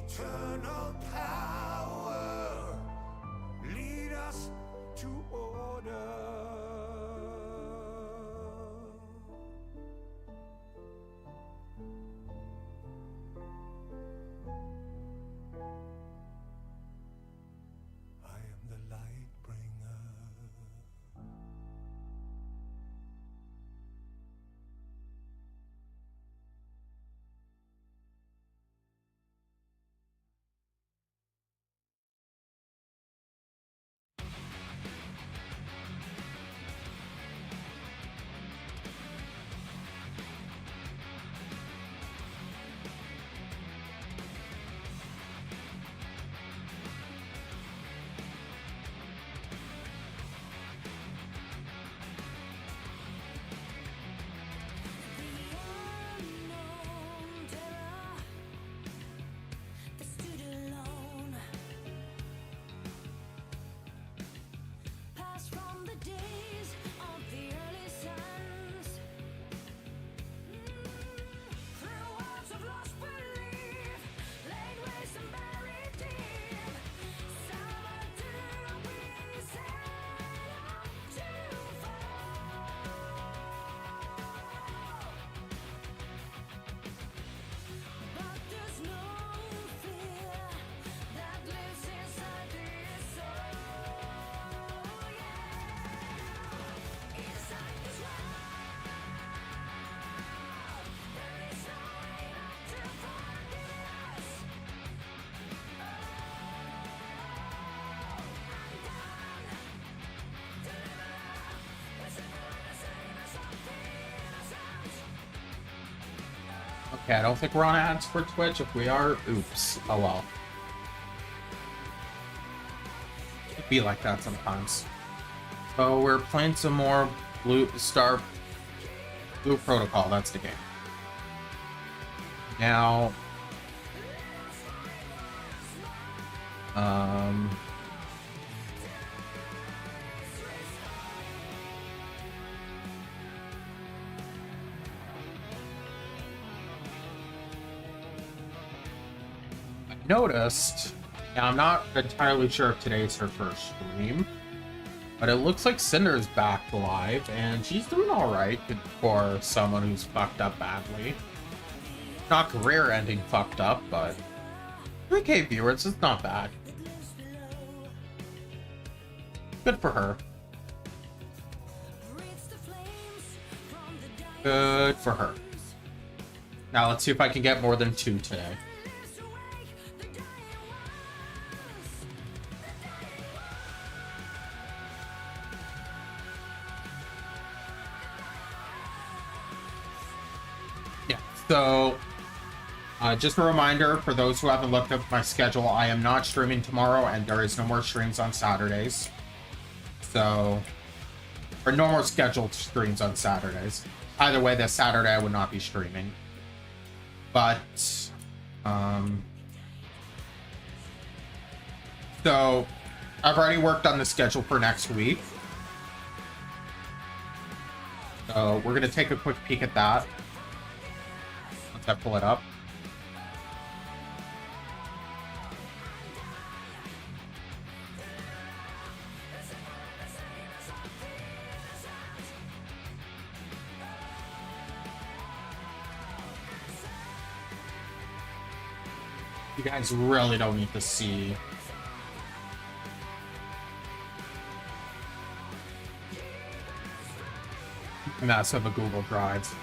eternal power, lead us to order. I am the light bringer. Okay, I don't think we're on ads for Twitch. If we are, oops. Oh well. It'd be like that sometimes. So we're playing some more Blue Protocol. That's the game. Now, noticed, now I'm not entirely sure if today's her first stream, but it looks like Cinder's back live, and she's doing alright for someone who's fucked up badly. Not career-ending fucked up, but 3K viewers is not bad. Good for her. Good for her. Now let's see if I can get more than 2 today. So, just a reminder for those who haven't looked up my schedule, I am not streaming tomorrow, and there is no more streams on Saturdays. So, or no more scheduled streams on Saturdays. Either way, this Saturday I would not be streaming. But, so, I've already worked on the schedule for next week. So, we're going to take a quick peek at that. I pull it up. You guys really don't need to see mess of a Google Drive.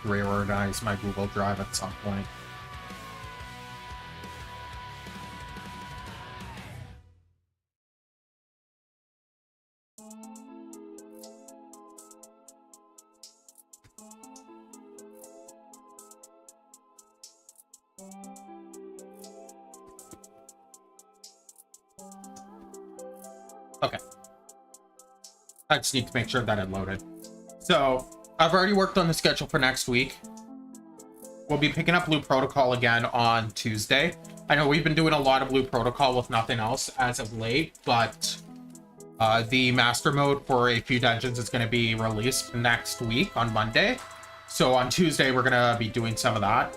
Reorganize my Google Drive at some point. Okay. I just need to make sure that it loaded. So, I've already worked on the schedule for next week. We'll be picking up Blue Protocol again on Tuesday. I know we've been doing a lot of Blue Protocol with nothing else as of late, but The master mode for a few dungeons is going to be released next week on Monday. So on Tuesday, we're going to be doing some of that.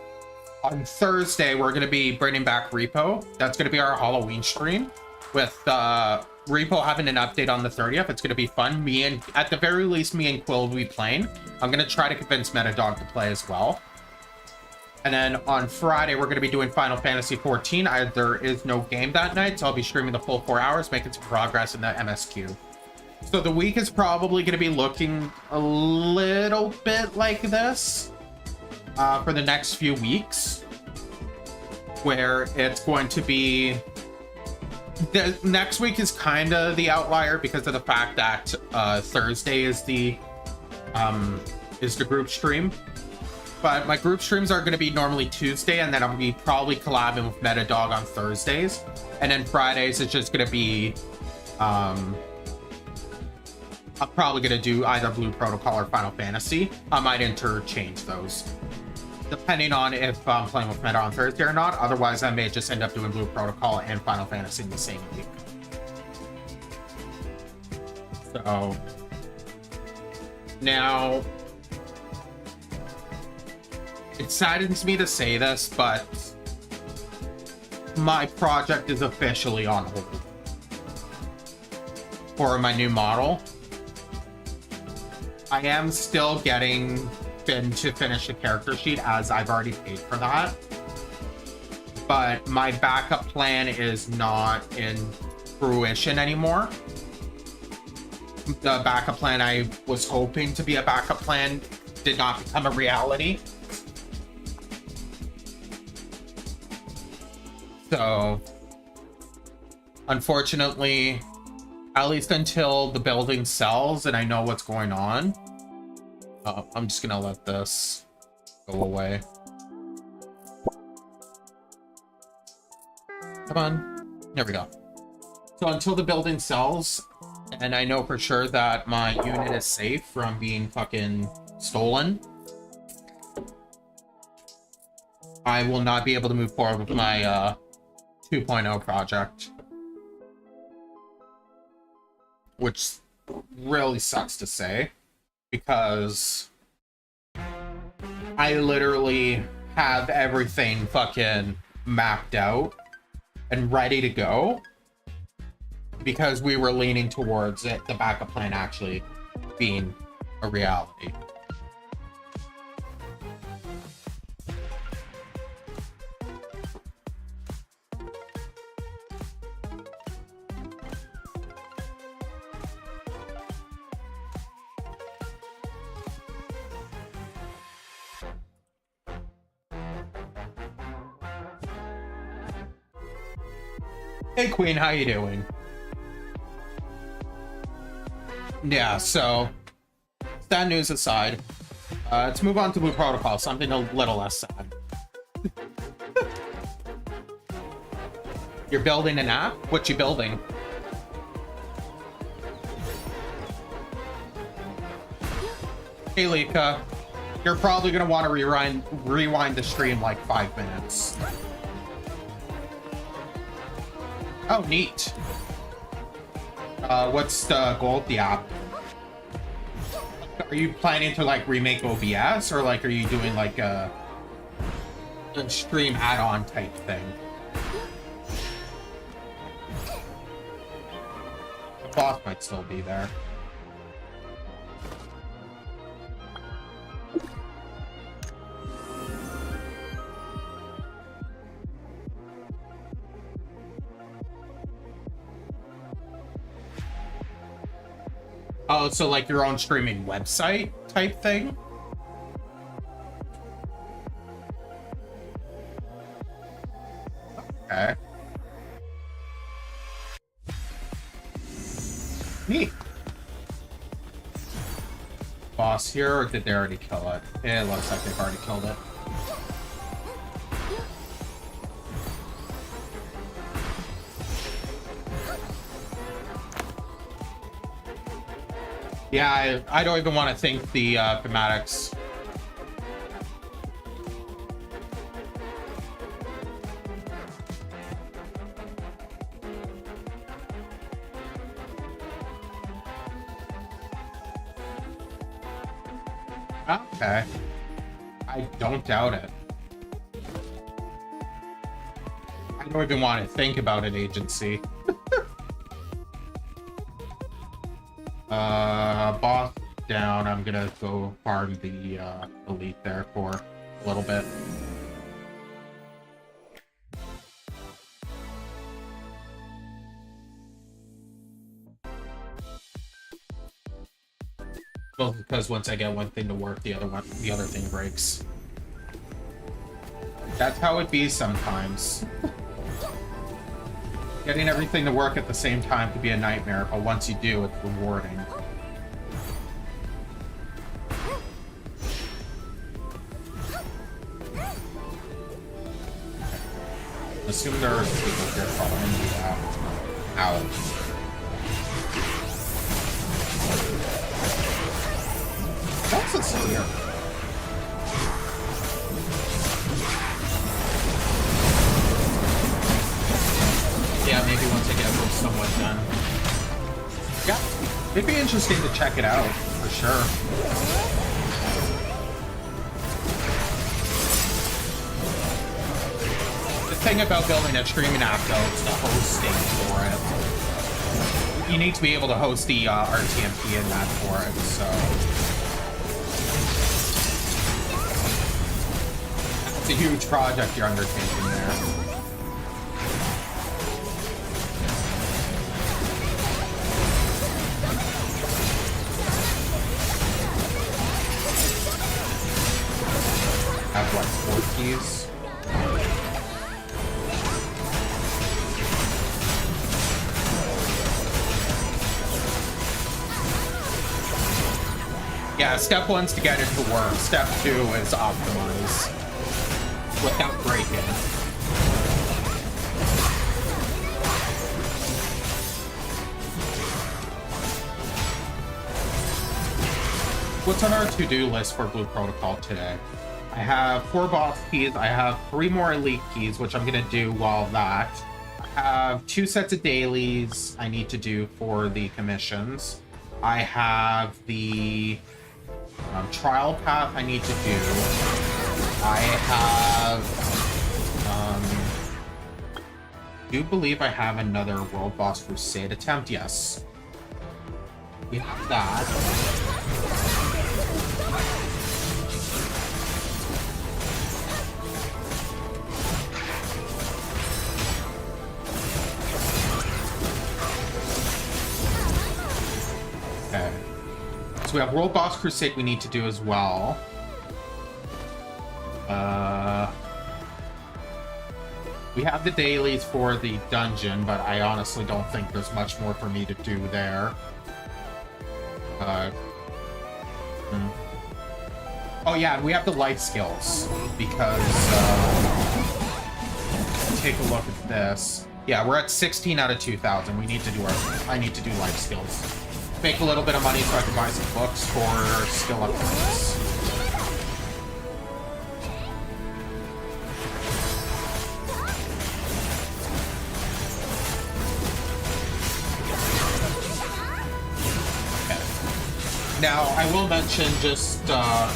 On Thursday, we're going to be bringing back Repo. That's going to be our Halloween stream with Repo having an update on the 30th. It's going to be fun. At the very least, me and Quill will be playing. I'm going to try to convince Meddadog to play as well. And then on Friday, we're going to be doing Final Fantasy XIV. There is no game that night, so I'll be streaming the full 4 hours, making some progress in the MSQ. So the week is probably going to be looking a little bit like this for the next few weeks, where it's going to be... The next week is kind of the outlier because of the fact that Thursday is the group stream. But my group streams are going to be normally Tuesday, and then I'm going to be probably collabing with Meddadog on Thursdays. And then Fridays, it's just going to be... I'm probably going to do either Blue Protocol or Final Fantasy. I might interchange those, depending on if I'm playing with Meta on Thursday or not. Otherwise, I may just end up doing Blue Protocol and Final Fantasy in the same week. So... Now... It saddens me to say this, but my project is officially on hold for my new model. I am still getting Finn to finish the character sheet, as I've already paid for that. But my backup plan is not in fruition anymore. The backup plan I was hoping to be a backup plan did not become a reality. So, unfortunately, at least until the building sells and I know what's going on, I'm just gonna let this go away. Come on. There we go. So until the building sells, and I know for sure that my unit is safe from being fucking stolen, I will not be able to move forward with my 2.0 project, which really sucks to say, because I literally have everything fucking mapped out and ready to go, because we were leaning towards it, the backup plan actually being a reality. Hey Queen, how you doing? Yeah, so sad news aside, let's move on to Blue Protocol, something a little less sad. You're building an app? What you building? Hey Lika, you're probably gonna want to rewind the stream like 5 minutes. Oh, neat. What's the goal of the app? Are you planning to like remake OBS, or like are you doing like a stream add-on type thing? The boss might still be there. Oh, so like your own streaming website type thing? Okay. Neat. Boss here, or did they already kill it? It looks like they've already killed it. Yeah, I don't even want to think the thematics. Okay. I don't doubt it. I don't even want to think about an agency. Boss down. I'm gonna go farm the elite there for a little bit. Well, because once I get one thing to work, the other thing breaks. That's how it be sometimes. Getting everything to work at the same time can be a nightmare, but once you do, it's rewarding. Assume there are people here following me out. Ow. That's a spear. Yeah, maybe once I get this somewhat done. Yeah, it'd be interesting to check it out, for sure. The thing about building a streaming app, though, is the hosting for it. You need to be able to host the RTMP in that for it, so... It's a huge project you're undertaking there. Have what, 4 keys? Yeah, step 1's to get it to work. Step 2 is optimize. Without breaking. What's on our to-do list for Blue Protocol today? I have 4 boss keys. I have 3 more elite keys, which I'm gonna do while that. I have 2 sets of dailies I need to do for the commissions. I have the trial path I need to do. I have, do believe I have another World Boss Crusade attempt, yes. We have that. Okay. So we have World Boss Crusade we need to do as well. We have the dailies for the dungeon, but I honestly don't think there's much more for me to do there. Oh yeah, we have the life skills, because, take a look at this. Yeah, we're at 16 out of 2,000. We need to do I need to do life skills. Make a little bit of money so I can buy some books for skill upgrades. Now, I will mention, just to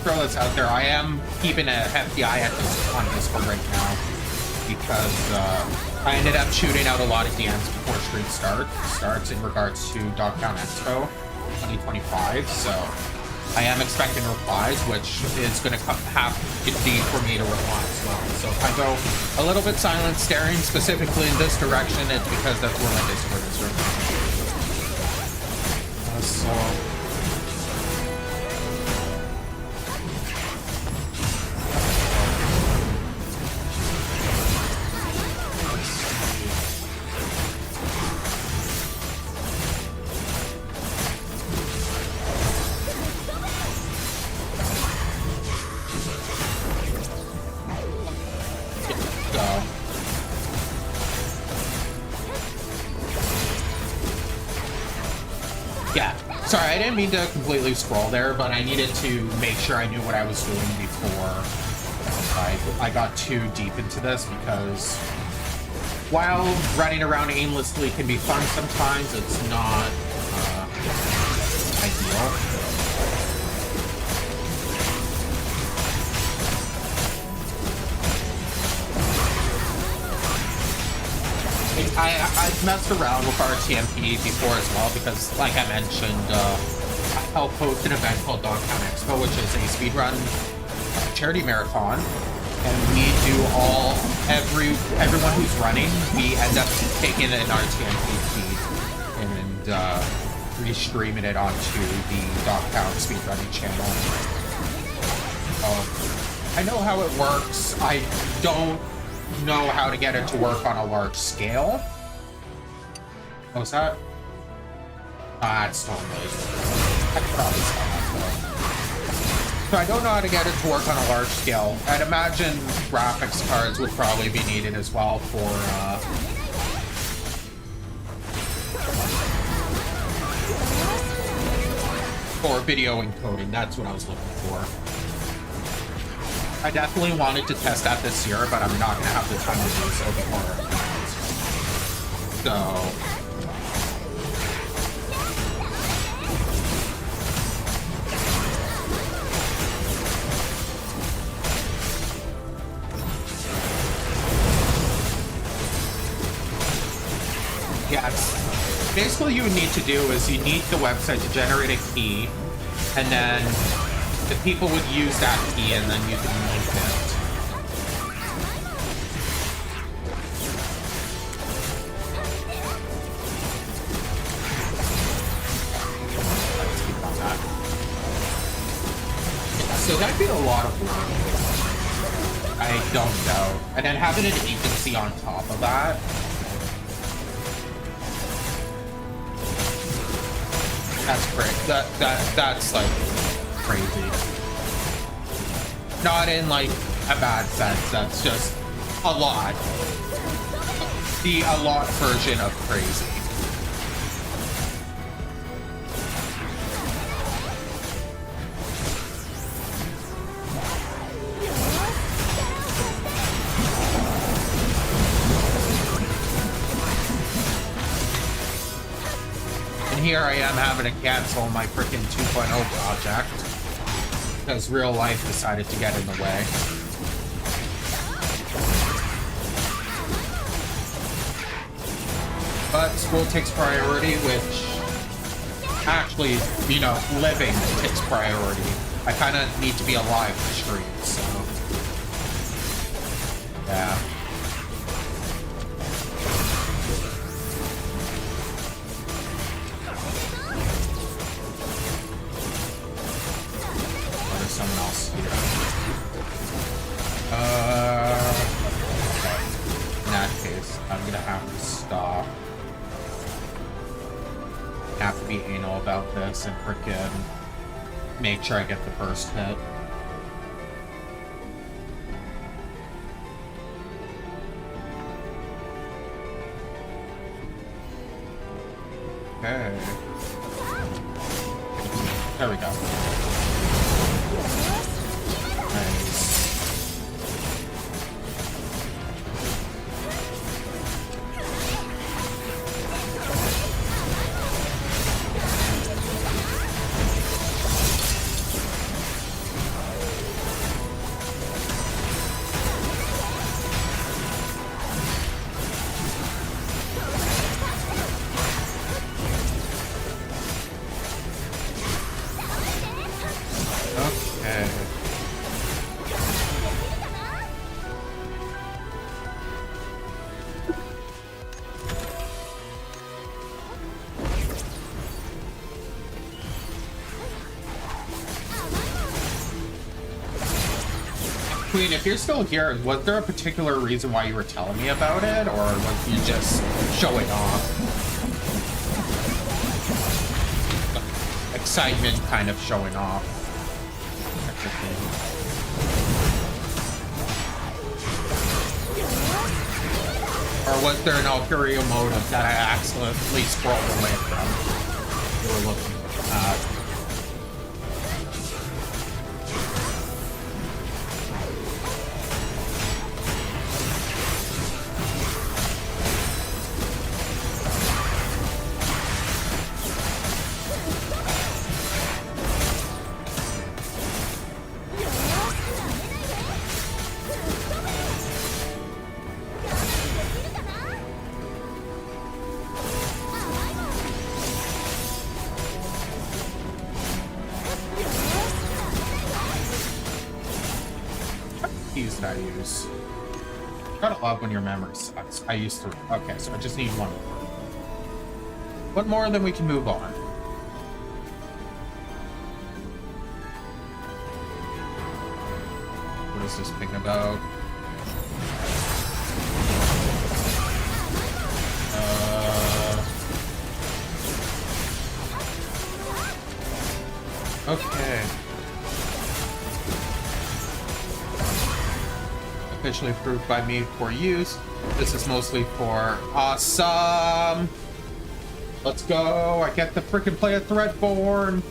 throw this out there, I am keeping a hefty eye on this for right now, because I ended up shooting out a lot of DMs before stream starts in regards to Dogtown Expo 2025, so I am expecting replies, which is going to have indeed for me to reply as well. So if I go a little bit silent, staring specifically in this direction, it's because that's where my Discord is right now. So... Sorry, I didn't mean to completely scroll there, but I needed to make sure I knew what I was doing before I got too deep into this, because while running around aimlessly can be fun sometimes, it's not ideal. I've messed around with RTMP before as well because, like I mentioned, I help host an event called Dogtown Expo, which is a speedrun charity marathon, and we do everyone who's running, we end up taking an RTMP feed and restreaming it onto the DogPoundSpeedrunning channel. I know how it works. I don't know how to get it to work on a large scale. What was that? It's not really. I could probably stop that. So I don't know how to get it to work on a large scale. I'd imagine graphics cards would probably be needed as well for video encoding. That's what I was looking for. I definitely wanted to test that this year, but I'm not going to have the time to do so before. So... yes. Basically, what you would need to do is you need the website to generate a key, and then the people would use that key, and then you can link it. Let's keep on that. So that'd be a lot of work. I don't know. And then having an agency on top of that. That's great. That's like crazy. Not in like a bad sense. That's just a lot. The a lot version of crazy. Here I am having to cancel my freaking 2.0 project because real life decided to get in the way. But school takes priority, which actually, you know, living takes priority. I kind of need to be alive to stream, so yeah. Someone else here. Okay. In that case, I'm gonna have to stop. Have to be anal about this and frickin' make sure I get the first hit. Okay. There we go. Nice. Queen, if you're still here, was there a particular reason why you were telling me about it, or was you just showing off? Excitement kind of showing off. Or was there an ulterior motive that I accidentally scrolled away from? You were looking at. did I use? Gotta love when your memory sucks. I used 3. Okay, so I just need 1 more. 1 more, then we can move on. What is this thing about? Okay. Officially approved by me for use. This is mostly for awesome. Let's go. I get to freaking play a Threadborn.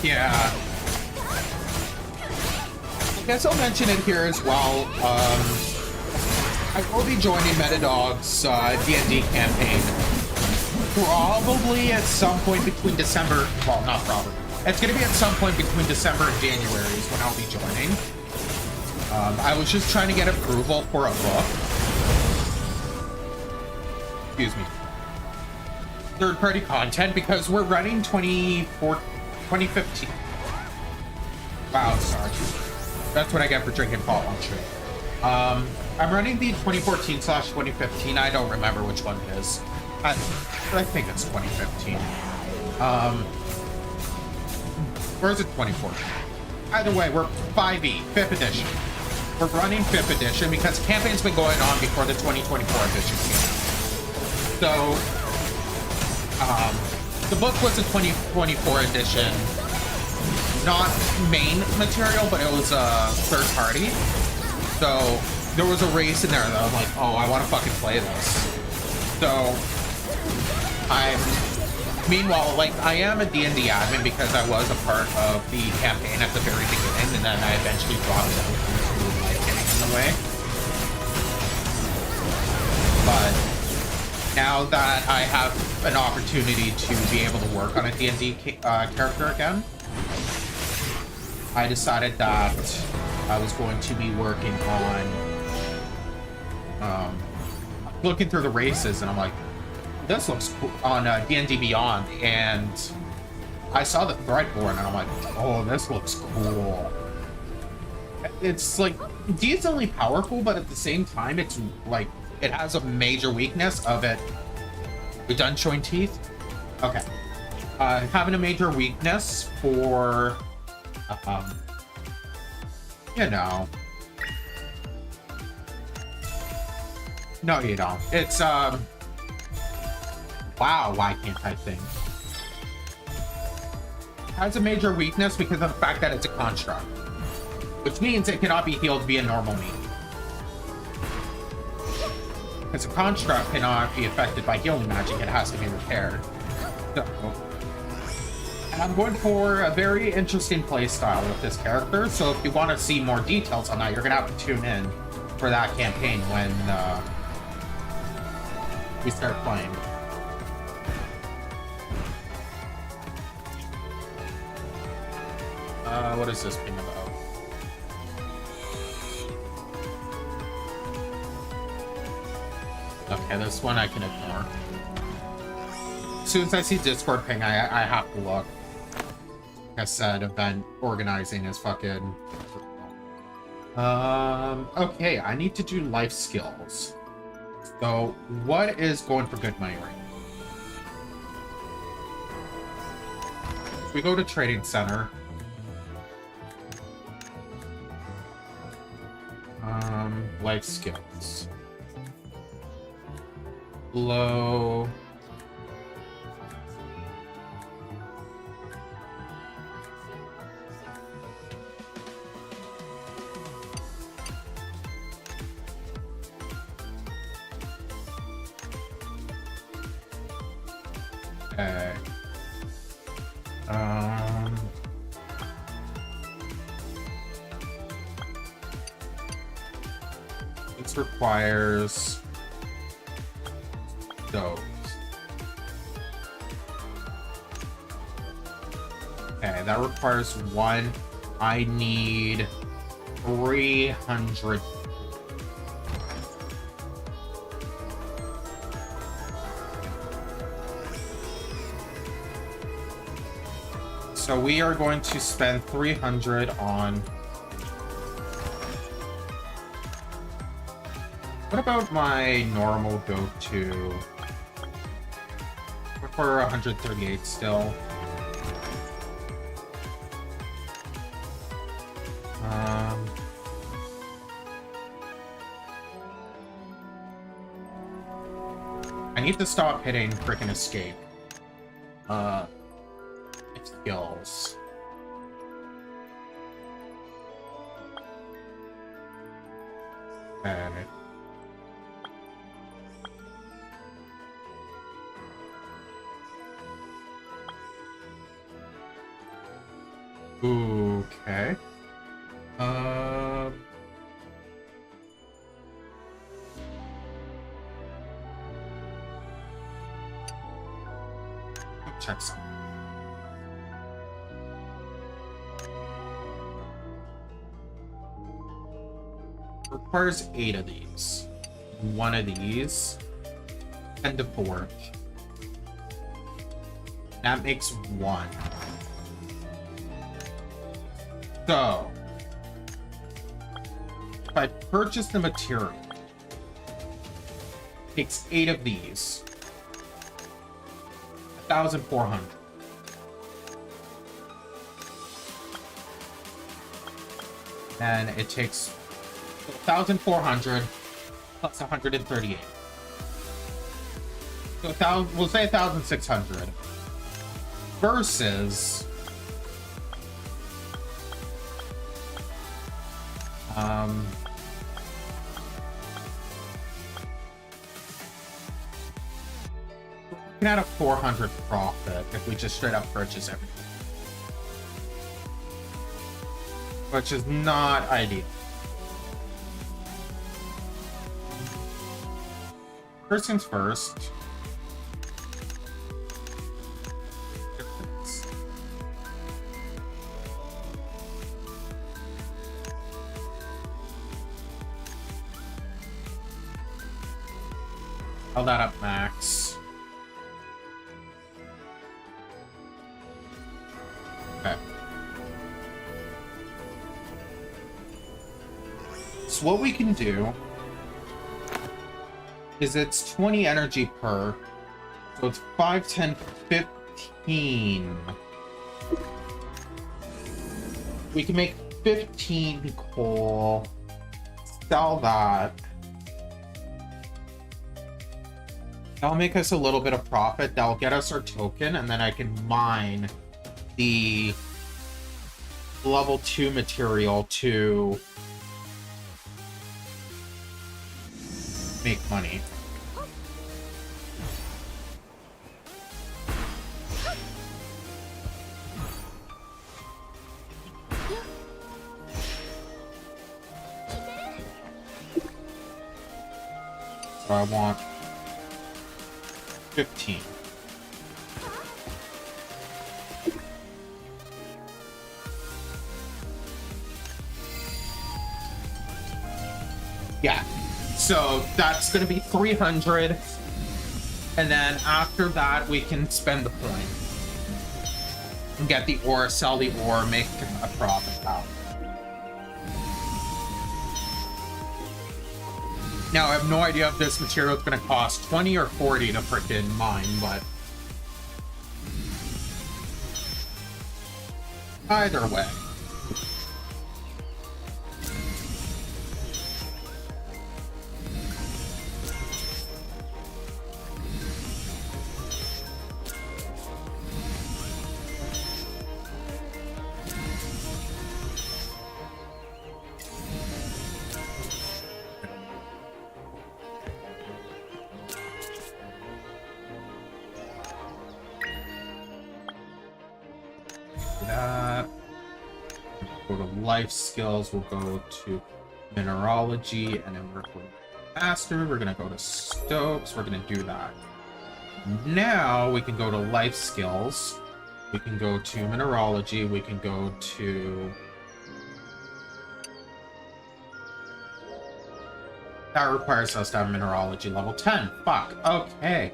Yeah. I guess I'll mention it here as well. I will be joining Meddadog's D&D campaign probably at some point between December. Well, not probably. It's going to be at some point between December and January is when I'll be joining. I was just trying to get approval for a book. Excuse me. Third-party content because we're running 2015. Wow, sorry. That's what I get for drinking Fall on stream. I'm running the 2014/2015. I don't remember which one it is. I think it's 2015. Or is it 2014? Either way, we're 5e, 5th edition. We're running 5th edition because the campaign's been going on before the 2024 edition came out. So, the book was a 2024 edition, not main material, but it was a third party. So there was a race in there that I'm like, oh, I want to fucking play this. So meanwhile, like, I am a D&D admin because I was a part of the campaign at the very beginning, and then I eventually dropped it out due to like getting in the way. But now that I have an opportunity to be able to work on a D&D character again, I decided that I was going to be working on looking through the races, and I'm like, this looks cool on D&D Beyond, and I saw the Threadborn, and I'm like, oh, this looks cool. It's like decently powerful, but at the same time, it's like it has a major weakness of it. We done showing teeth? Okay. Having a major weakness for, you know. No, you don't. It's, wow, why can't I think? It has a major weakness because of the fact that it's a construct, which means it cannot be healed via normal means. Because a construct cannot be affected by healing magic, it has to be repaired. So, and I'm going for a very interesting playstyle with this character, so if you want to see more details on that, you're going to have to tune in for that campaign when we start playing. What is this thing about? Okay, this one I can ignore. As soon as I see Discord ping, I have to look. Like I said, event organizing is fucking... okay, I need to do life skills. So, what is going for good money right now? We go to Trading Center. Life skills. Low. Okay. This requires those. Okay, that requires one. I need 300. So we are going to spend 300 on... What about my normal go-to? For 138 still. I need to stop hitting frickin' escape. Skills. Okay. Okay. Check some. Requires 8 of these. 1 of these. 10 to forge. That makes 1. So, if I purchase the material, it takes 8 of these. 1,400. And it takes 1,400 plus 138. So we'll say 1,600 versus we can add a 400 profit if we just straight up purchase everything, which is not ideal. First things first. I'll that up max. Okay. So what we can do is it's 20 energy per, so it's 5, 10, 15. We can make 15 coal, sell that. That'll make us a little bit of profit. That'll get us our token, and then I can mine the level 2 material to make money. So I want 15. Yeah. So that's going to be 300. And then after that, we can spend the point. And get the ore, sell the ore, make a profit out. Now, I have no idea if this material is going to cost 20 or 40 to frickin' mine, but either way. Go to life skills, we'll go to mineralogy, and then we're going to master. We're going to go to Stokes. We're going to do that. Now we can go to life skills. We can go to mineralogy. We can go to That requires us to have mineralogy level 10. Fuck. Okay.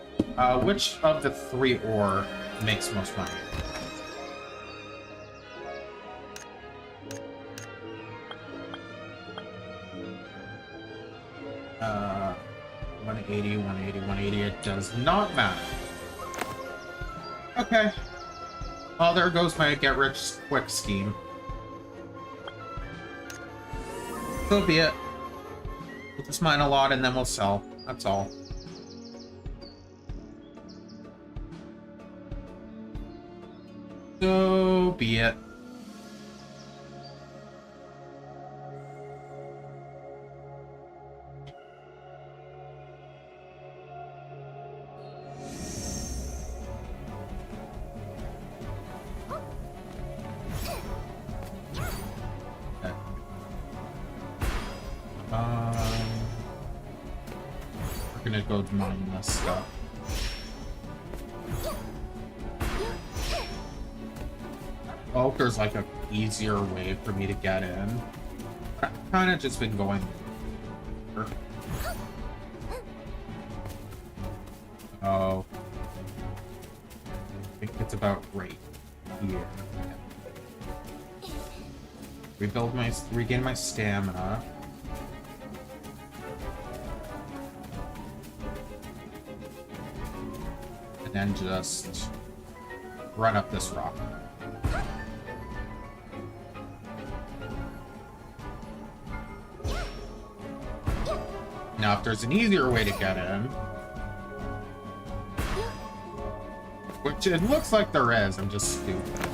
Which of the 3 ore makes most money? Uh, 180, 180, 180. It does not matter. Okay. Well, there goes my get-rich-quick scheme. So be it. We'll just mine a lot and then we'll sell. That's all. So be it. We're gonna go mine this stuff. Oh, there's like an easier way for me to get in. I've kind of just been going. Oh, I think it's about right here. Regain my stamina. And then just run up this rock. Now, if there's an easier way to get in, which it looks like there is, I'm just stupid.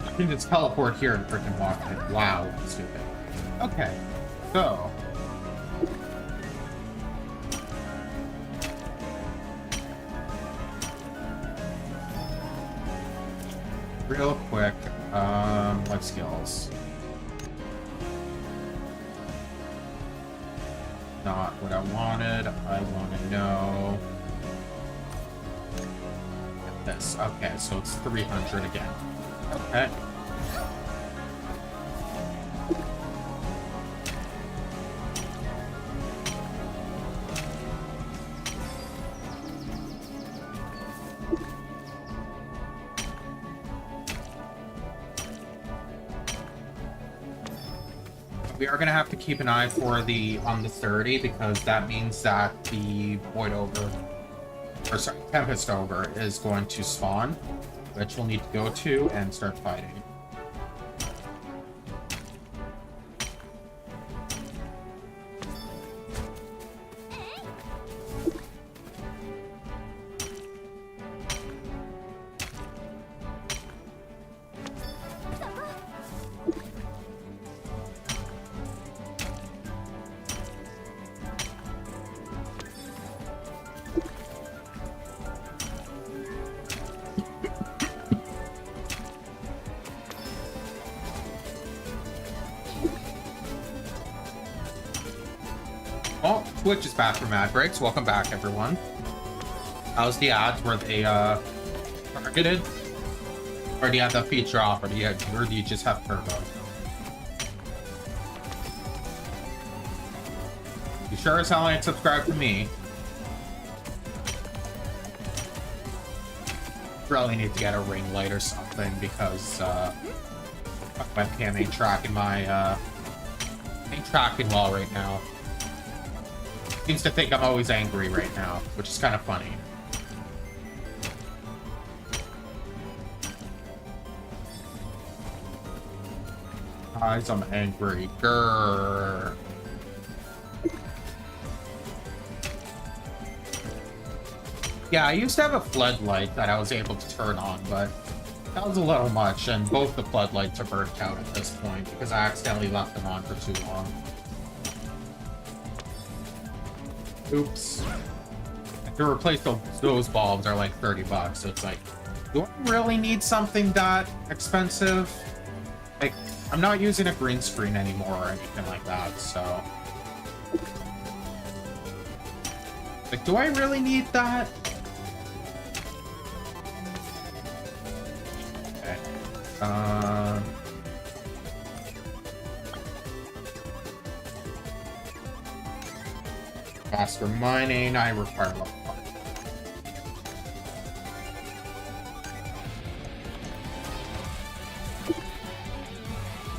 I can just teleport here and freaking walk in. Wow, stupid. Okay, so. Real quick, life skills. Not what I wanted. I want to know this. Okay, so it's 300 again. Okay. We are going to have to keep an eye for on the 30 because that means that the Tempest Ogre is going to spawn, which we'll need to go to and start fighting. Oh, Twitch is back from ad breaks. Welcome back, everyone. How's the ads? Were they targeted? Or do you have the feature off? Or do you just have turbo? You sure as hell ain't subscribed to me. Really need to get a ring light or something because webcam ain't tracking my ain't tracking well right now. Seems to think I'm always angry right now, which is kind of funny. Guys, I'm angry. Grrr. Yeah, I used to have a floodlight that I was able to turn on, but that was a little much, and both the floodlights are burnt out at this point because I accidentally left them on for too long. Oops. To replace those bulbs are like 30 bucks, so it's like, do I really need something that expensive? Like, I'm not using a green screen anymore or anything like that, so... Like, do I really need that? Okay. faster mining, I require level 5.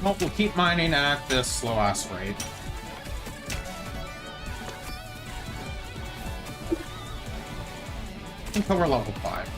Well, we'll keep mining at this slow-ass rate. Until we're level 5.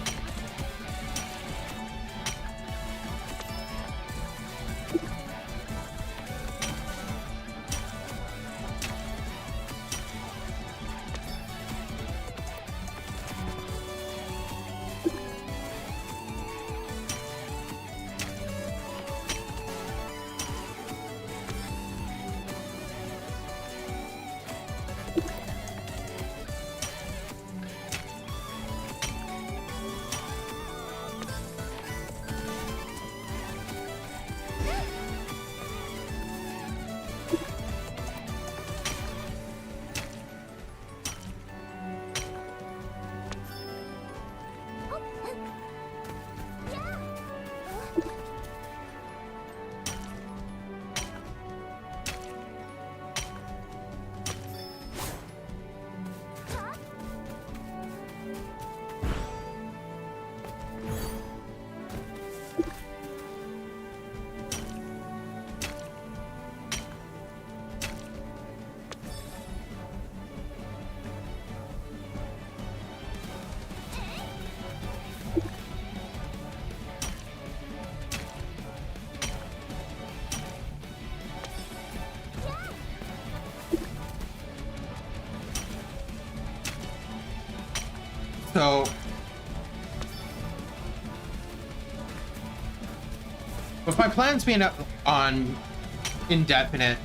So, with my plans being on indefinite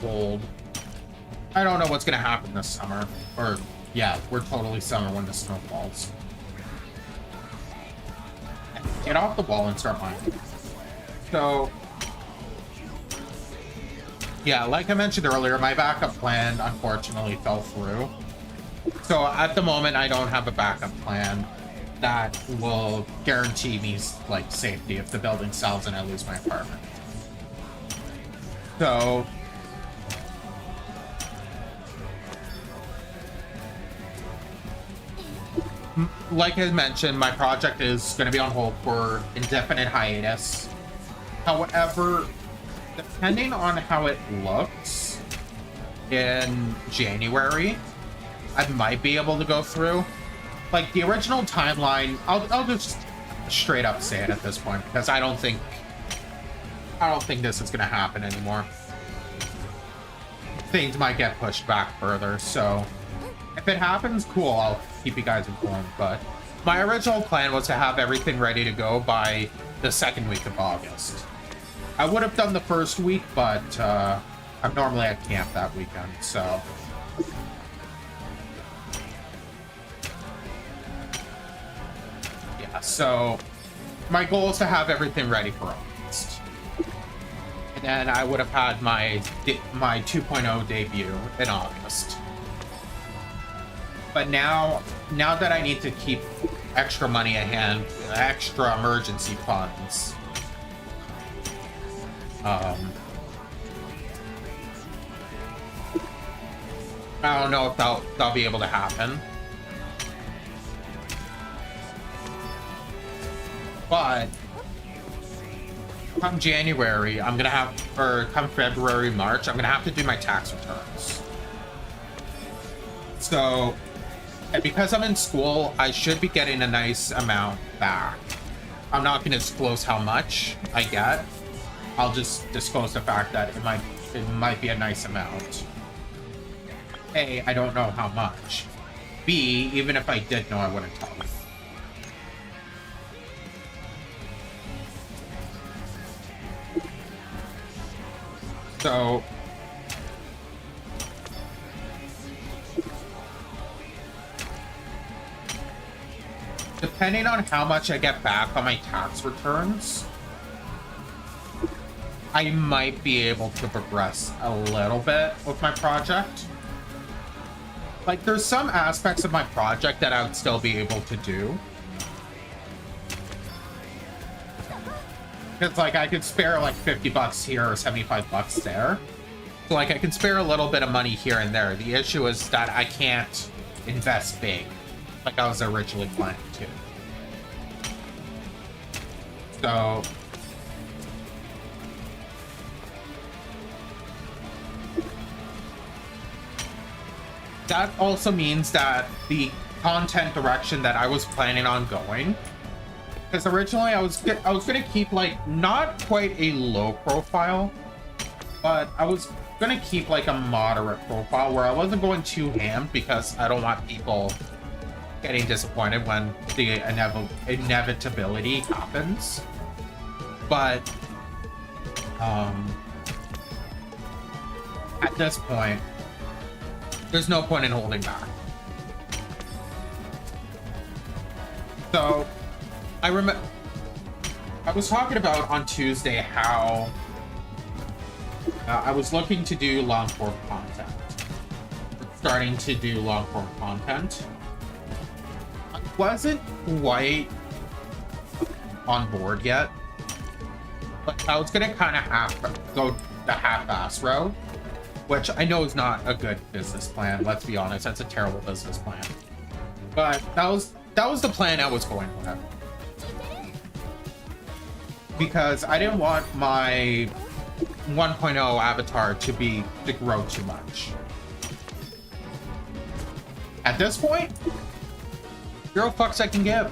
hold, I don't know what's going to happen this summer. Or, yeah, we're totally summer when the snow falls. Get off the wall and start mining. So, yeah, like I mentioned earlier, my backup plan unfortunately fell through. So at the moment, I don't have a backup plan that will guarantee me like safety if the building sells and I lose my apartment. So like I mentioned, my project is going to be on hold for indefinite hiatus. However, depending on how it looks in January, I might be able to go through. Like, the original timeline, I'll just straight up say it at this point, because I don't think this is going to happen anymore. Things might get pushed back further, so if it happens, cool, I'll keep you guys informed. But my original plan was to have everything ready to go by the second week of August. I would have done the first week, but I'm normally at camp that weekend, so... So, my goal is to have everything ready for August. And then I would have had my 2.0 debut in August. But now that I need to keep extra money at hand, extra emergency funds, I don't know if that'll be able to happen. But come January, I'm gonna have, or come February, March, I'm gonna have to do my tax returns. So, and because I'm in school, I should be getting a nice amount back. I'm not gonna disclose how much I get. I'll just disclose the fact that it might be a nice amount. A, I don't know how much. B, even if I did know, I wouldn't tell you. So, depending on how much I get back on my tax returns, I might be able to progress a little bit with my project. Like, there's some aspects of my project that I would still be able to do. Because, like, I could spare, like, $50 here or $75 there. So, like, I can spare a little bit of money here and there. The issue is that I can't invest big like I was originally planning to. So that also means that the content direction that I was planning on going, because originally I was gonna keep, like, not quite a low profile, but I was gonna keep like a moderate profile where I wasn't going too ham, because I don't want people getting disappointed when the inevitability happens. But at this point, there's no point in holding back. So I was talking about on Tuesday how I was looking to do long form content, starting to do long form content. I wasn't quite on board yet, but I was gonna kind of go the half-ass route, which I know is not a good business plan. Let's be honest, that's a terrible business plan. But that was the plan I was going with, because I didn't want my 1.0 avatar to grow too much. At this point, 0 fucks I can give.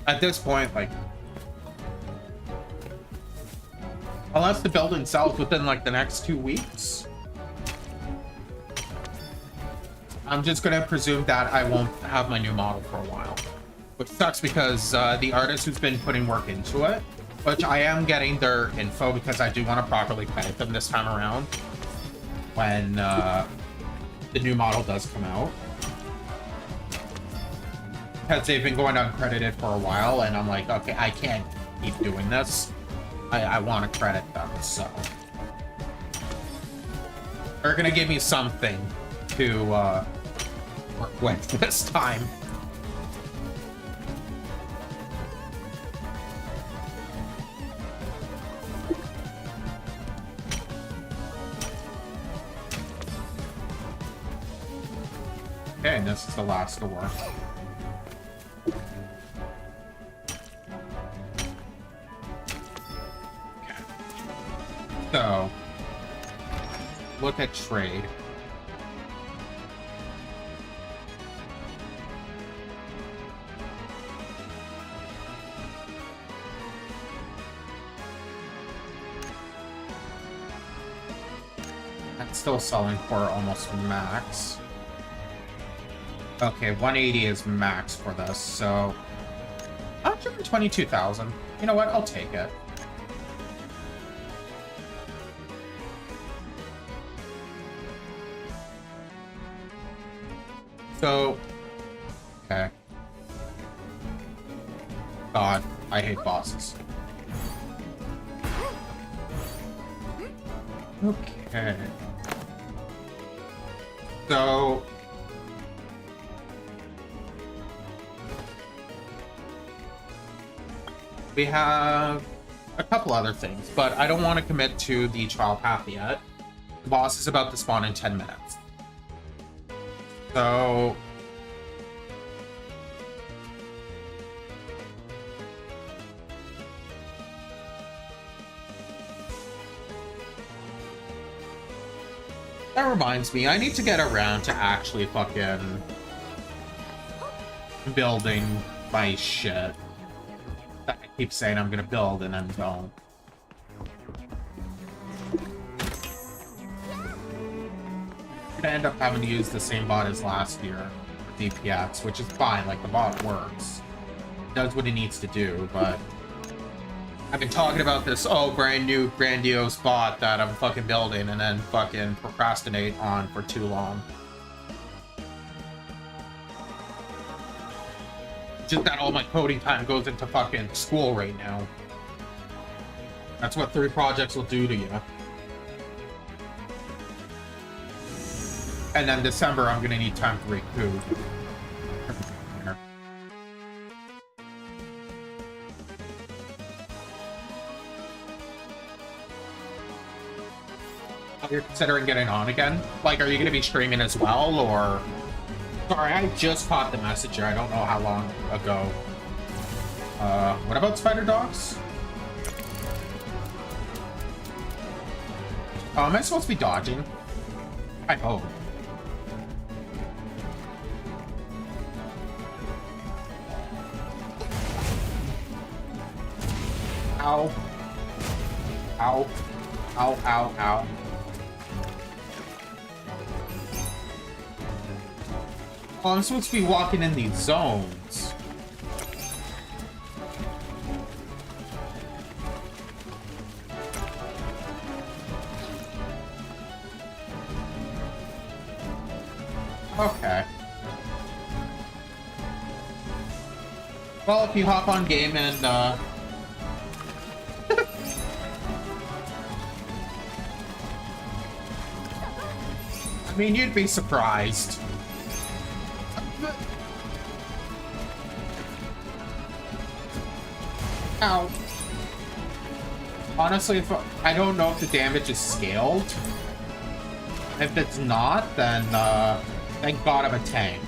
At this point, like, unless the building sells within like the next 2 weeks, I'm just gonna presume that I won't have my new model for a while, which sucks because the artist who's been putting work into it, which I am getting their info because I do want to properly credit them this time around when the new model does come out, because they've been going uncredited for a while, and I'm like, okay, I can't keep doing this. I want to credit them, so they're gonna give me something to work with this time. Okay, and this is the last door. Okay. So, look at trade. That's still selling for almost max. Okay, 180 is max for this, so 122,000. You know what? I'll take it. So, okay. God, I hate bosses. Okay. So, we have a couple other things, but I don't want to commit to the trial path yet. The boss is about to spawn in 10 minutes. So, that reminds me, I need to get around to actually fucking building my shit. I keep saying I'm gonna build and then don't. I'm gonna end up having to use the same bot as last year for DPS, which is fine, like the bot works. It does what it needs to do, but I've been talking about this, brand new grandiose bot that I'm fucking building and then fucking procrastinate on for too long. Just that all my coding time goes into fucking school right now. That's what 3 projects will do to you. And then December, I'm gonna need time to recoup. You're considering getting on again? Like, are you going to be streaming as well, or... Sorry, I just caught the message here. I don't know how long ago. What about spider dogs? Oh, am I supposed to be dodging? I hope. Ow. Ow. Ow, ow, ow. Oh, I'm supposed to be walking in these zones. Okay. Well, if you hop on game and, I mean, you'd be surprised. Ow. Honestly, if I don't know if the damage is scaled. If it's not, then, thank God I'm a tank.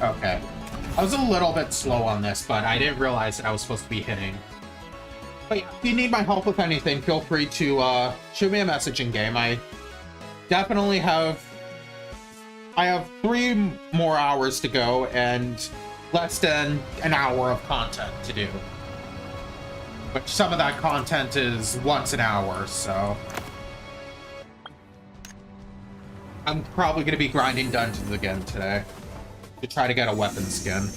Okay. I was a little bit slow on this, but I didn't realize that I was supposed to be hitting. But yeah, if you need my help with anything, feel free to shoot me a message in game. I definitely have 3 more hours to go and less than an hour of content to do. But some of that content is once an hour, so I'm probably going to be grinding dungeons again today to try to get a weapon skin.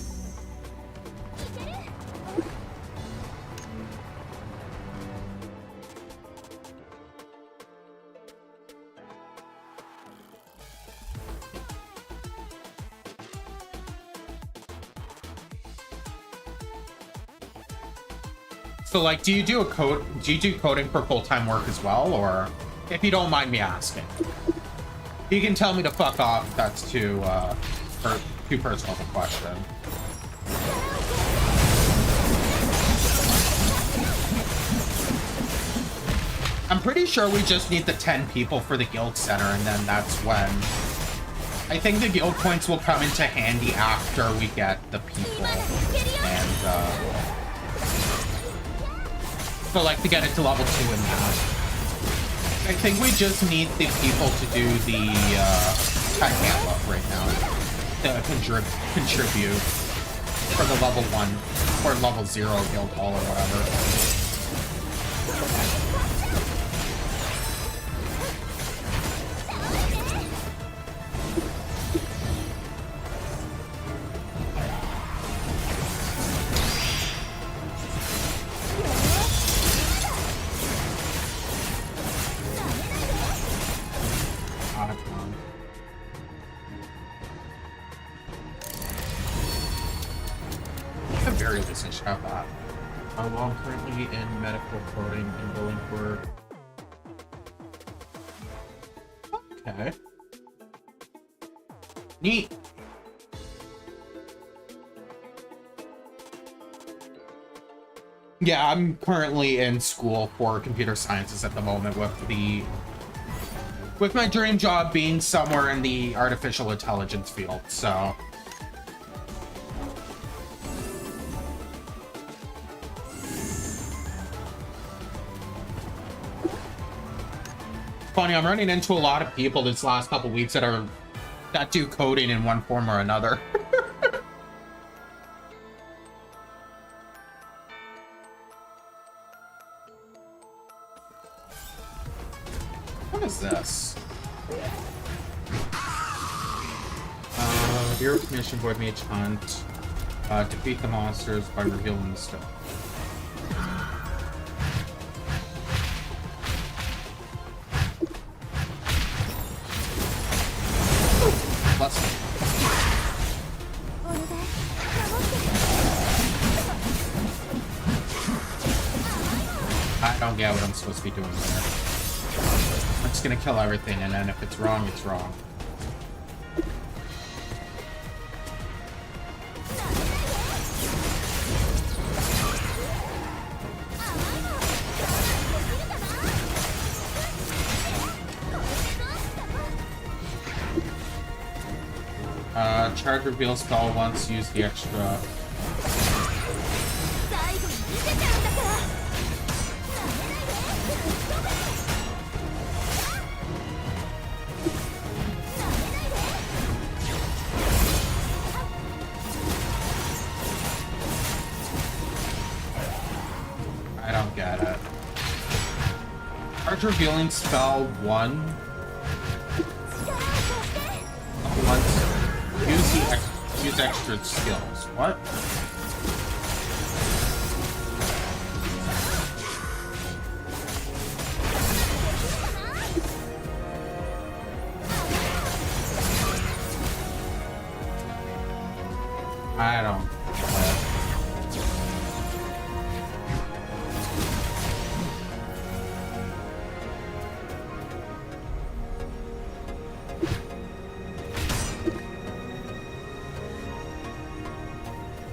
So, like, do you do coding for full-time work as well, or if you don't mind me asking? You can tell me to fuck off if that's too personal of a question. I'm pretty sure we just need the 10 people for the guild center, and then that's when I think the guild points will come into handy after we get the people. And so, like, to get it to level 2 and that. I think we just need the people to do the, I can't look right now, to contribute for the level 1 or level 0 guild hall or whatever. Have that. Well, I'm currently in medical coding and going for... Okay. Neat. Yeah, I'm currently in school for computer sciences at the moment with my dream job being somewhere in the artificial intelligence field, so... Funny, I'm running into a lot of people this last couple weeks that do coding in one form or another. What is this? Hero's mission, Void Mage Hunt. Defeat the monsters by revealing the stuff. I don't get what I'm supposed to be doing there. I'm just gonna kill everything, and then if it's wrong, it's wrong. charge reveal spell once, use the extra. I don't get it. Charge revealing spell 1. Once use extra skills. What? I don't.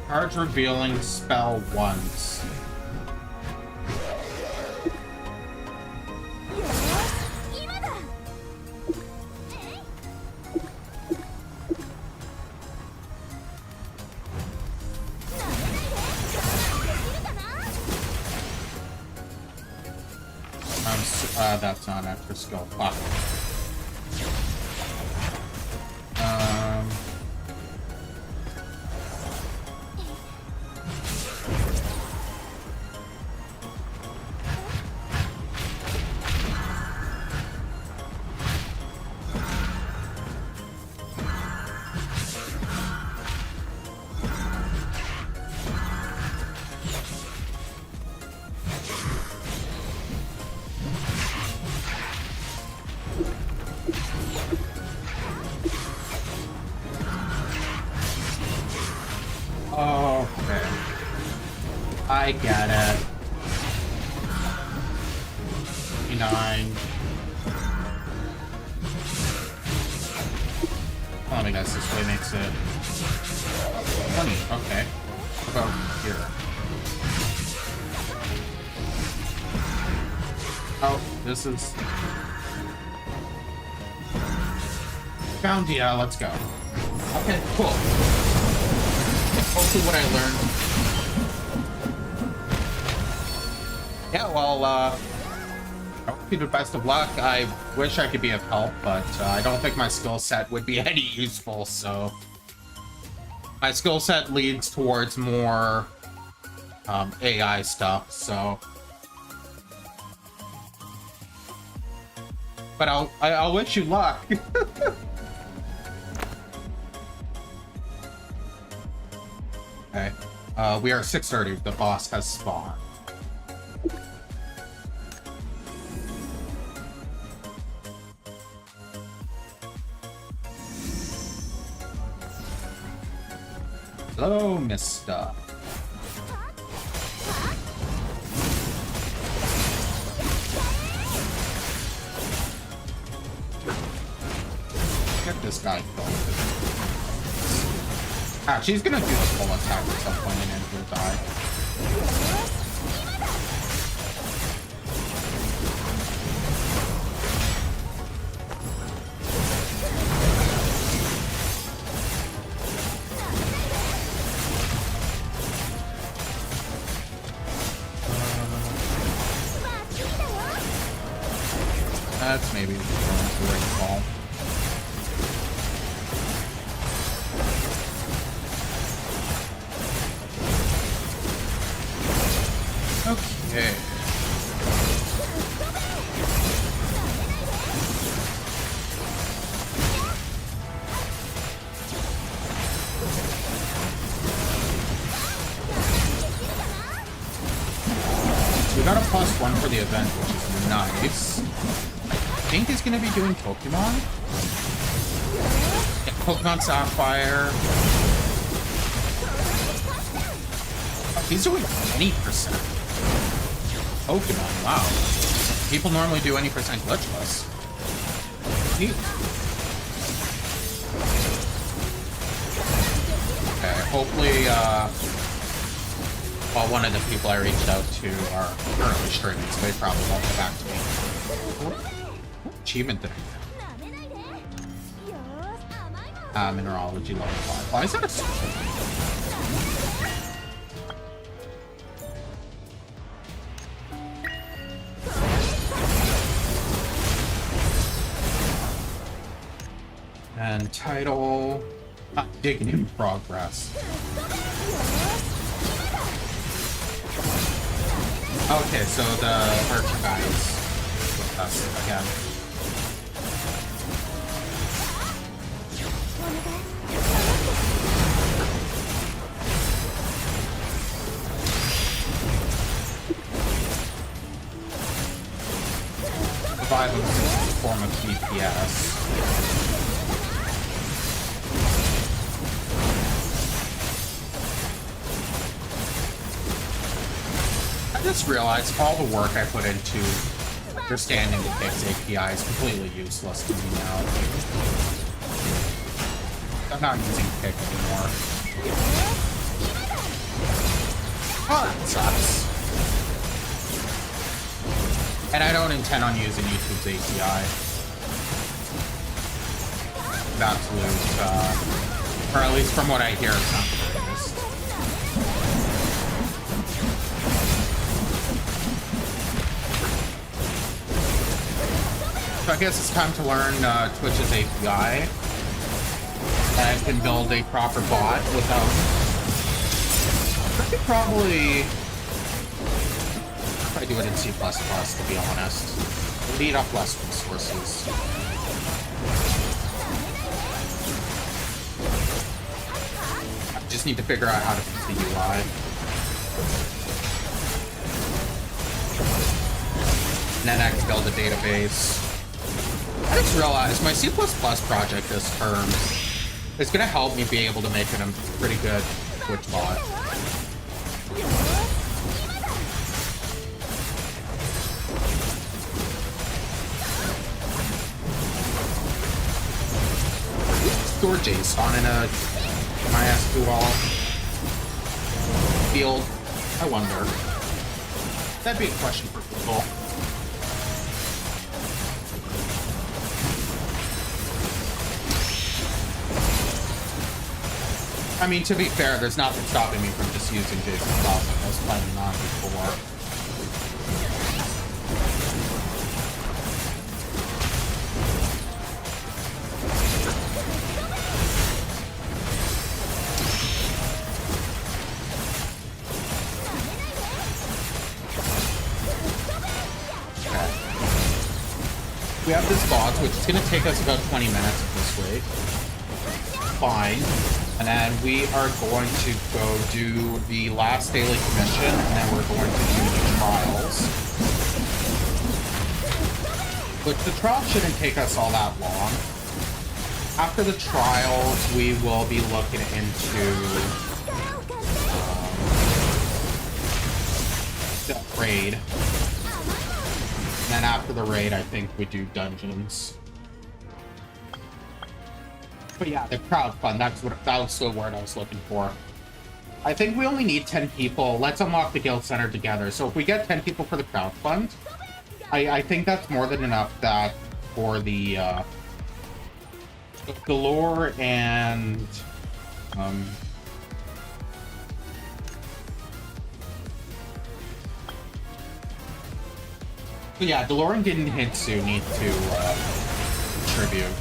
Charge revealing spell once. That's not extra skill. Fuck. Okay. I get it. 9. Well, I guess this way makes it 20. Okay. What about here? Oh, this is... Found, yeah, let's go. Okay, cool. Hopefully what I learned. Yeah, well, I hope you the best of luck. I wish I could be of help, but I don't think my skill set would be any useful, so... My skill set leads towards more AI stuff, so... But I'll wish you luck. Okay. We are 6:30. The boss has spawned. Hello, Mr. Get this guy killed. Ah, she's gonna do the full attack at some point and then he'll die. That's maybe the right call. Okay. We got a +1 for the event, which is nice. I think he's gonna be doing Pokemon. Yeah, Pokemon Sapphire. Oh, he's doing 20%. Pokemon, wow. People normally do any percent glitchless. Neat. Okay, hopefully, well, one of the people I reached out to are currently streaming, so they probably won't get back to me. What achievement did I get? Mineralogy level 5. Why is that a switch? And title, digging in progress. Okay, so the archer guy is with us again. Revive him since it's a form of BPS. I just realized all the work I put into understanding the Pix API is completely useless to me now. I'm not using Pix anymore. Oh, that sucks. And I don't intend on using YouTube's API. Absolute, or at least from what I hear, it's not the greatest. So I guess it's time to learn Twitch's API. And I can build a proper bot without... I could probably... I do it in C++, to be honest. Lead up less resources. I just need to figure out how to fix the UI. And then I can build a database. I just realized my C++ project this term is going to help me be able to make it a pretty good Twitch bot. Store JSON in a MySQL field? I wonder. That'd be a question for Google. I mean, to be fair, there's nothing stopping me from just using JSON like I was planning on before. We have this box, which is going to take us about 20 minutes this way. Fine. And then we are going to go do the last daily commission, and then we're going to do the trials. But the trials shouldn't take us all that long. After the trials, we will be looking into the raid. And then after the raid, I think we do dungeons. But yeah, the crowdfund, that was the word I was looking for. I think we only need 10 people. Let's unlock the guild center together. So if we get 10 people for the crowdfund, I think that's more than enough that for the Galore and but yeah, Delore and Genhitsu need to contribute.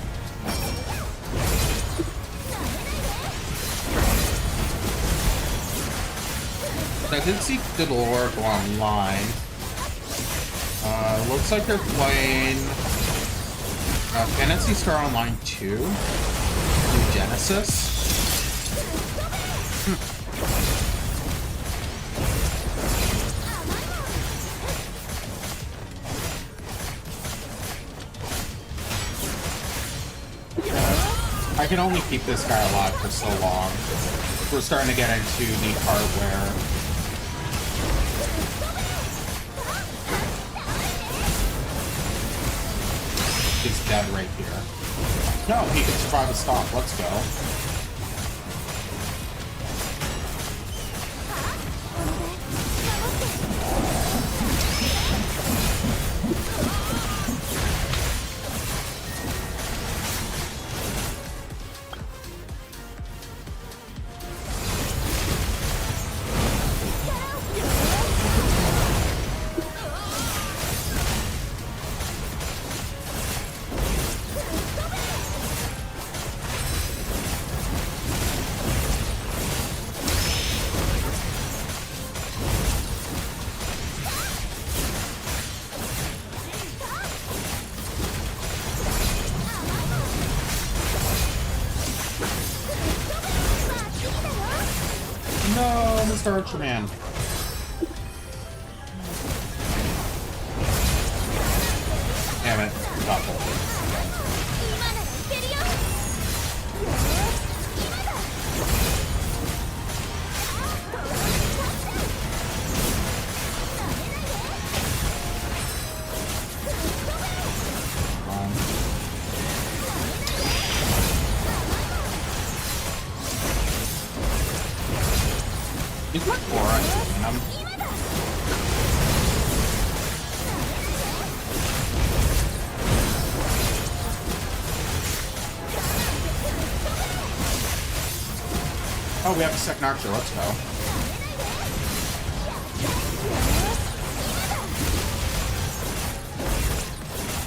I did see Delore go online. Looks like they're playing Fantasy Star Online 2 through Genesis. I can only keep this guy alive for so long. We're starting to get into the hardware. He's dead right here. No, he can survive a stop. Let's go. Mr. Archer Man. Damn it. Got folded. He's not Aura doing him. Oh, we have a second archer. Let's go.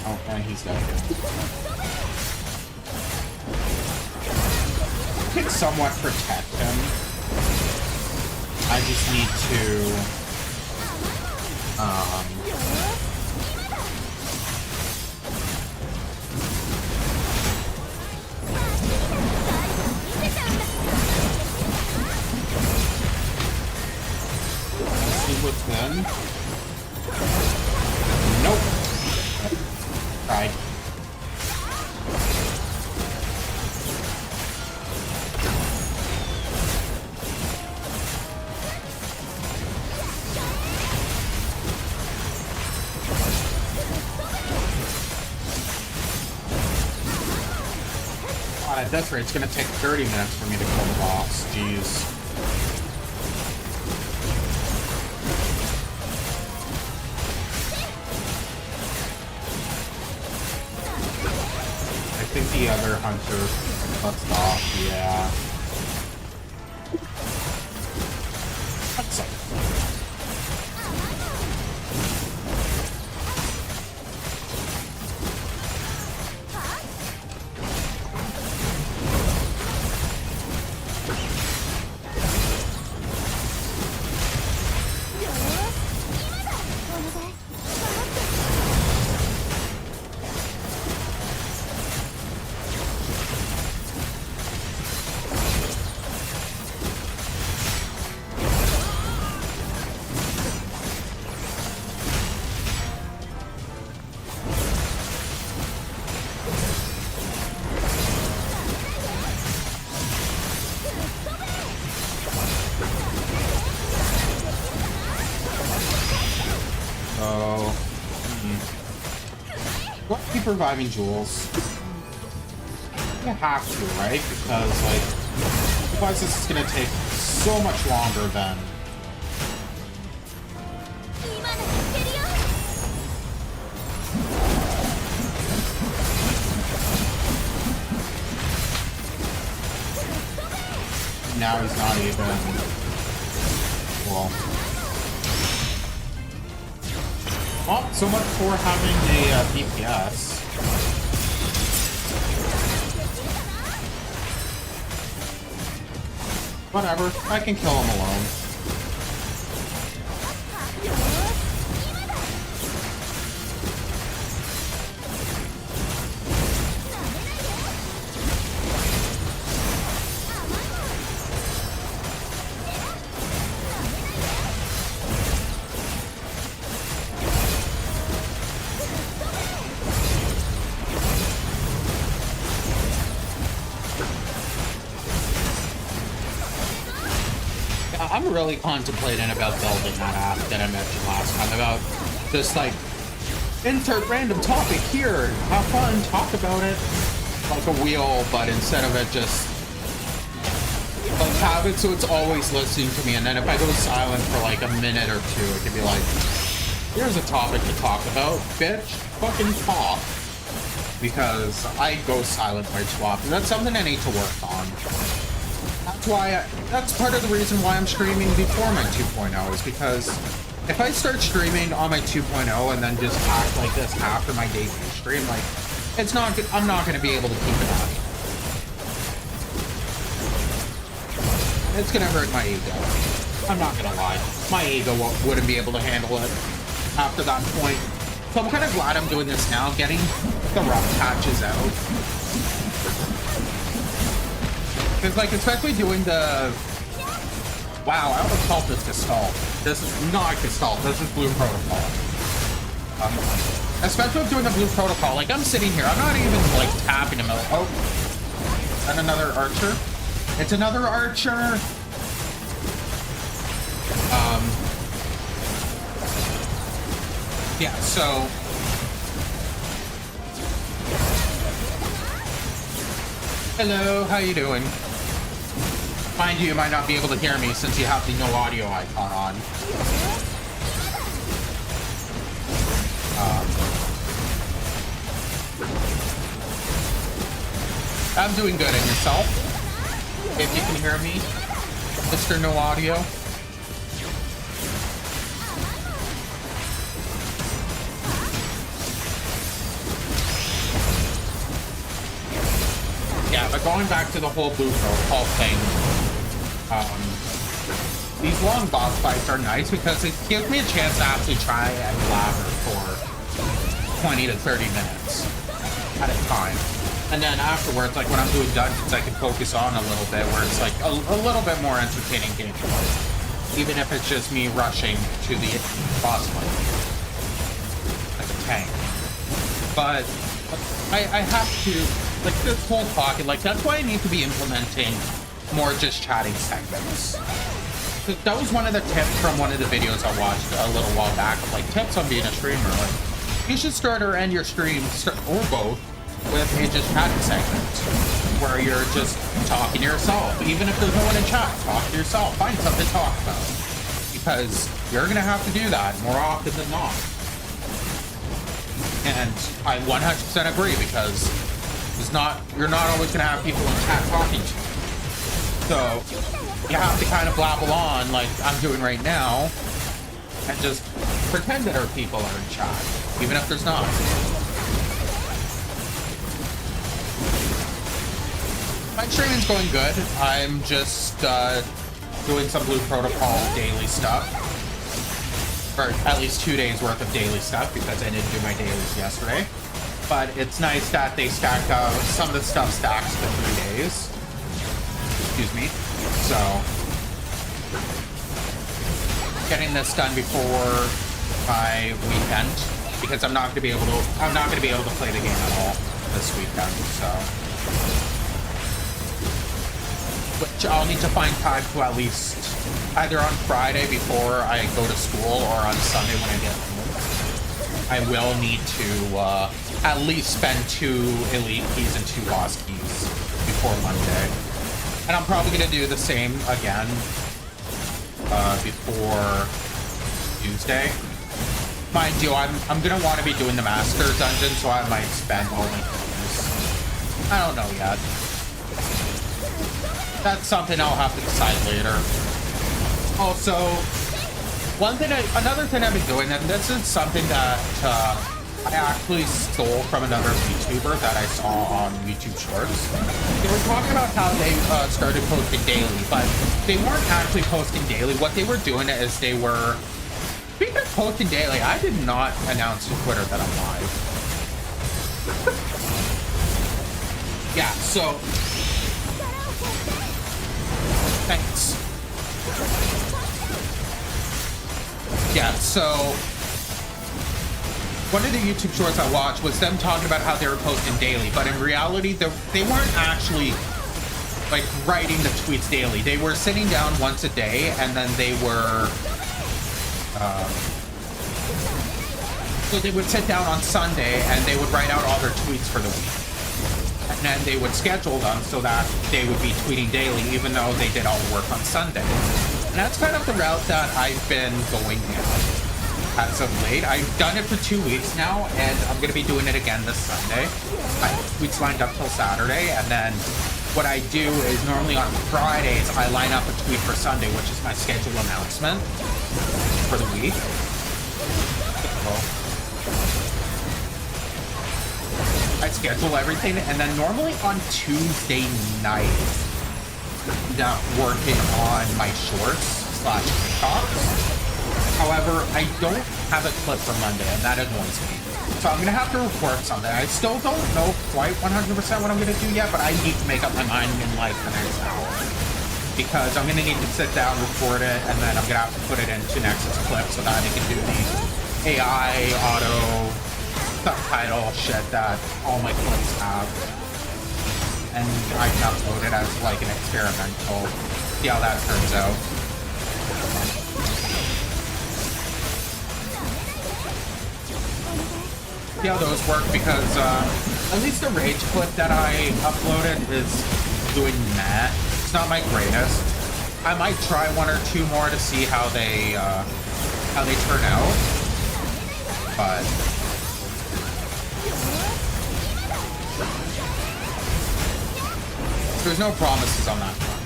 Oh, and he's dead. I can somewhat protect him. I just need to, see what's then. Nope. Tried. At this rate, it's gonna take 30 minutes for me to kill the boss. Jeez. I think the other hunter left off, yeah. That's it. Keep reviving jewels. You have to, right? Because, like, otherwise this is gonna take so much longer than... Now he's not even... Well, so much for having a BPS. Whatever, I can kill him alone. I'm really contemplating about building that app that I mentioned last time about this, like, insert random topic here, have fun, talk about it, like a wheel, but instead of it just, like, have it so it's always listening to me, and then if I go silent for like a minute or two, it can be like, here's a topic to talk about, bitch, fucking talk, because I go silent way too often. That's something I need to work on. That's part of the reason why I'm streaming before my 2.0 is because if I start streaming on my 2.0 and then just act like this after my debut stream, like, I'm not going to be able to keep it up. It's going to hurt my ego. I'm not going to lie. My ego wouldn't be able to handle it after that point. So I'm kind of glad I'm doing this now, getting the rough patches out. Because, like, especially doing the Wow, I almost called this Gestalt. This is not Gestalt, this is Blue Protocol. Especially with doing a Blue Protocol, like I'm sitting here, I'm not even like tapping him. Oh, and another archer. It's another archer. Yeah, so hello, how you doing? Mind you, you might not be able to hear me since you have the no audio icon on. I'm doing good, and yourself? If you can hear me, Mr. No Audio. Yeah, but going back to the whole Blue Protocol thing, these long boss fights are nice because it gives me a chance to actually try and blabber for 20 to 30 minutes at a time. And then afterwards, like when I'm doing dungeons, I can focus on a little bit where it's like a little bit more entertaining gameplay. Even if it's just me rushing to the boss fight. Like a tank. But I have to, like this whole talking, like that's why I need to be implementing more just chatting segments. That was one of the tips from one of the videos I watched a little while back, like tips on being a streamer. Like, you should start or end your stream, or both, with a just chatting segment where you're just talking to yourself. Even if there's no one in chat, talk to yourself. Find something to talk about. Because you're going to have to do that more often than not. And I 100% agree because you're not always going to have people in chat talking to you. So you have to kind of blabble on like I'm doing right now and just pretend that our people are in chat, even if there's not. My streaming's going good. I'm just doing some Blue Protocol daily stuff. Or at least 2 days worth of daily stuff because I didn't do my dailies yesterday. But it's nice that they stack out, some of the stuff stacks for 3 days. Excuse me. So getting this done before my weekend because I'm not gonna be able to play the game at all this weekend, so which I'll need to find time to at least either on Friday before I go to school or on Sunday when I get home. I will need to at least spend 2 elite keys and 2 boss keys before Monday. And I'm probably going to do the same again before Tuesday. Mind you, I'm going to want to be doing the Master Dungeon, so I might spend all my keys. I don't know yet. That's something I'll have to decide later. Also, another thing I've been doing, and this is something that I actually stole from another YouTuber that I saw on YouTube Shorts. They were talking about how they started posting daily, but they weren't actually posting daily. What they were doing is they were, speaking of posting daily, I did not announce to Twitter that I'm live. Yeah, so thanks. Yeah, so one of the YouTube shorts I watched was them talking about how they were posting daily, but in reality, they weren't actually like writing the tweets daily. They were sitting down once a day, and then they were so they would sit down on Sunday and they would write out all their tweets for the week. And then they would schedule them so that they would be tweeting daily, even though they did all the work on Sunday. And that's kind of the route that I've been going down as of late. I've done it for 2 weeks now, and I'm going to be doing it again this Sunday. I have tweets lined up till Saturday, and then what I do is normally on Fridays, I line up a tweet for Sunday, which is my schedule announcement for the week. I schedule everything, and then normally on Tuesday night, I'm working on my shorts/TikToks. However, I don't have a clip for Monday, and that annoys me. So I'm gonna have to record something. I still don't know quite 100% what I'm gonna do yet, but I need to make up my mind in like the next hour. because I'm gonna need to sit down, record it, and then I'm gonna have to put it into Nexus Clip so that it can do the AI auto subtitle shit that all my clips have. And I can upload it as like an experimental. See how that turns out. See how those work, because at least the rage clip that I uploaded is doing that. It's not my greatest. I might try one or two more to see how they turn out, but there's no promises on that front.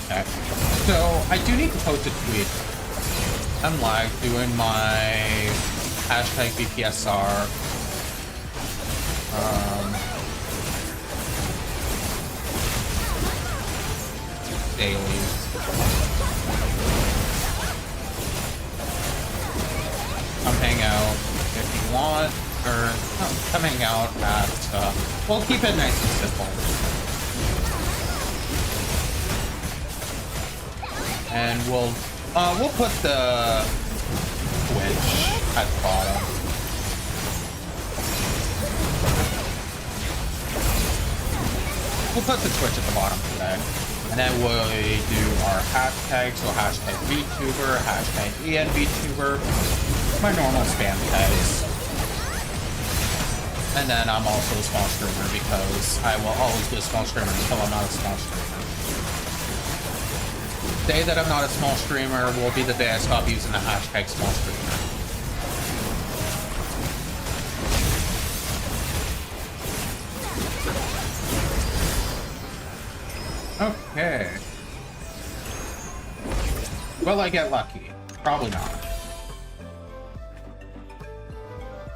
Okay. So I do need to post a tweet. I'm live doing my hashtag BPSR. Dailies. Come hang out if you want, or come hang out at, we'll keep it nice and simple. And we'll put the Twitch at the bottom. We'll put the Twitch at the bottom today. And then we'll do our hashtags, so hashtag VTuber, hashtag ENVTuber, my normal spam tags. And then I'm also a small streamer because I will always be a small streamer until I'm not a small streamer. The day that I'm not a small streamer will be the day I stop using the hashtag small streamer. Okay. Will I get lucky? Probably not.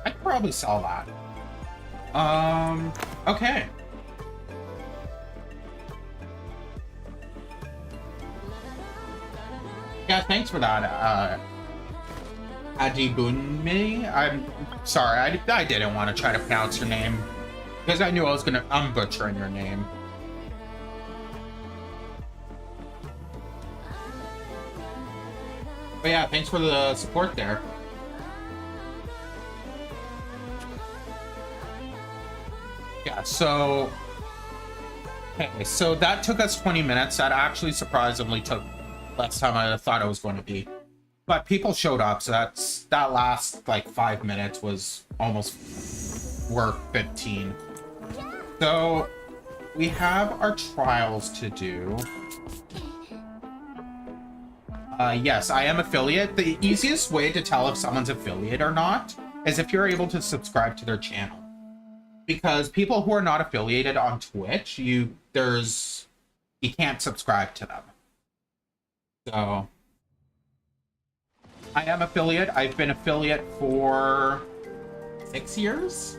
I could probably sell that. Okay. Yeah, thanks for that, Adibunmi. I'm sorry, I didn't want to try to pronounce your name because I knew I'm butchering your name. But yeah, thanks for the support there. Yeah, so... Okay, so that took us 20 minutes. That actually surprisingly took less time I thought it was going to be. But people showed up, so that last, like, 5 minutes was almost worth 15. So, we have our trials to do. Yes, I am affiliate. The easiest way to tell if someone's affiliate or not is if you're able to subscribe to their channel. Because people who are not affiliated on Twitch, you can't subscribe to them. So, I am affiliate. I've been affiliate for 6 years.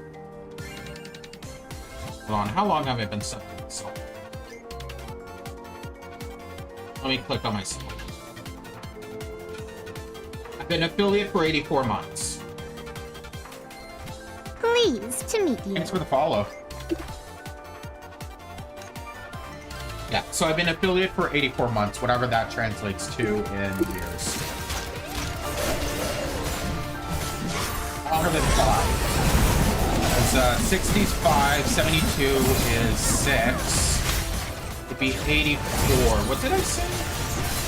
Hold on, how long have I been subbing this on? Let me click on myself. I've been affiliate for 84 months. Pleased to meet you. Thanks for the follow. Yeah, so I've been affiliate for 84 months, whatever that translates to in years. Longer than 5. Because 65, 72 is 6. It'd be 84. What did I say?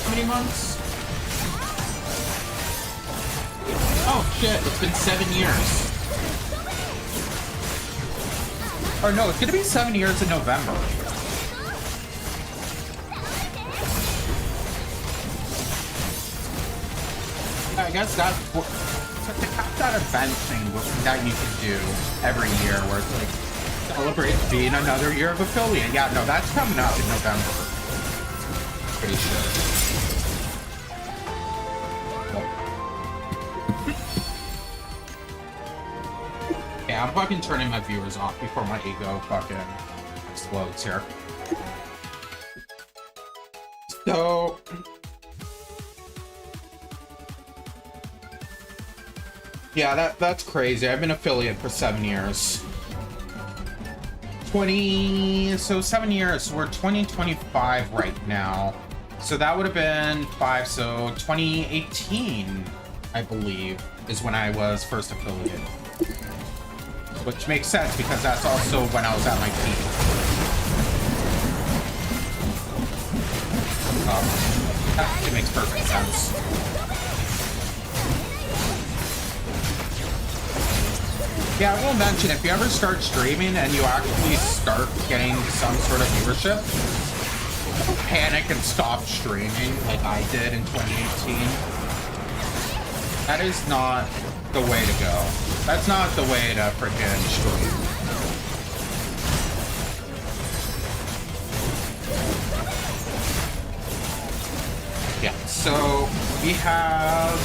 How many months? Oh shit, it's been 7 years. Or no, it's gonna be 7 years in November. I guess that's to have that event thing that you can do every year where it's like celebrate being another year of affiliate. Yeah, no, that's coming up in November. Pretty sure. Yeah, I'm fucking turning my viewers off before my ego fucking explodes here. So... Yeah, that's crazy. I've been affiliate for 7 years. 7 years. We're 2025 right now. So that would have been 5, so 2018, I believe, is when I was first affiliate. Which makes sense because that's also when I was at my peak. That actually makes perfect sense. Yeah, I will mention, if you ever start streaming and you actually start getting some sort of viewership, don't panic and stop streaming like I did in 2018. That is not the way to go. That's not the way to freaking stream. Yeah, so we have...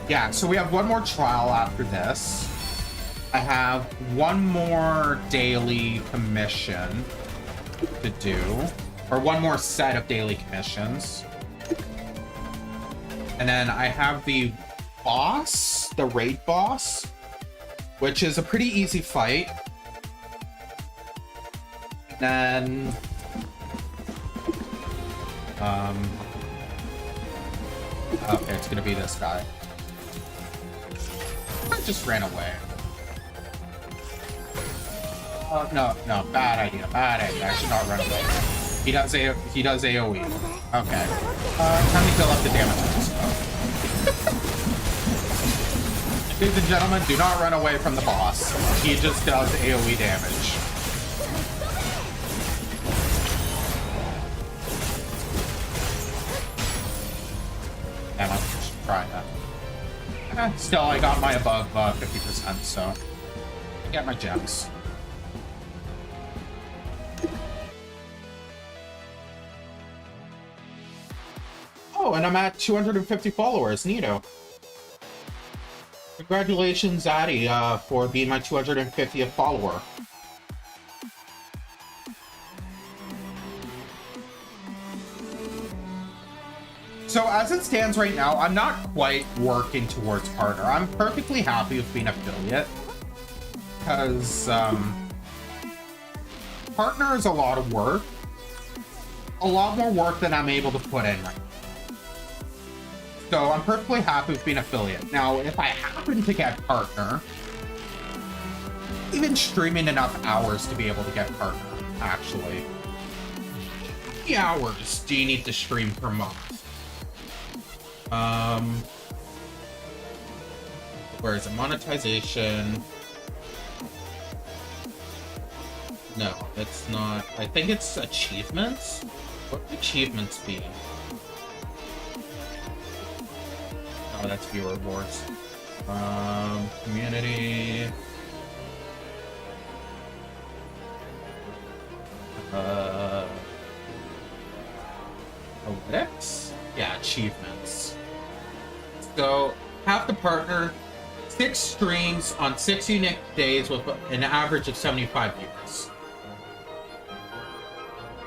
Yeah, so we have one more trial after this. I have one more daily commission to do, or one more set of daily commissions. And then I have the boss, the raid boss, which is a pretty easy fight. And then, okay, it's gonna be this guy. I just ran away. No, bad idea. I should not run away. He does AoE. Okay. Time to fill up the damages. Ladies and gentlemen, do not run away from the boss. He just does AoE damage. Damn, I should try that. Still, I got my above 50%, so I get my gems. Oh, and I'm at 250 followers. Neato. Congratulations, Zaddy, for being my 250th follower. So as it stands right now, I'm not quite working towards partner. I'm perfectly happy with being affiliate because partner is a lot of work, a lot more work than I'm able to put in right now. So I'm perfectly happy with being affiliate. Now, if I happen to get partner, even streaming enough hours to be able to get partner, actually. How many hours do you need to stream per month? Where is it? Monetization. No, it's not. I think it's achievements. What would achievements be? Oh, that's viewer rewards. Community. Analytics? Yeah, achievements. So, have the partner 6 streams on 6 unique days with an average of 75 viewers.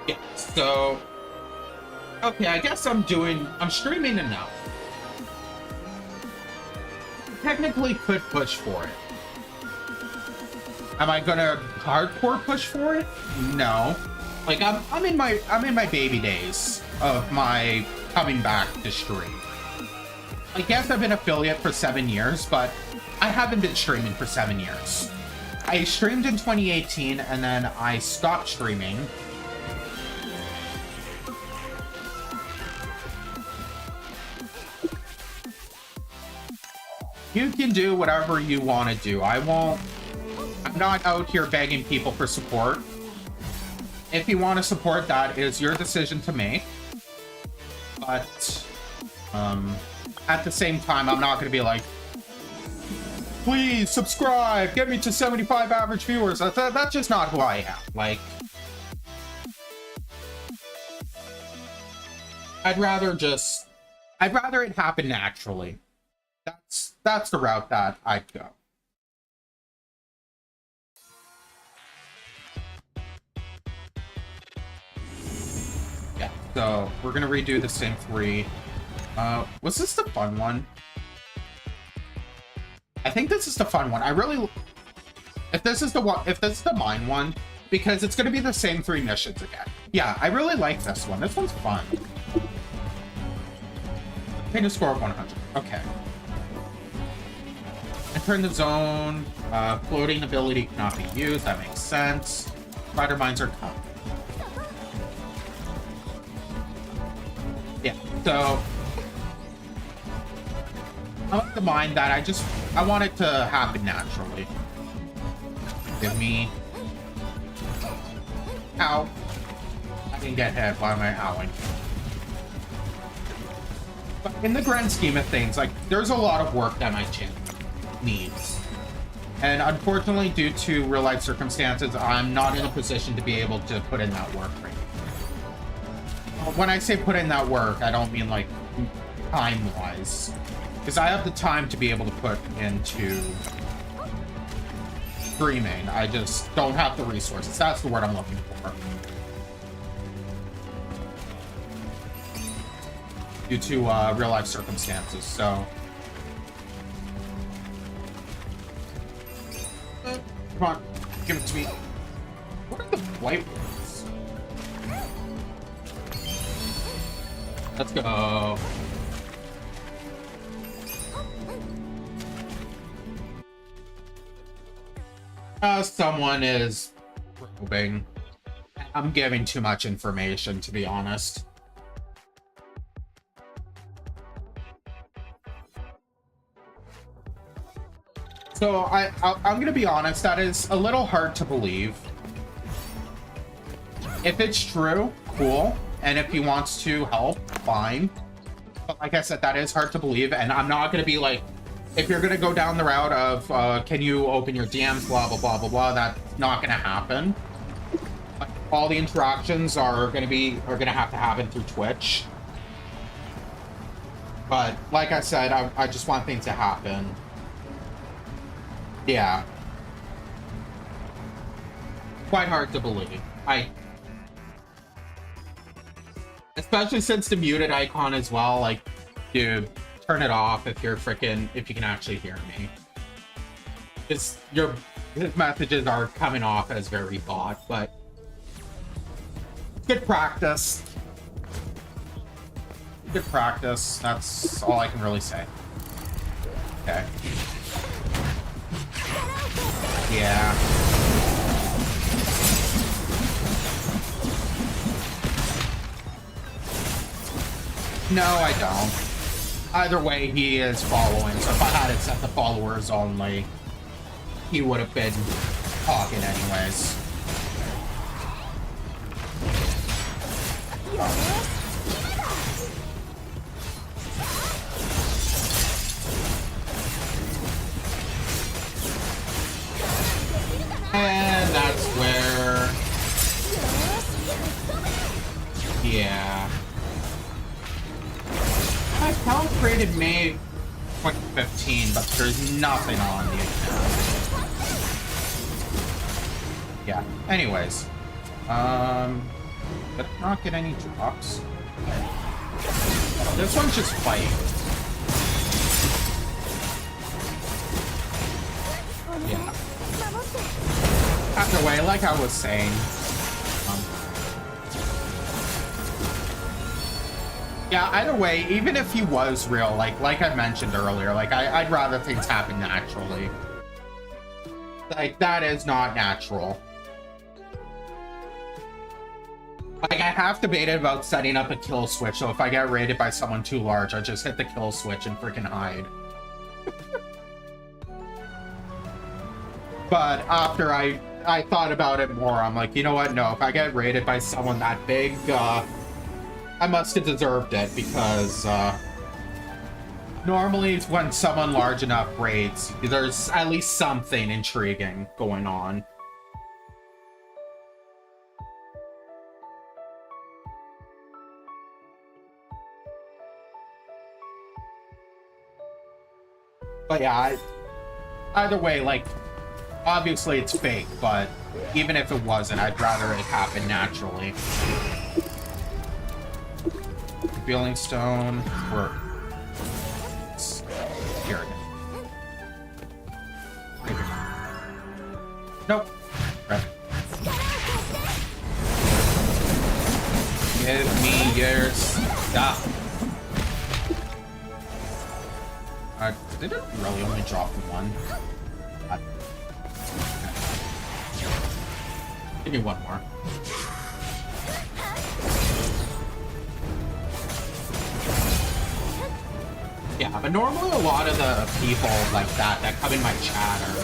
Yeah, so... Okay, I guess I'm streaming enough. Technically could push for it. Am I gonna hardcore push for it? No. Like, I'm in my baby days of my coming back to stream. I guess I've been affiliate for 7 years, but I haven't been streaming for 7 years. I streamed in 2018, and then I stopped streaming. You can do whatever you want to do. I'm not out here begging people for support. If you want to support, that is your decision to make. But, at the same time, I'm not going to be like, please subscribe, get me to 75 average viewers. That's just not who I am. Like, I'd rather it happen naturally. That's the route that I'd go. Yeah, So we're gonna redo the same 3. Was this the fun one? I think this is the fun one. I really, if this is the mine one, because it's gonna be the same 3 missions again. Yeah, I really like this one. This one's fun. Obtain a score of 100. Okay. Enter in the zone. Floating ability cannot be used. That makes sense. Spider mines are coming. Yeah, so I like the mine that I want it to happen naturally. Give me. Ow. I can get hit by my owling. But in the grand scheme of things, like, there's a lot of work that my channel needs. And unfortunately, due to real life circumstances, I'm not in a position to be able to put in that work right now. When I say put in that work, I don't mean like time-wise. Because I have the time to be able to put into streaming. I just don't have the resources. That's the word I'm looking for. Due to real life circumstances, so. Come on, give it to me. What are the white ones? Let's go. Someone is probing. I'm giving too much information, to be honest. So I'm gonna be honest, that is a little hard to believe. If it's true, cool. And if he wants to help, fine. But like I said, that is hard to believe. And I'm not gonna be like, if you're gonna go down the route of, can you open your DMs, blah, blah, blah, blah, blah, that's not gonna happen. Like, all the interactions are gonna have to happen through Twitch. But like I said, I just want things to happen. Yeah. Quite hard to believe. Especially since the muted icon as well, like, dude, turn it off if you can actually hear me. His messages are coming off as very bot, but good practice. Good practice. That's all I can really say. Okay. Yeah. No, I don't. Either way, he is following, so if I had it set to followers only, he would have been talking anyways. And that's where... Yeah. My account created May 2015, but there's nothing on the account. Yeah, anyways. Did I not get any drops? This one's just fighting. Yeah. Either way, like I was saying, yeah, either way, even if he was real, like I mentioned earlier, like I'd rather things happen naturally. Like, that is not natural. Like, I have debated about setting up a kill switch, so if I get raided by someone too large, I just hit the kill switch and freaking hide. But after I thought about it more, I'm like, you know what? No, if I get raided by someone that big, I must have deserved it, because normally when someone large enough raids, there's at least something intriguing going on. But yeah, either way, like, obviously it's fake, but even if it wasn't, I'd rather it happen naturally. Feeling stone. Or here it is. Nope. Right. Give me your stuff. They didn't really only drop one. Give me one more. Yeah, but normally a lot of the people like that come in my chat are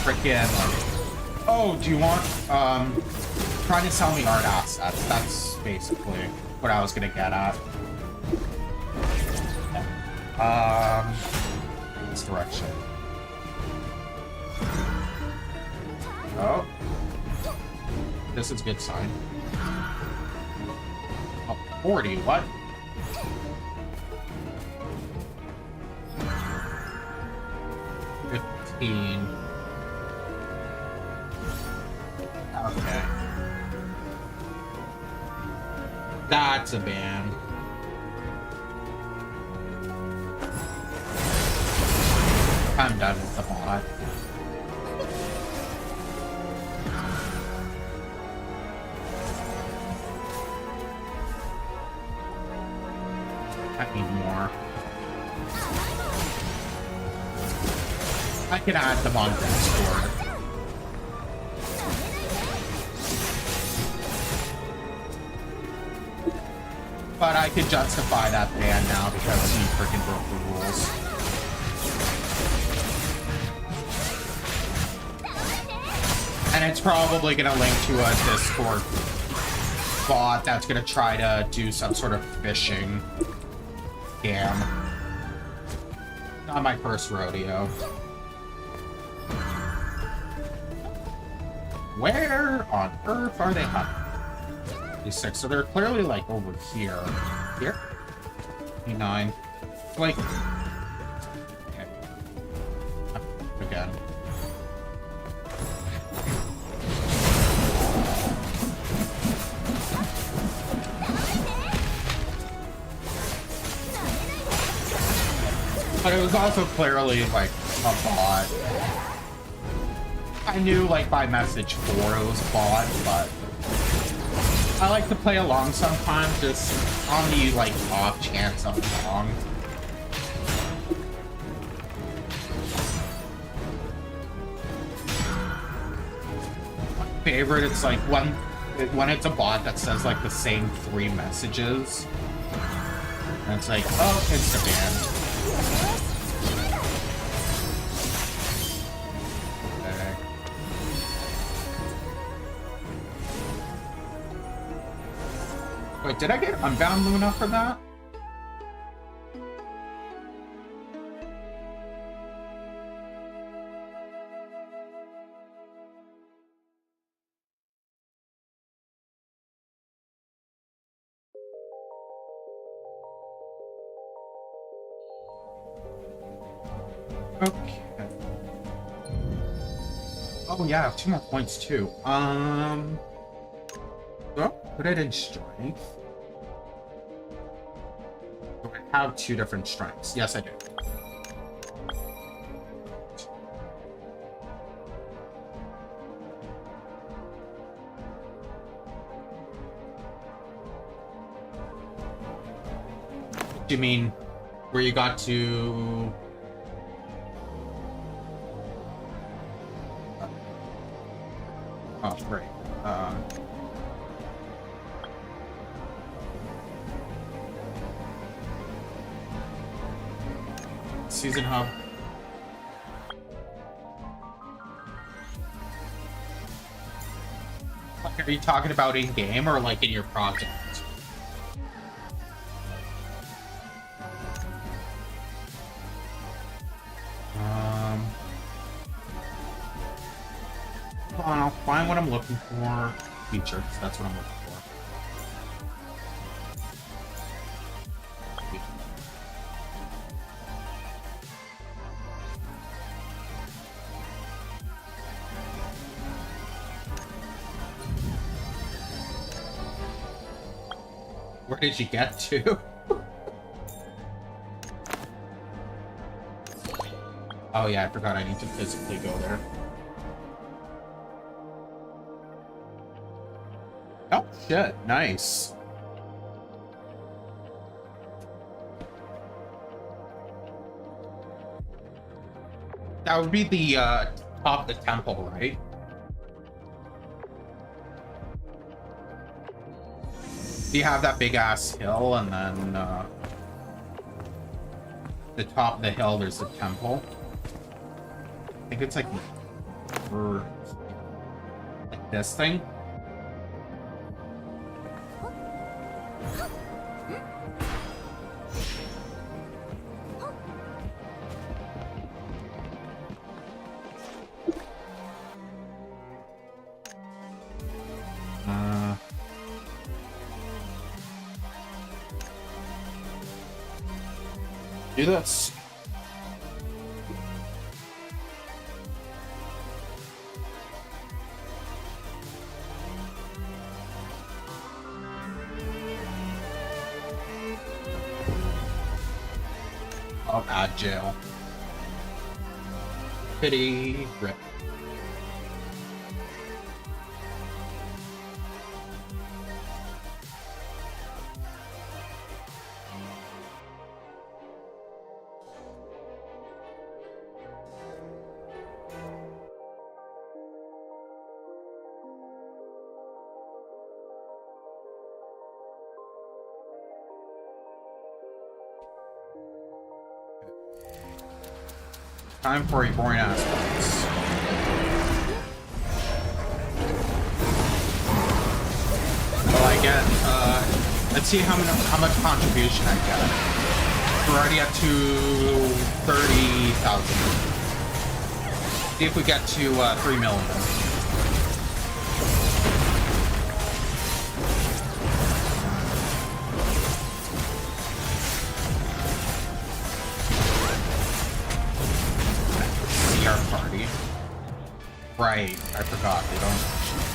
freaking like, oh, do you want trying to sell me art assets? That's basically what I was gonna get at. This direction. Oh. This is a good sign. Oh, 40, what? Okay. That's a ban. I'm done with the bot. I need more. I can add them on Discord. But I could justify that ban now because he freaking broke the rules. And it's probably gonna link to a Discord bot that's gonna try to do some sort of phishing scam. Not my first rodeo. Where on earth are they hunting? These six, so they're clearly like over here. Here? 9. Like. Okay. Again. But it was also clearly like a bot. I knew like by message 4 it was a bot, but I like to play along sometimes, just on the like off chance I'm wrong. My favorite, it's like when it's a bot that says like the same 3 messages, and it's like, oh, insta ban. Wait, did I get Unbound Luna for that? Okay. Oh yeah, I have 2 more points too. Oh, put it in strength. Do I have 2 different strengths? Yes, I do. Do you mean where you got to? Oh, great. Season hub. Like, are you talking about in game or like in your project? Hold on, I'll find what I'm looking for. Features. That's what I'm looking for. Where did you get to? Oh yeah, I forgot I need to physically go there. Oh shit, nice. That would be the top of the temple, right? You have that big ass hill, and then the top of the hill there's the temple. I think it's like this thing. Do this. Oh god, jail. Pity. Rip. Time for a boring ass box. Well, I get, let's see how much contribution I get. We're already up to 30,000. See if we get to 3 million. Party. Right, I forgot. They don't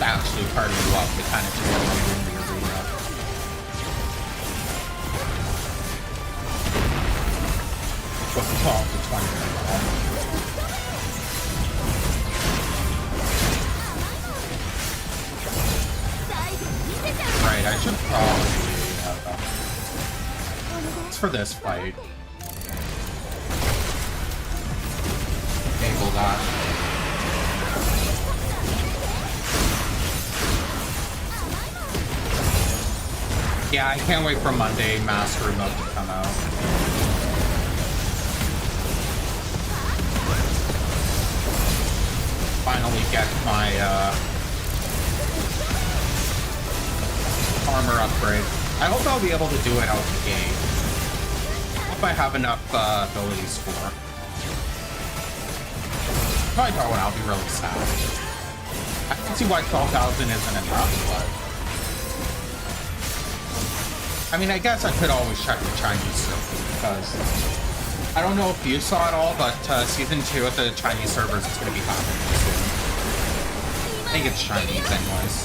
actually party you up. They kind of just get right into your arena. But 12 to 20 Right, I should probably it's for this fight. Enable that. Yeah, I can't wait for Monday Master Mode to come out. Finally get my armor upgrade. I hope I'll be able to do it out the gate. I hope I have enough abilities for it. If I don't, I'll be really sad. I can see why 12,000 isn't enough, but... I mean, I guess I could always check the Chinese server, because... I don't know if you saw it all, but Season 2 of the Chinese servers is going to be happening soon. I think it's Chinese anyways.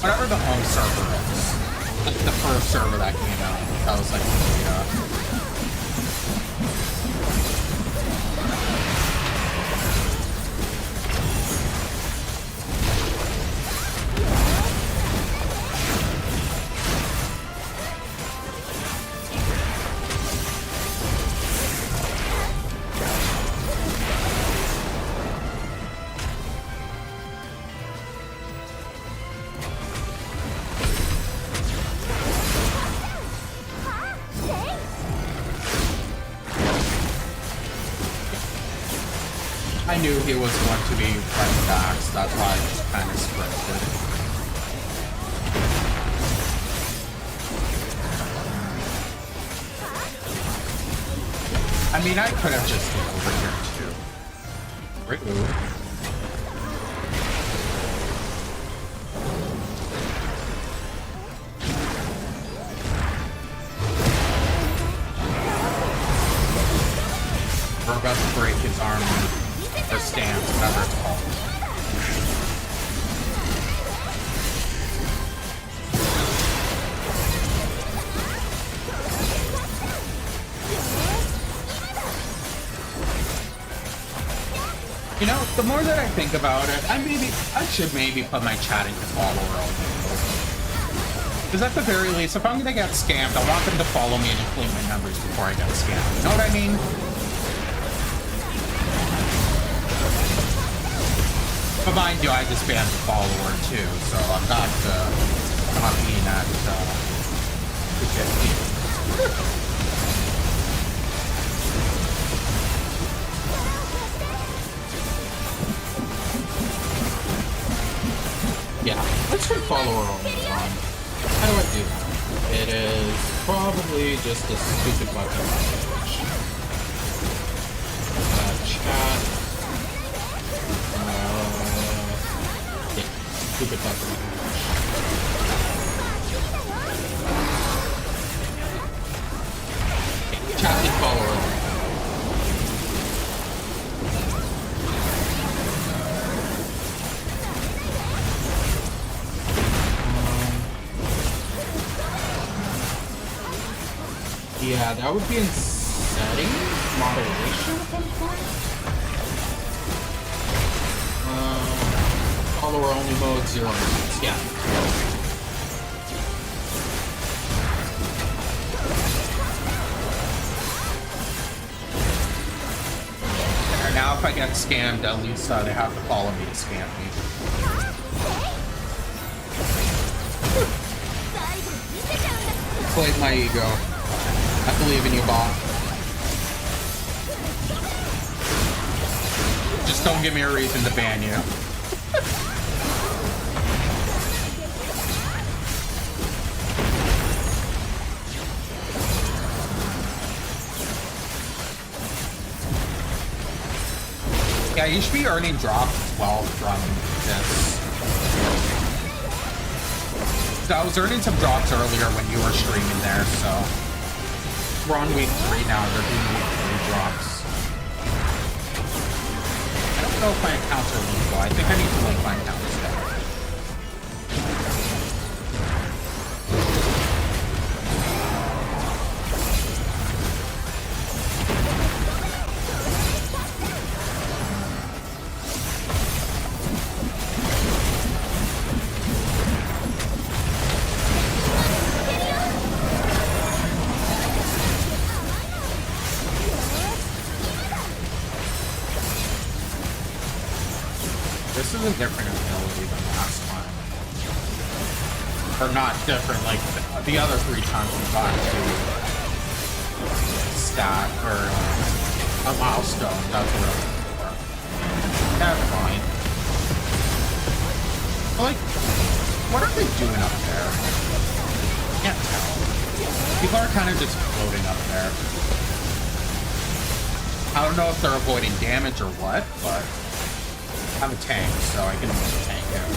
Whatever the home server is. Like the first server that came out, that was like, I knew he was going to be right back, so that's why I just kind of sprinted. I mean, I could have just stayed over here too. Rude. We're about to break his arm. Or stance, whatever it's called. You know, the more that I think about it, I should maybe put my chat into follower only. Because at the very least, if I'm gonna get scammed, I want them to follow me and include my numbers before I get scammed. You know what I mean? But mind you, I just banned the follower too, so I'm not being at 250. Yeah, let's turn follower only on. How do I do that? It is probably just a stupid button. Chat. Yeah, stupid button. Okay, chat and follower only. Yeah, that would be in settings, moderation at some point. Follower only mode, 0 minutes. Yeah. And now if I get scammed, at least they have to follow me to scam me. Played my ego. I believe in you, bot. Just don't give me a reason to ban you. Yeah, you should be earning drops as well from this. So I was earning some drops earlier when you were streaming there, so... We're on week 3 now, they're doing week 3 drops. I don't know if my accounts are linked though. I think I need to link my accounts there. This is a different ability than last time. Or not different, like the other 3 times we got to stat or a milestone. That's what I was looking for. That's fine. Like, what are they doing up there? Can't tell. People are kind of just floating up there. I don't know if they're avoiding damage or what, but I'm a tank, so I can tank him.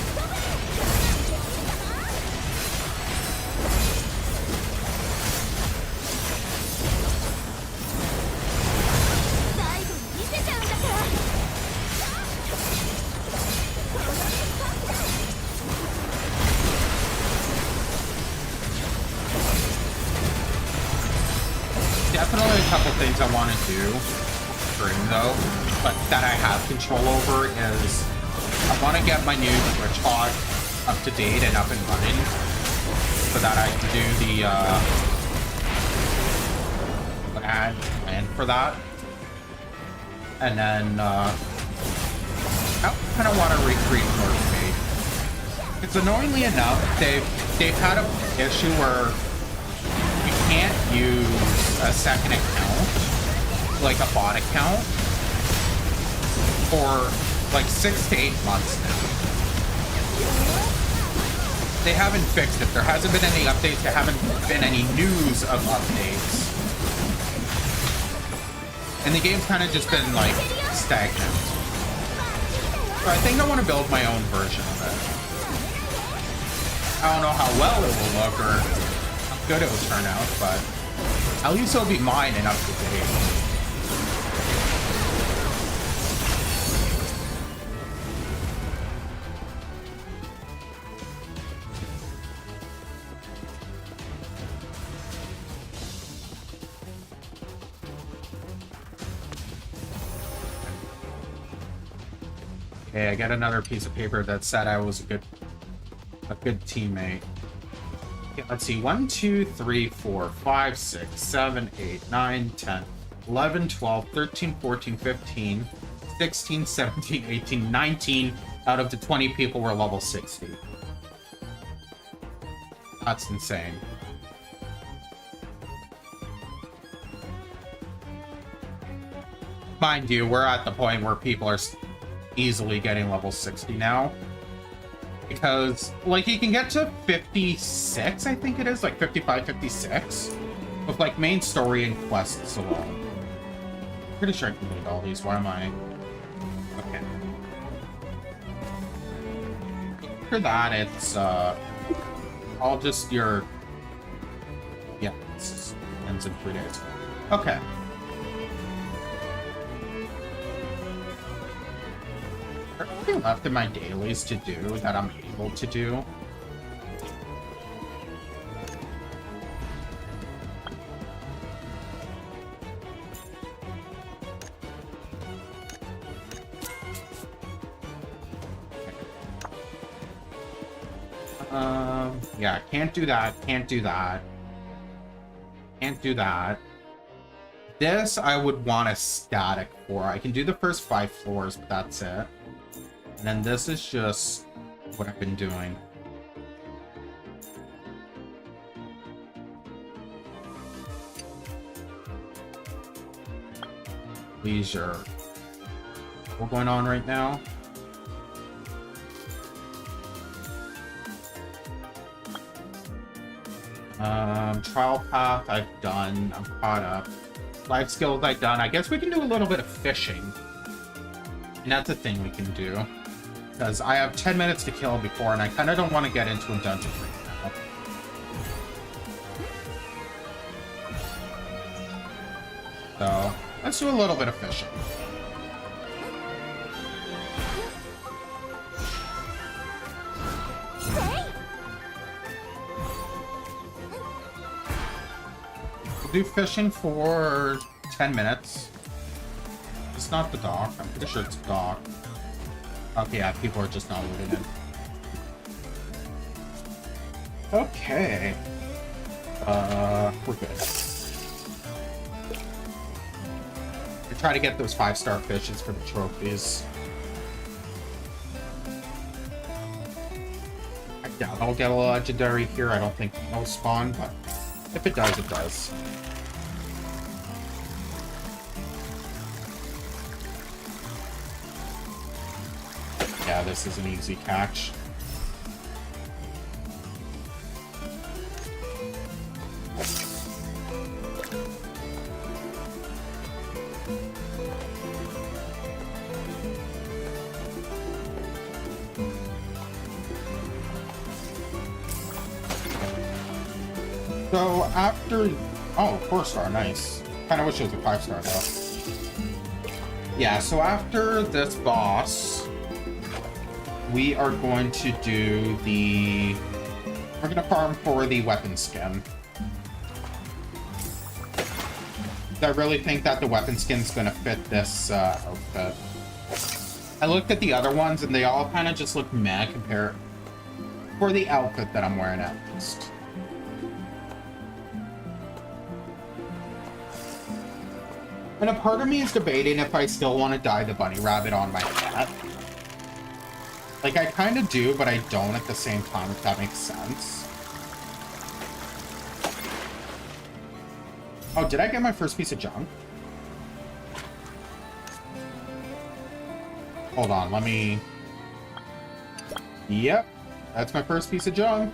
Definitely a couple things I want to do during though, but that I have control over is I want to get my new Twitch bot up to date and up and running so that I can do the ad plan for that. And then I kind of want to recreate Motivate. It's annoyingly enough, they've had an issue where you can't use a second account, like a bot account, for like 6 to 8 months now. They haven't fixed it. There hasn't been any updates. There haven't been any news of updates. And the game's kind of just been like stagnant. So I think I want to build my own version of it. I don't know how well it will look or how good it will turn out, but at least it'll be mine and up to date. Okay, I got another piece of paper that said I was a good teammate. Okay, let's see. 1, 2, 3, 4, 5, 6, 7, 8, 9, 10, 11, 12, 13, 14, 15, 16, 17, 18, 19 out of the 20 people were level 60. That's insane. Mind you, we're at the point where people are easily getting level 60 now. Because, like, you can get to 56, I think it is, like 55, 56, with, like, main story and quests alone. Pretty sure I can read all these. Why am I... Okay. After that, it's, all just your... Yeah, this ends in 3 days. Okay. Is there anything left in my dailies to do that I'm able to do? Yeah, can't do that, can't do that. Can't do that. This I would want a static for. I can do the first 5 floors, but that's it. And then this is just what I've been doing. Leisure. What's going on right now? Trial path I've done. I'm caught up. Life skills I've done. I guess we can do a little bit of fishing. And that's a thing we can do. Because I have 10 minutes to kill before, and I kind of don't want to get into a dungeon right now. So, let's do a little bit of fishing. Do fishing for 10 minutes. It's not the dock. I'm pretty sure it's the dock. Okay, yeah, people are just not loading in. Okay. We're good. I try to get those 5-star fishes for the trophies. I doubt I'll get a legendary here. I don't think it'll spawn, but if it does, it does. Yeah, this is an easy catch. So after... Oh, 4-star, nice. Kinda wish it was a 5-star though. Yeah, so after this boss, we are going to do the... We're gonna farm for the weapon skin. I really think that the weapon skin's gonna fit this outfit. I looked at the other ones and they all kind of just look meh compared for the outfit that I'm wearing at least. And a part of me is debating if I still want to dye the bunny rabbit on my cat. Like, I kind of do, but I don't at the same time, if that makes sense. Oh, did I get my first piece of junk? Hold on, let me... Yep, that's my first piece of junk.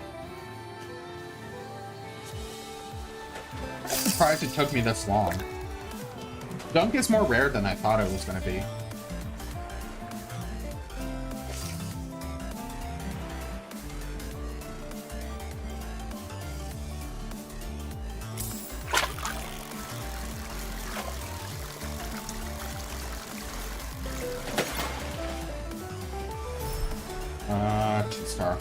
I'm surprised it took me this long. Junk is more rare than I thought it was going to be. Two-star.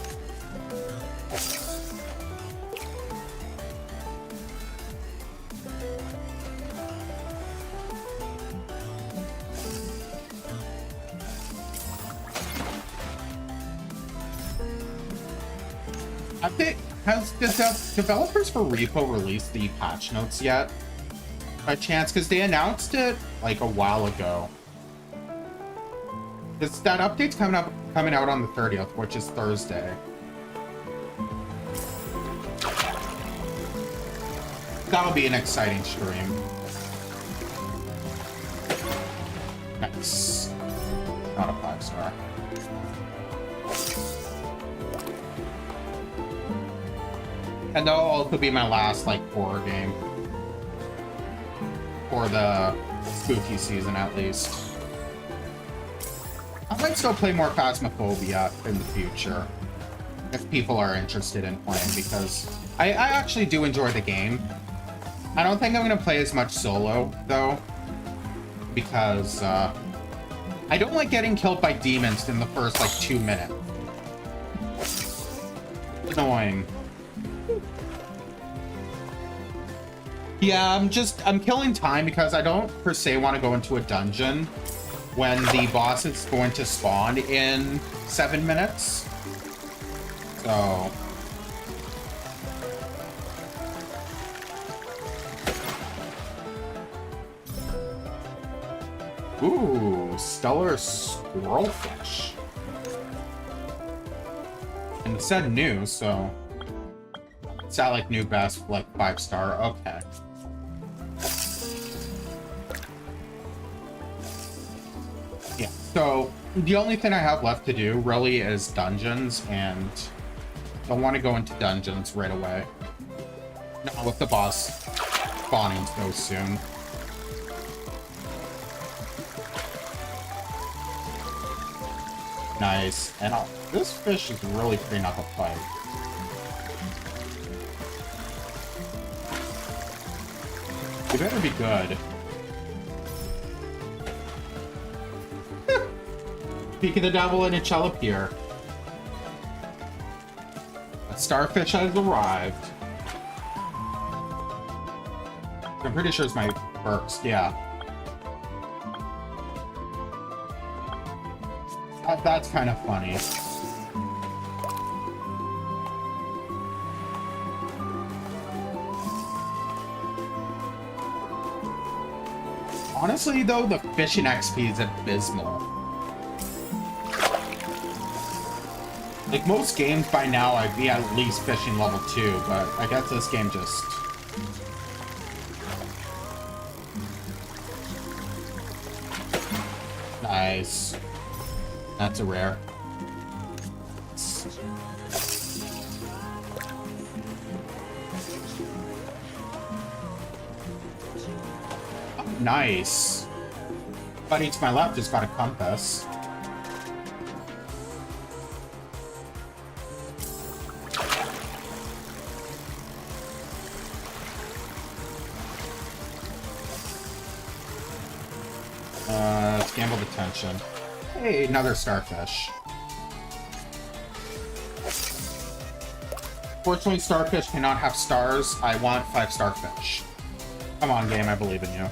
Update, has the developers for Repo released the patch notes yet? By chance, because they announced it like a while ago. Because that update's coming out on the 30th, which is Thursday. That'll be an exciting stream. Nice. Not a 5-star. And that'll also be my last, like, horror game. For the spooky season, at least. I might still play more Phasmophobia in the future. If people are interested in playing, because I actually do enjoy the game. I don't think I'm going to play as much solo, though. Because, I don't like getting killed by demons in the first, like, 2 minutes. Annoying. Yeah, I'm killing time because I don't, per se, want to go into a dungeon when the boss is going to spawn in 7 minutes. So... Ooh, stellar squirrelfish. And it said new, so... It's not like new best, like 5-star. Okay. Yeah, so the only thing I have left to do really is dungeons, and I want to go into dungeons right away. Not with the boss spawning so soon. Nice. And this fish is really pretty enough to fight. You better be good. Peek of the devil in a Chellipier. A starfish has arrived. I'm pretty sure it's my first, yeah. That's kind of funny. Honestly, though, the fishing XP is abysmal. Like, most games by now, I'd be at least fishing level 2, but I guess this game just... Nice. That's a rare. Oh, nice. Buddy to my left has got a compass. Let's gamble the tension. Hey, another starfish. Fortunately, starfish cannot have stars. I want 5-star fish. Come on, game, I believe in you.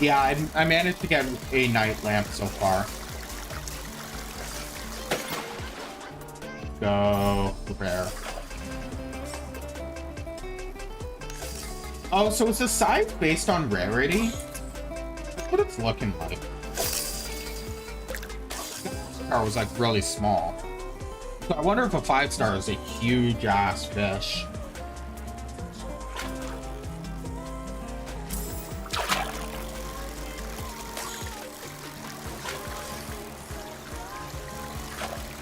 Yeah, I managed to get a night lamp so far. Go rare. Oh, so is the size based on rarity? That's what it's looking like. This car was like really small. So I wonder if a 5-star is a huge ass fish.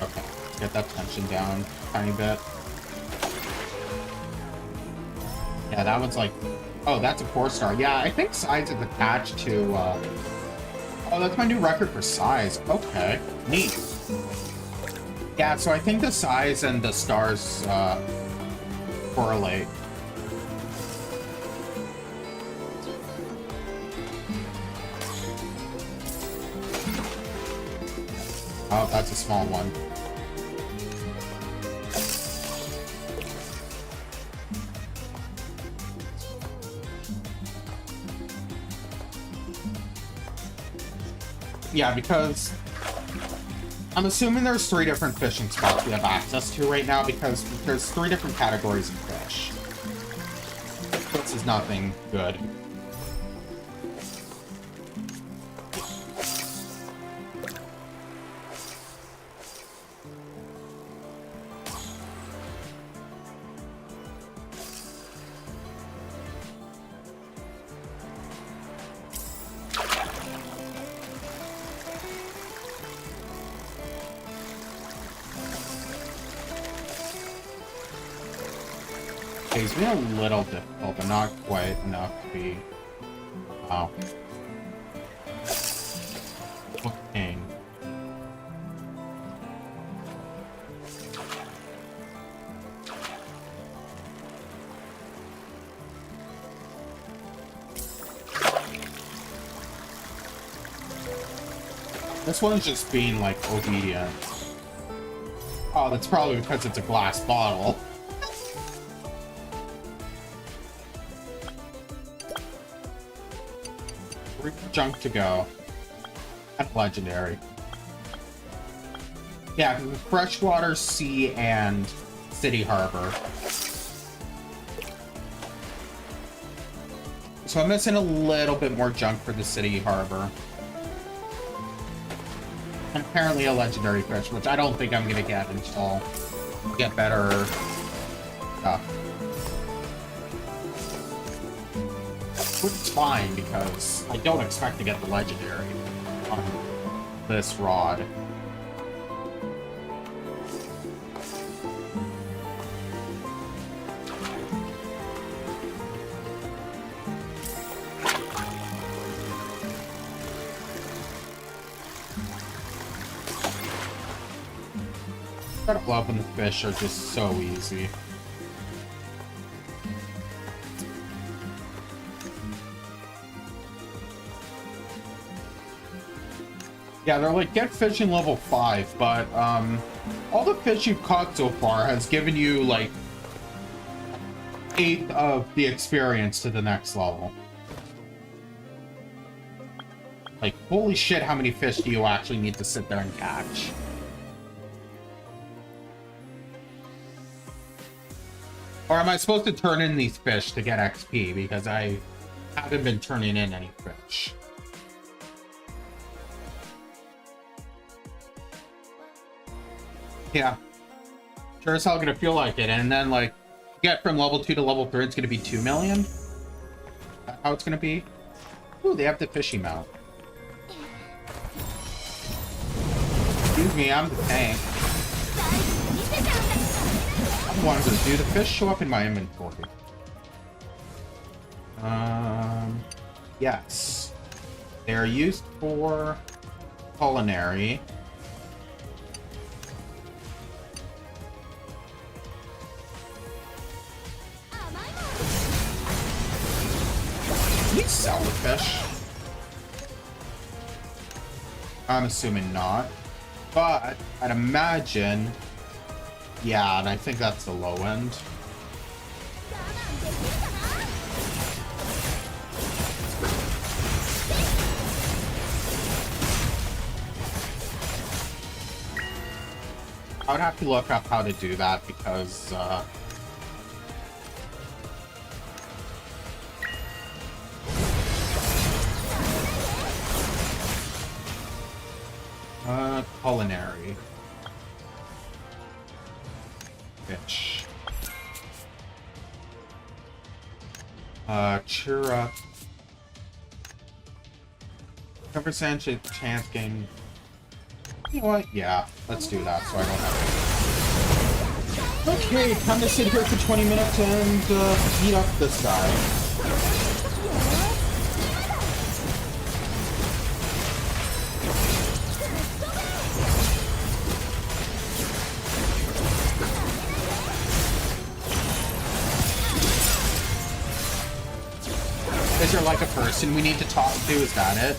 Okay, get that tension down a tiny bit. Yeah, that one's like... Oh, that's a 4-star. Yeah, I think size is attached to... Oh, that's my new record for size. Okay, neat. Yeah, so I think the size and the stars correlate. Oh, that's a small one. Yeah, because I'm assuming there's 3 different fishing spots we have access to right now because there's 3 different categories of fish. This is nothing good. He's been a little difficult, but not quite enough to be... Wow. Okay. This one's just being, like, obedient. Oh, that's probably because it's a glass bottle. 3 junk to go. And legendary. Yeah, freshwater, sea, and city harbor. So I'm missing a little bit more junk for the city harbor. And apparently a legendary fish, which I don't think I'm gonna get until I get better stuff. Which is fine, because I don't expect to get the legendary on this rod. I love when the fish are just so easy. Yeah, they're like, get fishing level 5, but all the fish you've caught so far has given you like 1/8 of the experience to the next level. Like, holy shit, how many fish do you actually need to sit there and catch? Or am I supposed to turn in these fish to get XP? Because I haven't been turning in any fish. Yeah. Sure as hell gonna feel like it. And then, like, get from level 2 to level 3, it's gonna be 2 million? That's how it's gonna be? Ooh, they have the fishy mount. Excuse me, I'm the tank. Wonders, do the fish show up in my inventory? Yes. They're used for culinary. Can you sell the fish? I'm assuming not. But I'd imagine... Yeah, and I think that's the low end. I would have to look up how to do that because, culinary. Fish. Cheer up. Cover Sanchez chance gain. You know what? Yeah, let's do that so I don't have to. Okay, time to sit here for 20 minutes and beat up this guy. Is there like a person we need to talk to? Is that it?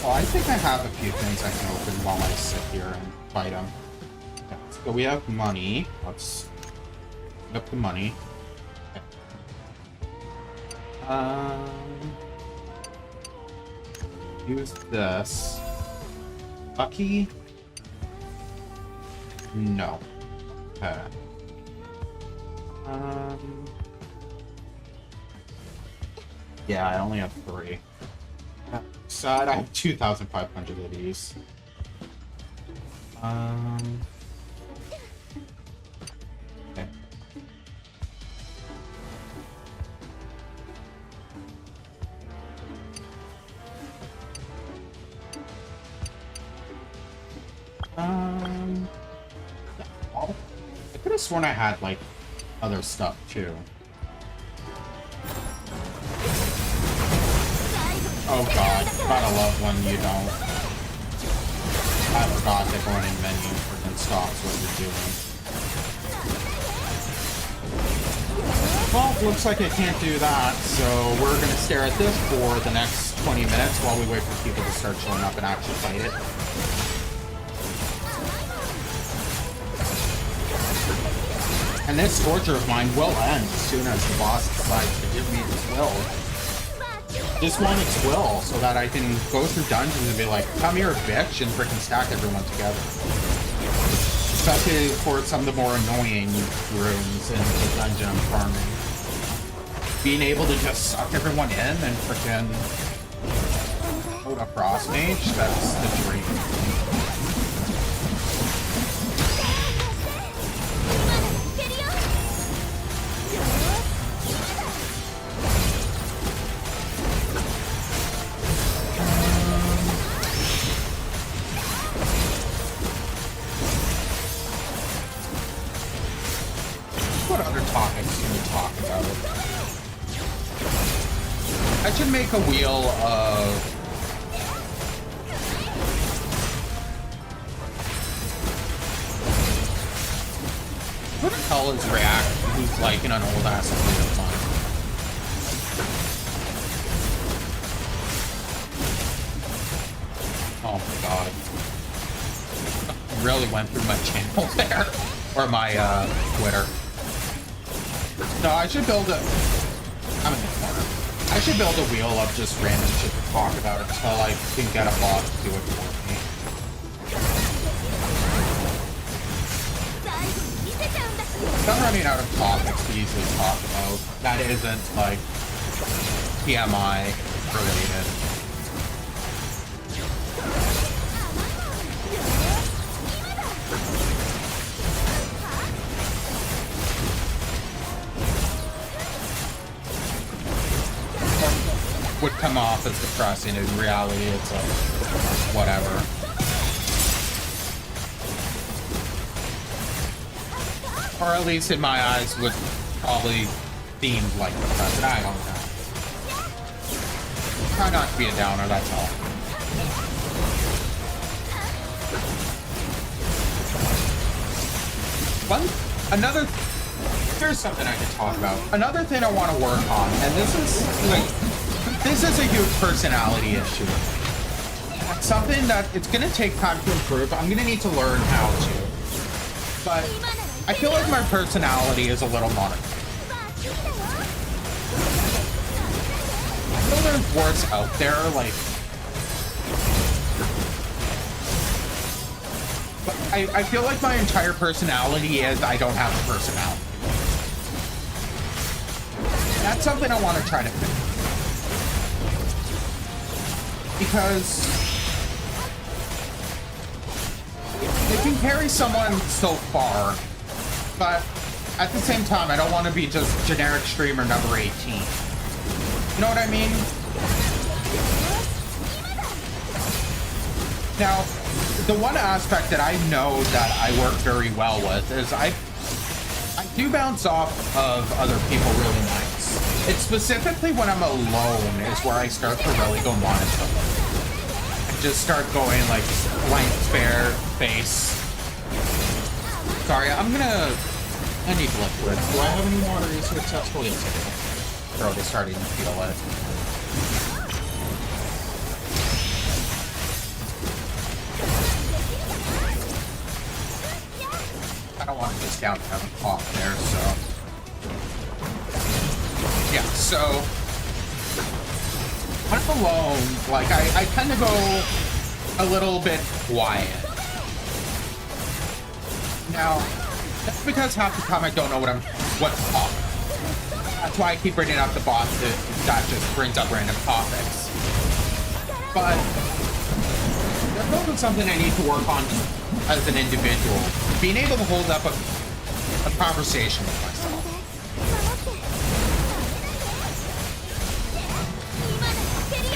Oh, I think I have a few things I can open while I sit here and fight them. Okay, so we have money. Let's get up the money. Okay. Use this. Lucky? No. Okay. Yeah, I only have 3. Sad, I have 2,500 of these. Okay. Well, I could have sworn I had, like, other stuff, too. Oh god, gotta love when you don't. I forgot that going in menu freaking stops what you're doing. Well, looks like I can't do that, so we're gonna stare at this for the next 20 minutes while we wait for people to start showing up and actually fight it. And this torture of mine will end as soon as the boss decides to give me its will. Just want its will, so that I can go through dungeons and be like, come here, bitch, and freaking stack everyone together. Especially for some of the more annoying rooms in the dungeon I'm farming. Being able to just suck everyone in and freaking load up Frost Mage, that's the dream. What other topics can we talk about? I should make a wheel of... What the hell is React, who's like in an old ass video of mine? Oh my god. I really went through my channel there. Or my Twitter. No, I should build a... I'm in the corner. I should build a wheel of just random shit to talk about until I can get a bot to do it for me. I'm running out of topics to easily talk about. That isn't, like, PMI related. Would come off as depressing. In reality, it's like, whatever. Or at least in my eyes would probably seem like depressing. I don't know. Try not to be a downer, that's all. Here's something I can talk about. Another thing I want to work on, and this is like, this is a huge personality issue. Something that it's going to take time to improve. I'm going to need to learn how to. But I feel like my personality is a little monotone. I know there's worse out there, like... But I feel like my entire personality is I don't have a personality. That's something I want to try to fix. Because it can carry someone so far, but at the same time, I don't want to be just generic streamer number 18. You know what I mean? Now, the one aspect that I know that I work very well with is I do bounce off of other people really nice. It's specifically when I'm alone is where I start to really go monotone. And just start going like blank spare face. Sorry, I need liquid. Do I have any water? Is it accessible? Yes, I do. Throat is starting to feel it. down to have a pop there, so. Yeah, so. When I'm alone, like, I tend to go a little bit quiet. Now, that's because half the time I don't know what's up. That's why I keep bringing up the boss that just brings up random topics. But there's also something I need to work on as an individual. Being able to hold up a conversation with myself.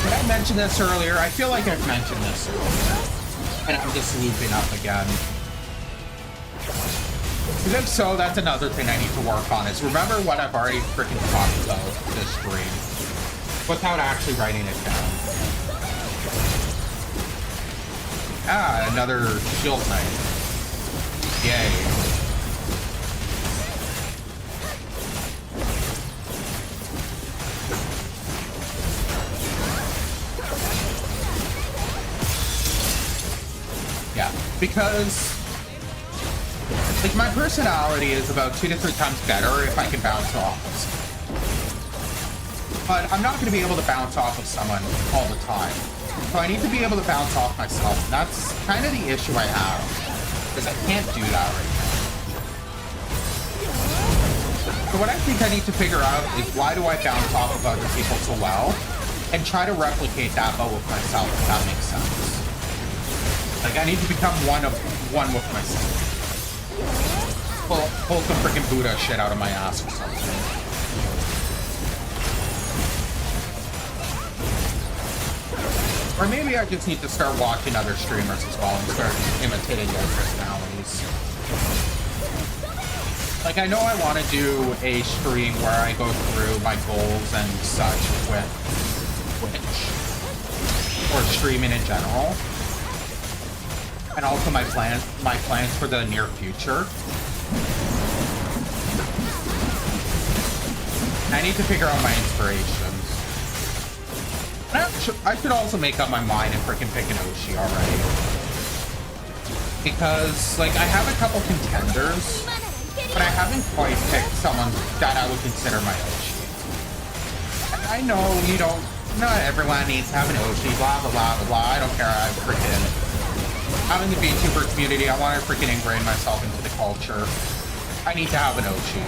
Did I mention this earlier? I feel like I've mentioned this earlier. And I'm just looping up again. Because if so, that's another thing I need to work on, is remember what I've already freaking talked about this stream without actually writing it down. Ah, another shield knight. Yay. Yeah, because like my personality is about 2 to 3 times better if I can bounce off of someone. But I'm not going to be able to bounce off of someone all the time. So I need to be able to bounce off myself. And that's kind of the issue I have, because I can't do that right now. So what I think I need to figure out is why do I bounce off of other people so well, and try to replicate that but with myself, if that makes sense. Like, I need to become one with myself. Pull some freaking Buddha shit out of my ass or something. Or maybe I just need to start watching other streamers as well and start imitating their personalities. Like, I know I want to do a stream where I go through my goals and such with Twitch. Or streaming in general. And also my plans for the near future. I need to figure out my inspirations. I should also make up my mind and freaking pick an Oshi already. Because, like, I have a couple contenders, but I haven't quite picked someone that I would consider my Oshi. I know you don't, not everyone needs to have an Oshi, blah, blah, blah, blah, blah. I don't care, I freaking... Having the VTuber community, I want to freaking ingrain myself into the culture. I need to have an Oshi.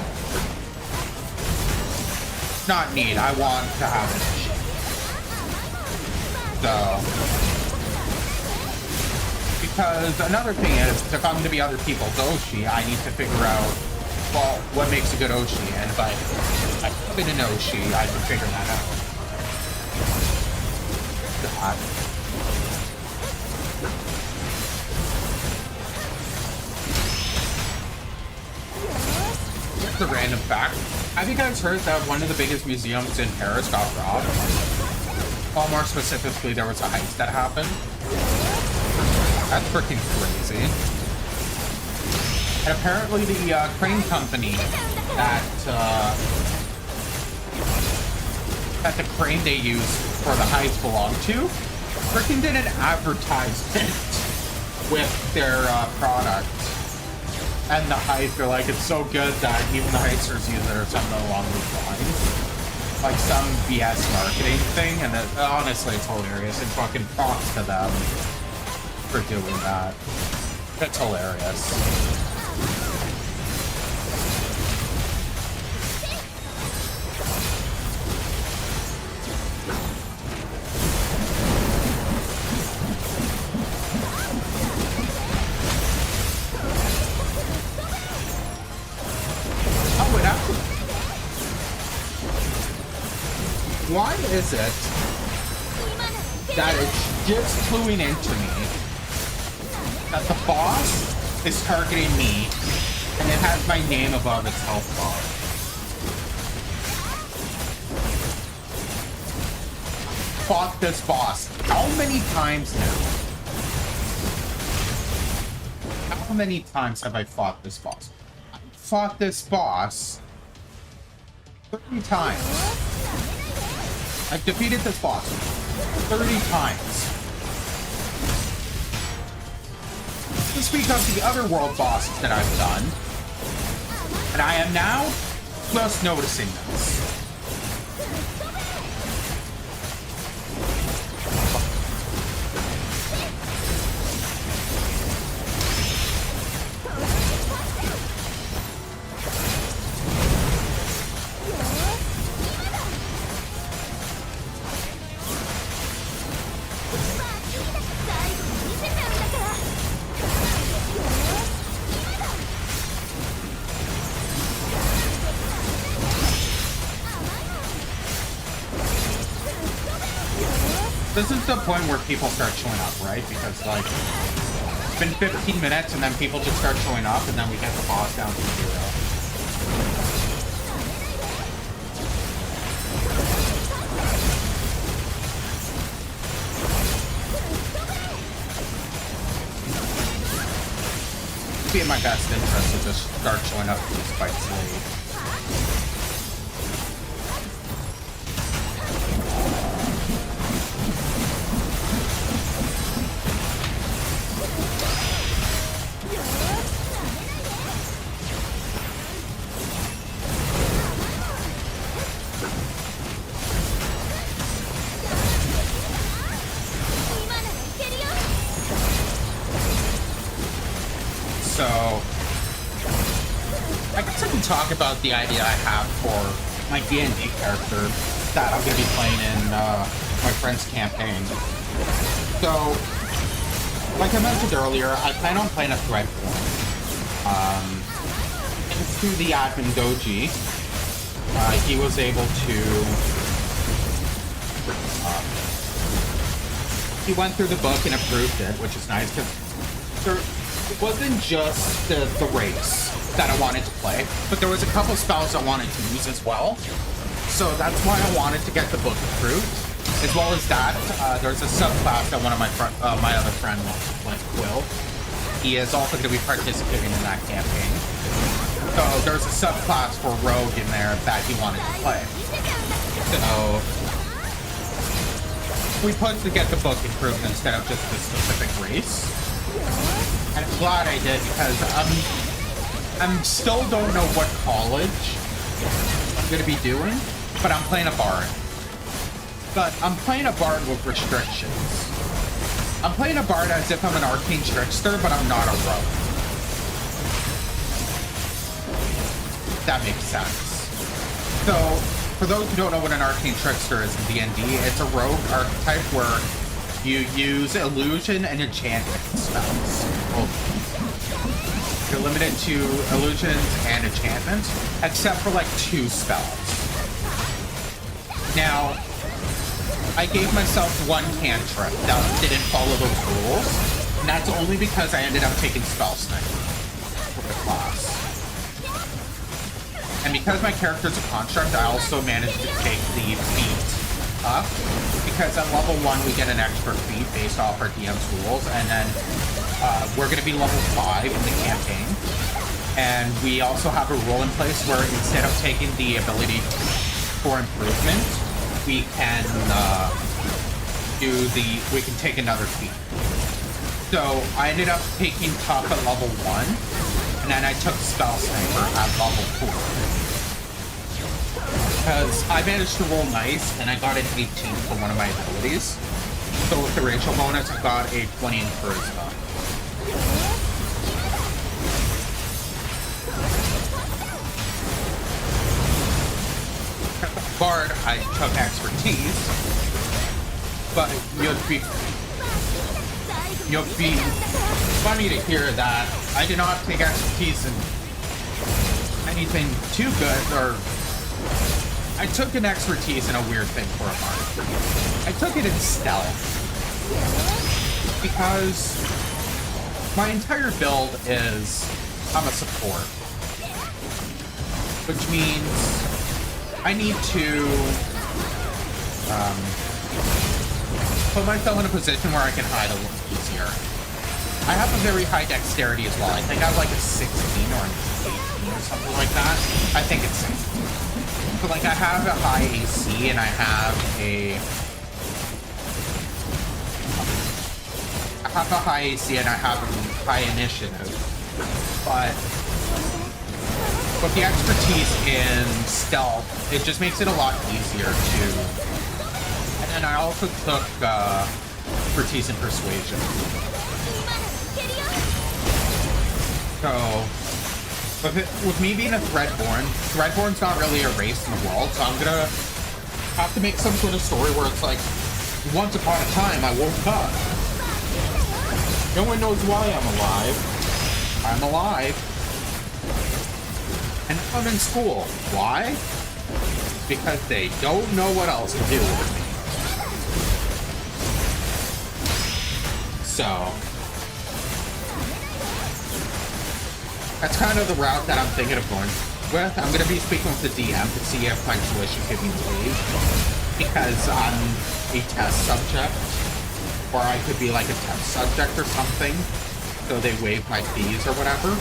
Not need, I want to have an Oshi. So... Because another thing is, if I'm going to be other people's Oshi, I need to figure out, well, what makes a good Oshi? And if I've been an Oshi, I can figure that out. God. Here's a random fact. Have you guys heard that one of the biggest museums in Paris got robbed? Well, more specifically, there was a heist that happened. That's freaking crazy. And apparently the crane company that the crane they used for the heist belonged to freaking did an advertisement with their product. And the heist, they're like, it's so good that even the heisters use it or something along those lines. Like some BS marketing thing, and honestly, it's hilarious. And fucking props to them for doing that. That's hilarious. Oh, it actually... Why is it that it's just cluing into me that the boss is targeting me and it has my name above its health bar? Fought this boss how many times now? How many times have I fought this boss? I fought this boss 30 times. I've defeated this boss 30 times. To speak of the other world bosses that I've done, And I am now just noticing this. This is the point where people start showing up, right? Because, like, it's been 15 minutes and then people just start showing up and then we get the boss down to 0. It'd be in my best interest to just start showing up to these fights late. So, I guess I can talk about the idea I have for my D&D character that I'm going to be playing in my friend's campaign. So, like I mentioned earlier, I plan on playing a thread form. Through the admin Doji, he was able to... he went through the book and approved it, which is nice because it wasn't just the race that I wanted to play, but there was a couple spells I wanted to use as well. So that's why I wanted to get the book approved. As well as that, there's a subclass that one of my other friend wants to play, Quill. He is also going to be participating in that campaign. So there's a subclass for Rogue in there that he wanted to play. So we put to get the book approved instead of just the specific race. And I'm glad I did because I'm still don't know what college I'm gonna be doing, but I'm playing a bard. But I'm playing a bard with restrictions. I'm playing a bard as if I'm an arcane trickster, but I'm not a rogue. That makes sense. So, for those who don't know what an arcane trickster is in D&D, it's a rogue archetype where you use illusion and enchantment spells. Well, you're limited to illusions and enchantments, except for like 2 spells. Now, I gave myself 1 cantrip that didn't follow those rules, and that's only because I ended up taking Spell Sniper for the class. And because my character's a construct, I also managed to take the feat up, because at level 1 we get an expert feat based off our DM's rules, and then we're going to be level 5 in the campaign. And we also have a rule in place where instead of taking the ability for improvement, we can we can take another feat. So I ended up taking Tough at level 1, and then I took Spell Sniper at level 4. Because I managed to roll nice, and I got an 18 for one of my abilities. So with the racial bonus, I got a 20 in Charisma. Bard, I took Expertise, but you'll be funny to hear that I did not take Expertise in anything too good, or I took an Expertise in a weird thing for a Bard. I took it in Stealth, because my entire build is I'm a support, which means I need to put myself in a position where I can hide a little easier. I have a very high dexterity as well. I think I have like a 16 or an 18 or something like that. I think it's 16. But like I have a high AC and I have a high AC and I have a high initiative. But with the expertise in stealth, it just makes it a lot easier to. And then I also took expertise in persuasion. So with me being a Threadborn's not really a race in the world, so I'm gonna have to make some sort of story where it's like, once upon a time I woke up. No one knows why I'm alive. I'm alive. And I'm in school. Why? Because they don't know what else to do with me. So that's kind of the route that I'm thinking of going with. I'm going to be speaking with the DM to see if my tuition can be waived, because I'm a test subject, or I could be like a test subject or something, so they waive my fees or whatever.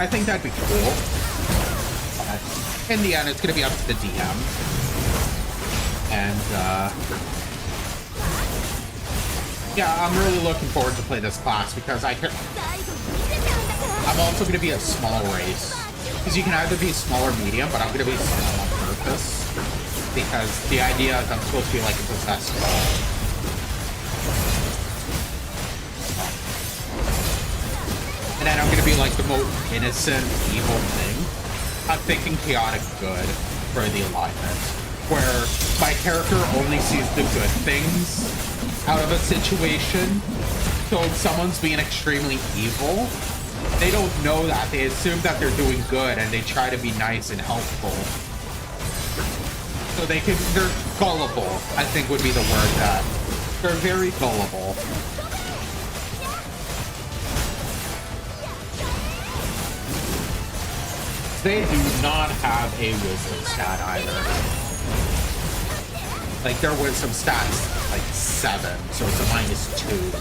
I think that'd be cool. But in the end, it's going to be up to the DM. And yeah, I'm really looking forward to play this class, because I'm also going to be a small race. Because you can either be small or medium, but I'm going to be small on purpose. Because the idea is I'm supposed to be like a possessed dog. And then I'm going to be like the most innocent, evil thing. I'm thinking chaotic good for the alignment, where my character only sees the good things out of a situation. So if someone's being extremely evil, they don't know that. They assume that they're doing good and they try to be nice and helpful. So they're gullible, I think would be the word. That they're very gullible. They do not have a wisdom stat either. Like, their wisdom stat's like 7, so it's a -2.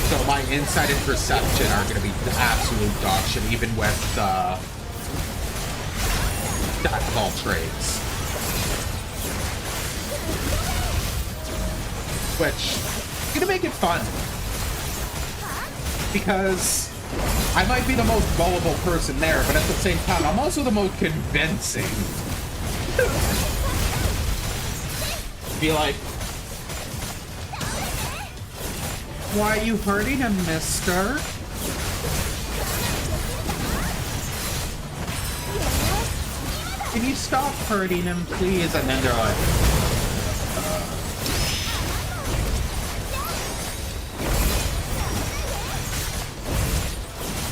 So my insight and perception are going to be the absolute dog shit, even with jack of all trades. Which is going to make it fun. Because I might be the most gullible person there, but at the same time, I'm also the most convincing. Be like, why are you hurting him, mister? Can you stop hurting him, please? And then they're like,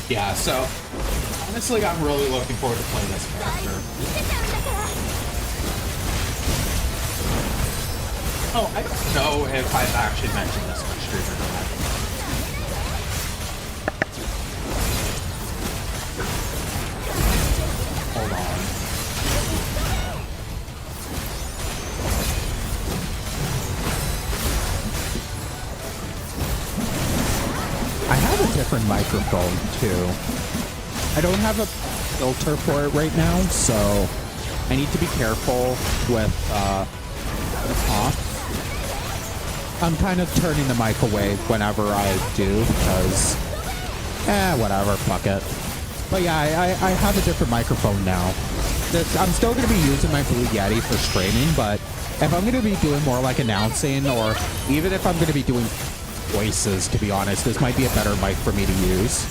yeah, so honestly, I'm really looking forward to playing this character. Oh, I don't know if I've actually mentioned this on stream or not. Hold on. I have a different microphone too. I don't have a filter for it right now, so I need to be careful with off. I'm kind of turning the mic away whenever I do, because whatever, fuck it. But yeah, I have a different microphone now. I'm still going to be using my Blue Yeti for streaming, but if I'm going to be doing more like announcing, or even if I'm going to be doing voices, to be honest, this might be a better mic for me to use.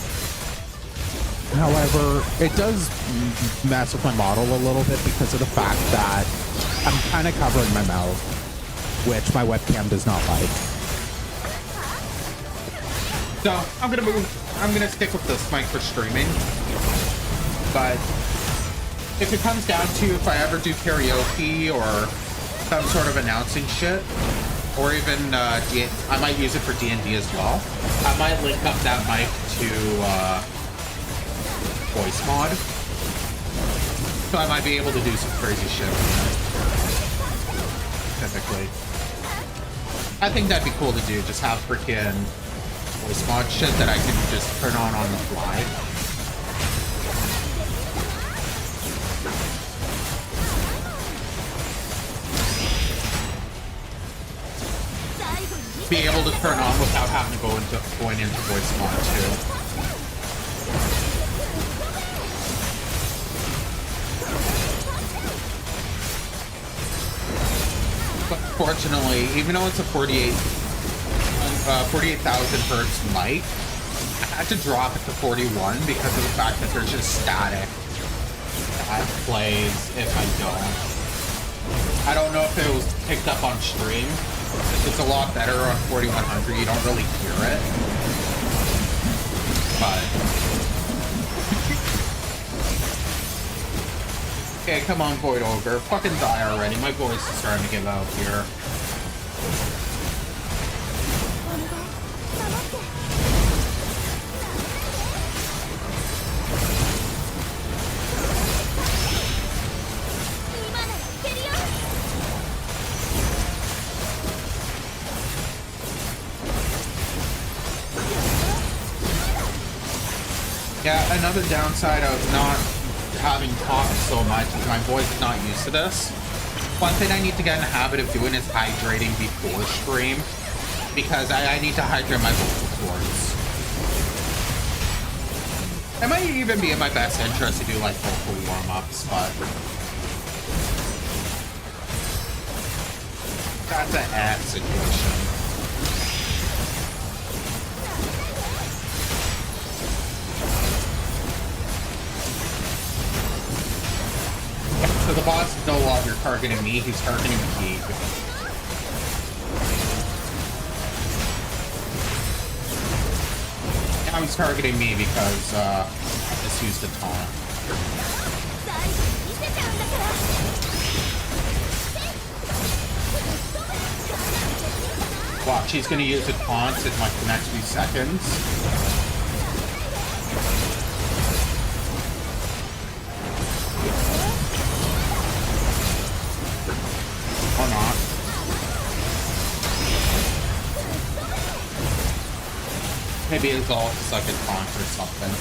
However, it does mess with my model a little bit because of the fact that I'm kind of covering my mouth, which my webcam does not like. So I'm gonna stick with this mic for streaming. But if it comes down to if I ever do karaoke or some sort of announcing shit, or even I might use it for D&D as well. I might link up that mic to voice mod, so I might be able to do some crazy shit with it. Typically, I think that'd be cool to do. Just have freaking voice mod shit that I can just turn on the fly. Be able to turn on without having to going into voice mod too. But fortunately, even though it's a 48,000 hertz mic, I had to drop it to 41 because of the fact that there's just static that plays if I don't. I don't know if it was picked up on stream. It's a lot better on 4100. You don't really hear it. But okay, come on, Void Ogre. Fucking die already. My voice is starting to give out here. Yeah, another downside of not having talked so much is my voice is not used to this. One thing I need to get in the habit of doing is hydrating before stream, because I need to hydrate my vocal cords. It might even be in my best interest to do like vocal warm-ups, but that's an ass situation. So the boss is no longer targeting me, he's targeting me. Now he's targeting me because I just used the taunt. Watch, he's gonna use the taunt in like the next few seconds. Or not. Maybe it's all just like a taunt or something.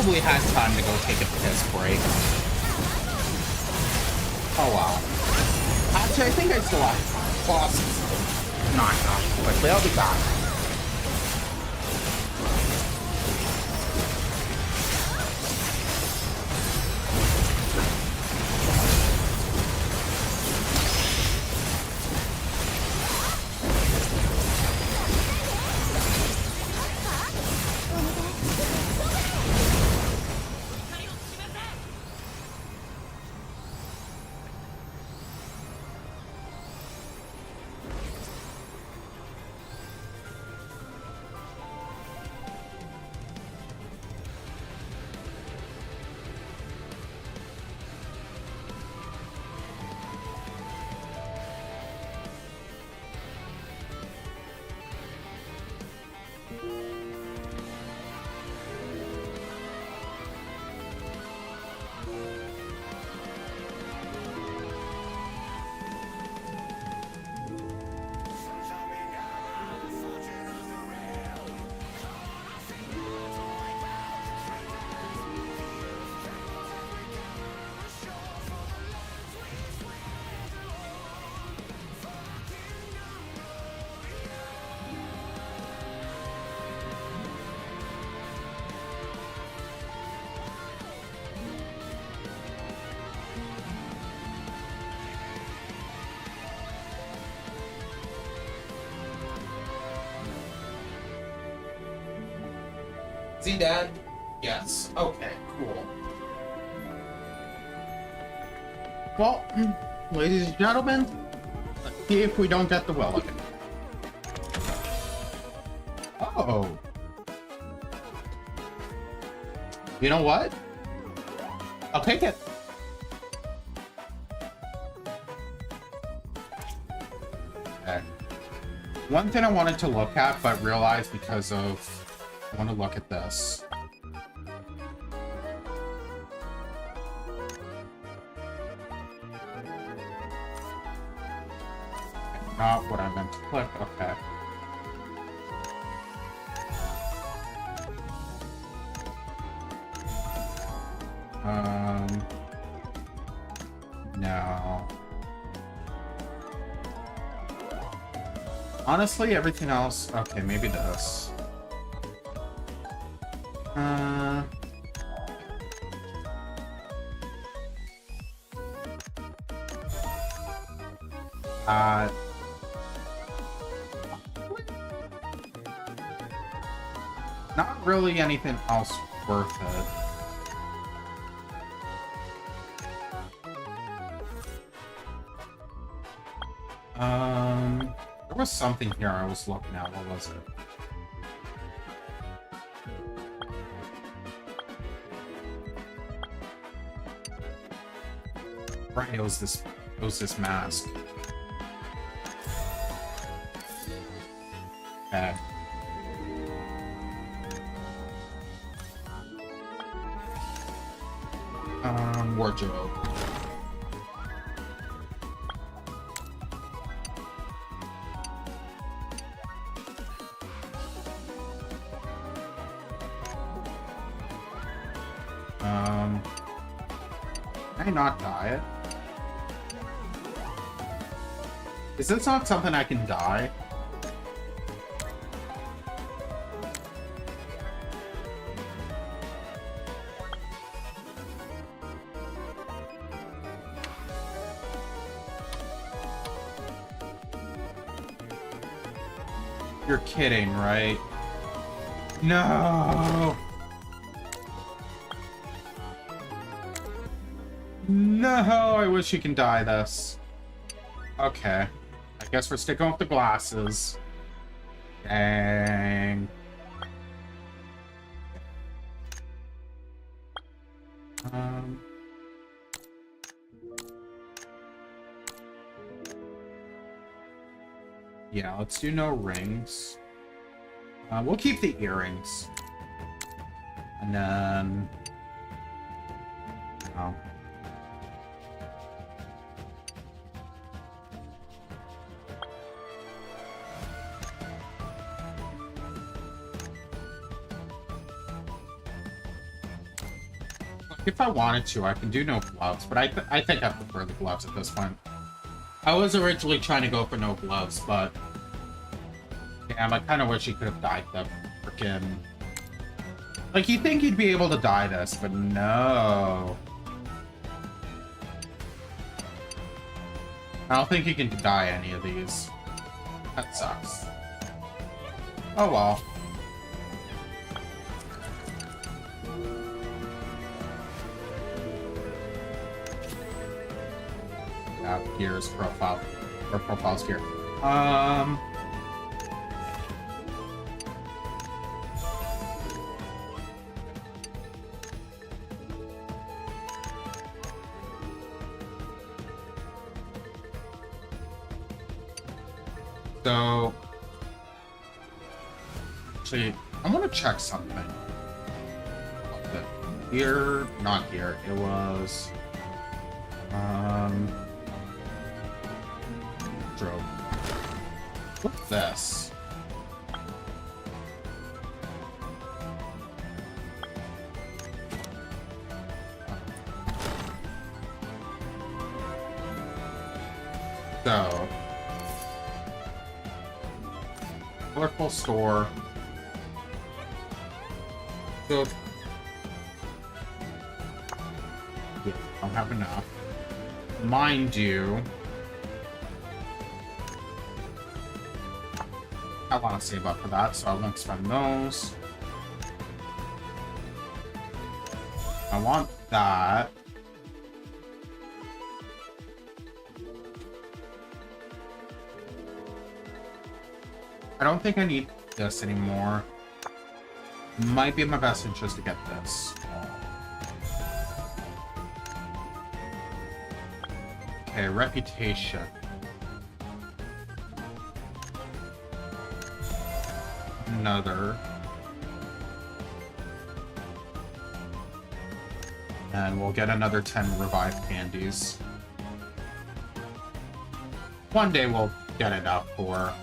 Probably had time to go take a piss break. Oh wow. Actually, I think I still have bosses. Not quickly, I'll be back. See, Dad? Yes. Okay, cool. Well, ladies and gentlemen, let's see if we don't get the well again. Oh. You know what? I'll take it. Okay. One thing I wanted to look at, but realized because of... I want to look at this. Not what I meant to click. Okay. No. Honestly, everything else... Okay, maybe this. Not really anything else worth it. There was something here I was looking at. What was it? Right, it was this mask. Okay. Wardrobe. Can I not dye it? Is this not something I can dye? You're kidding, right? No! No, I wish you can dye this. Okay. I guess we're sticking with the glasses. Dang. Yeah, let's do no rings. We'll keep the earrings. And then... Oh. If I wanted to, I can do no gloves, but I think I prefer the gloves at this point. I was originally trying to go for no gloves, but... Damn, I kind of wish you could have dyed the frickin'... Like, you'd think you'd be able to dye this, but no. I don't think you can dye any of these. That sucks. Oh well. Gears profile or profiles gear. So actually, I want to check something. Here, not here. It was Drove. What's this? So, colorful store. So, yeah, I don't have enough. Mind you, I want to save up for that, so I won't spend those. I want that. I don't think I need this anymore. Might be in my best interest to get this. Okay, reputation. another. And we'll get another 10 revived candies. One day we'll get enough for.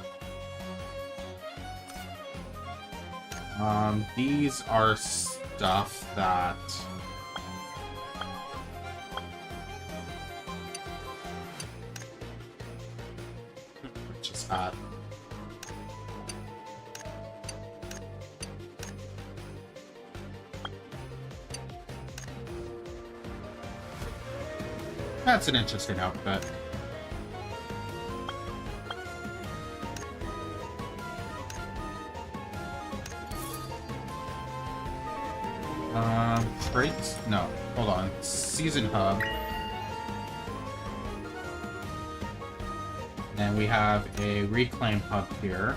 These are stuff that just that. That's an interesting outfit. Traits? No, hold on. Season hub. And we have a reclaim hub here.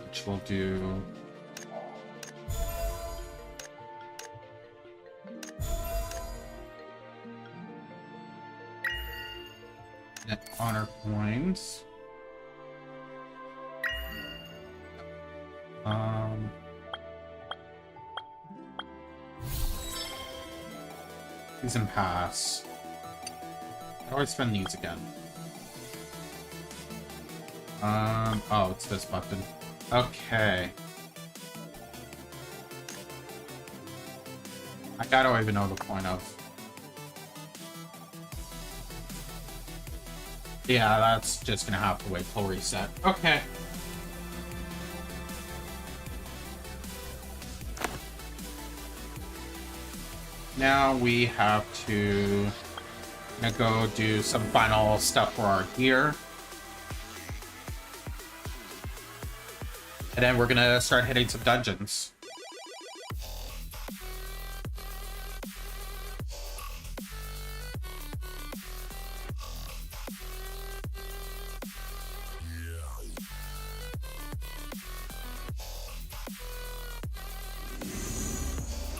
Which will do... net honor coins. Season pass. How do I spend these again? Oh, it's this button. Okay. I don't even know the point of. Yeah, that's just gonna have to wait till reset. Okay. Now we have to go do some final stuff for our gear. And then we're gonna start hitting some dungeons.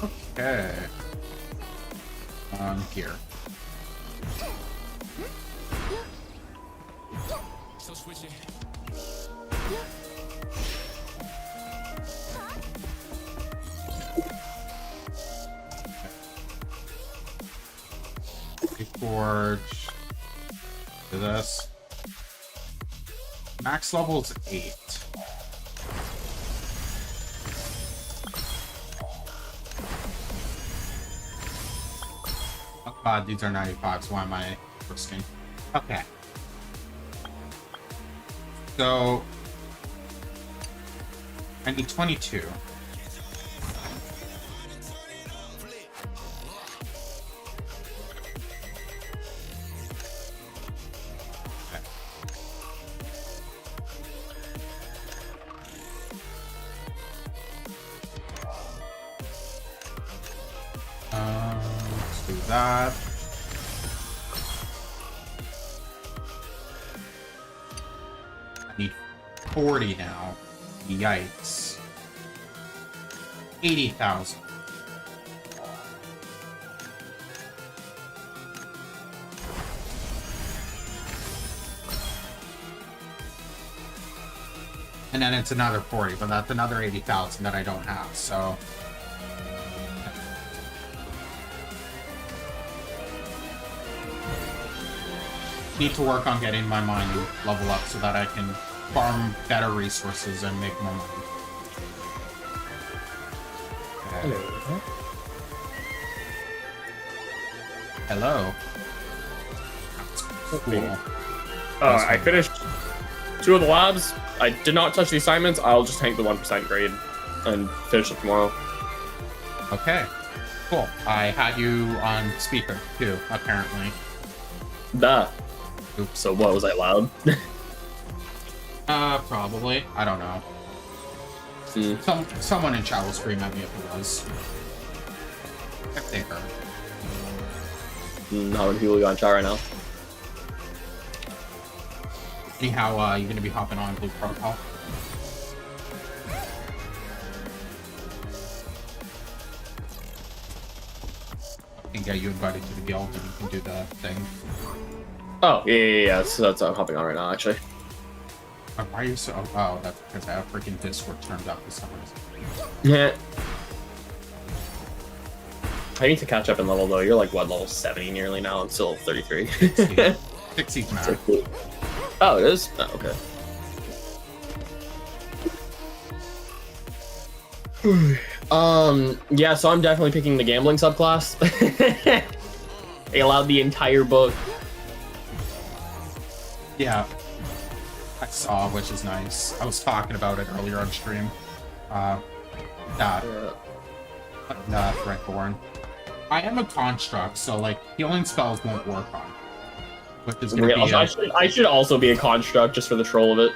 Okay. Here. So switch it. Forge. Do this. Max level's 8. Oh god, these are 95s. Why am I risking? Okay. So I need 22. Let's do that. I need 40 now. Yikes. 80,000. And then it's another 40, but that's another 80,000 that I don't have, so... Need to work on getting my mining level up so that I can farm better resources and make more money. Okay. Hello. Cool. I finished 2 of the labs. I did not touch the assignments. I'll just tank the 1% grade and finish it tomorrow. Okay. Cool. I had you on speaker too, apparently. Duh. Oops. So what, was I loud? Probably. I don't know. Someone in chat will scream at me if it was. If they heard. How many people you got in chat right now? Anyhow, you're gonna be hopping on Blue Protocol. I can get you invited to the guild and you can do the thing. Oh, yeah. So that's what I'm hopping on right now, actually. Why are you so... Oh, that's because I have freaking Discord turned up for some reason. Yeah. I need to catch up in level, though. You're like, what, level 70 nearly now? I'm still 33. 60's max. Oh, it is? Oh, okay. Yeah, so I'm definitely picking the gambling subclass. They allowed the entire book. Yeah. I saw, which is nice. I was talking about it earlier on stream. Threatborn. I am a construct, so like healing spells won't work on it. Which is gonna be I should also be a construct just for the troll of it.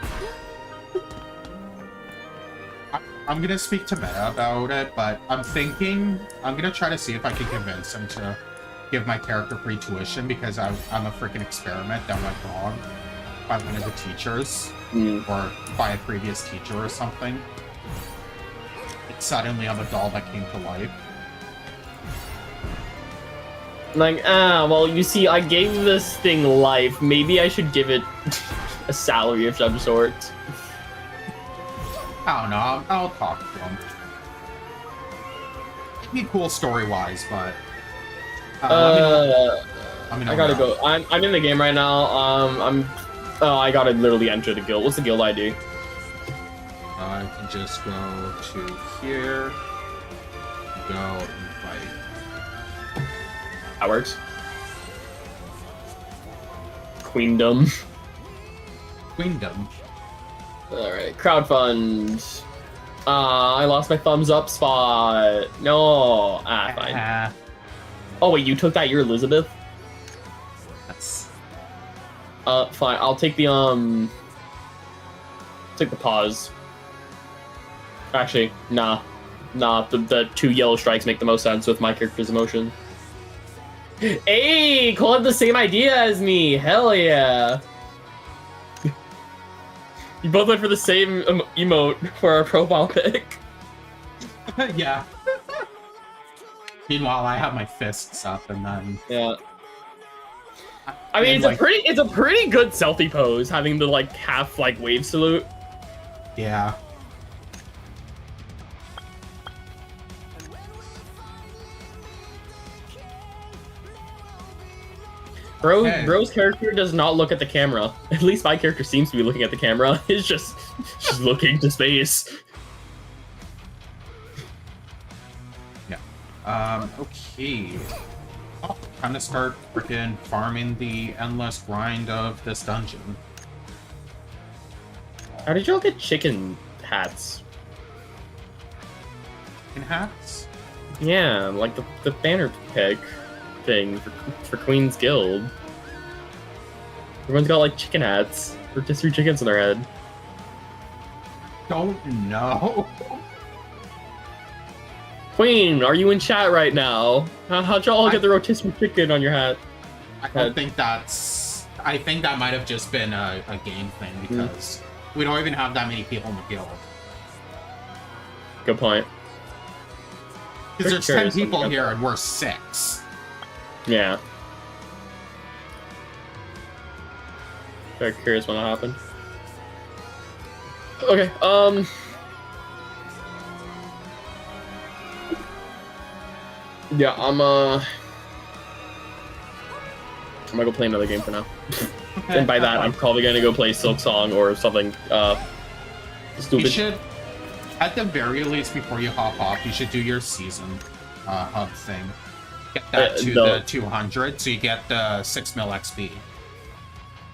I'm gonna speak to Meta about it, but I'm gonna try to see if I can convince him to give my character free tuition because I'm a freaking experiment that went wrong by one of the teachers or by a previous teacher or something. Suddenly I'm a doll that came to life. Like, well, you see, I gave this thing life. Maybe I should give it a salary of some sort. I don't know. I'll talk to him. It'd be cool story-wise, but... I gotta go. I'm in the game right now. I gotta literally enter the guild. What's the guild ID? I can just go to here. Go invite. That works. Queendom. Queendom. Alright, crowdfund. I lost my thumbs up spot. No. Fine. Oh wait, you took that? You're Elizabeth? That's... Fine. I'll take the take the pause. Actually, nah. The 2 yellow strikes make the most sense with my character's emotion. Hey, Cole had the same idea as me. Hell yeah. You both went for the same emote for our profile pic. Yeah. Meanwhile, I have my fists up, and then... Yeah. I mean, it's a pretty good selfie pose, having the, like, half, like, wave salute. Yeah. Bro's character does not look at the camera. At least my character seems to be looking at the camera. It's just she's looking to space. Yeah. Okay. Oh, time to start freaking farming the endless grind of this dungeon. How did y'all get chicken hats? Chicken hats? Yeah, like the banner pick thing for Queen's Guild. Everyone's got like chicken hats or just 3 chickens in their head. Don't know. Queen, are you in chat right now? How'd y'all get the rotisserie chicken on your hat? I don't think that's... I think that might have just been a game thing because we don't even have that many people in the guild. Good point. Because there's 10 people here and we're 6. Yeah. Very curious when that happened. Okay, yeah, I'm gonna go play another game for now. And by that, I'm probably gonna go play Silk Song or something, stupid. You should, at the very least, before you hop off, you should do your season hub thing. Get that to the 200, so you get the 6 mil XP.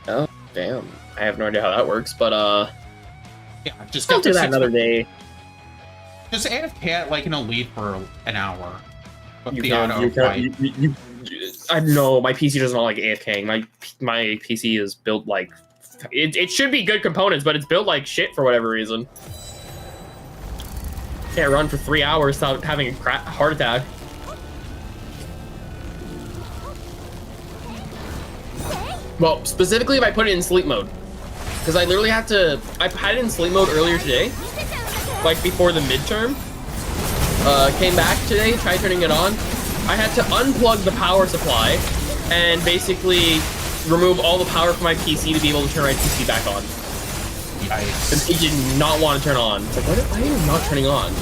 Oh, damn. I have no idea how that works, but, yeah, just I'll do that another day. Just AFK at, like, an elite for an hour. You can, I know, my PC does not like AFKing. My PC is built like... It should be good components, but it's built like shit for whatever reason. Can't run for 3 hours without having a heart attack. Well, specifically if I put it in sleep mode. Because I literally had to... I had it in sleep mode earlier today. Like before the midterm. Came back today, tried turning it on. I had to unplug the power supply and basically remove all the power from my PC to be able to turn my PC back on. Yikes. It did not want to turn on. It's like, why are you not turning on?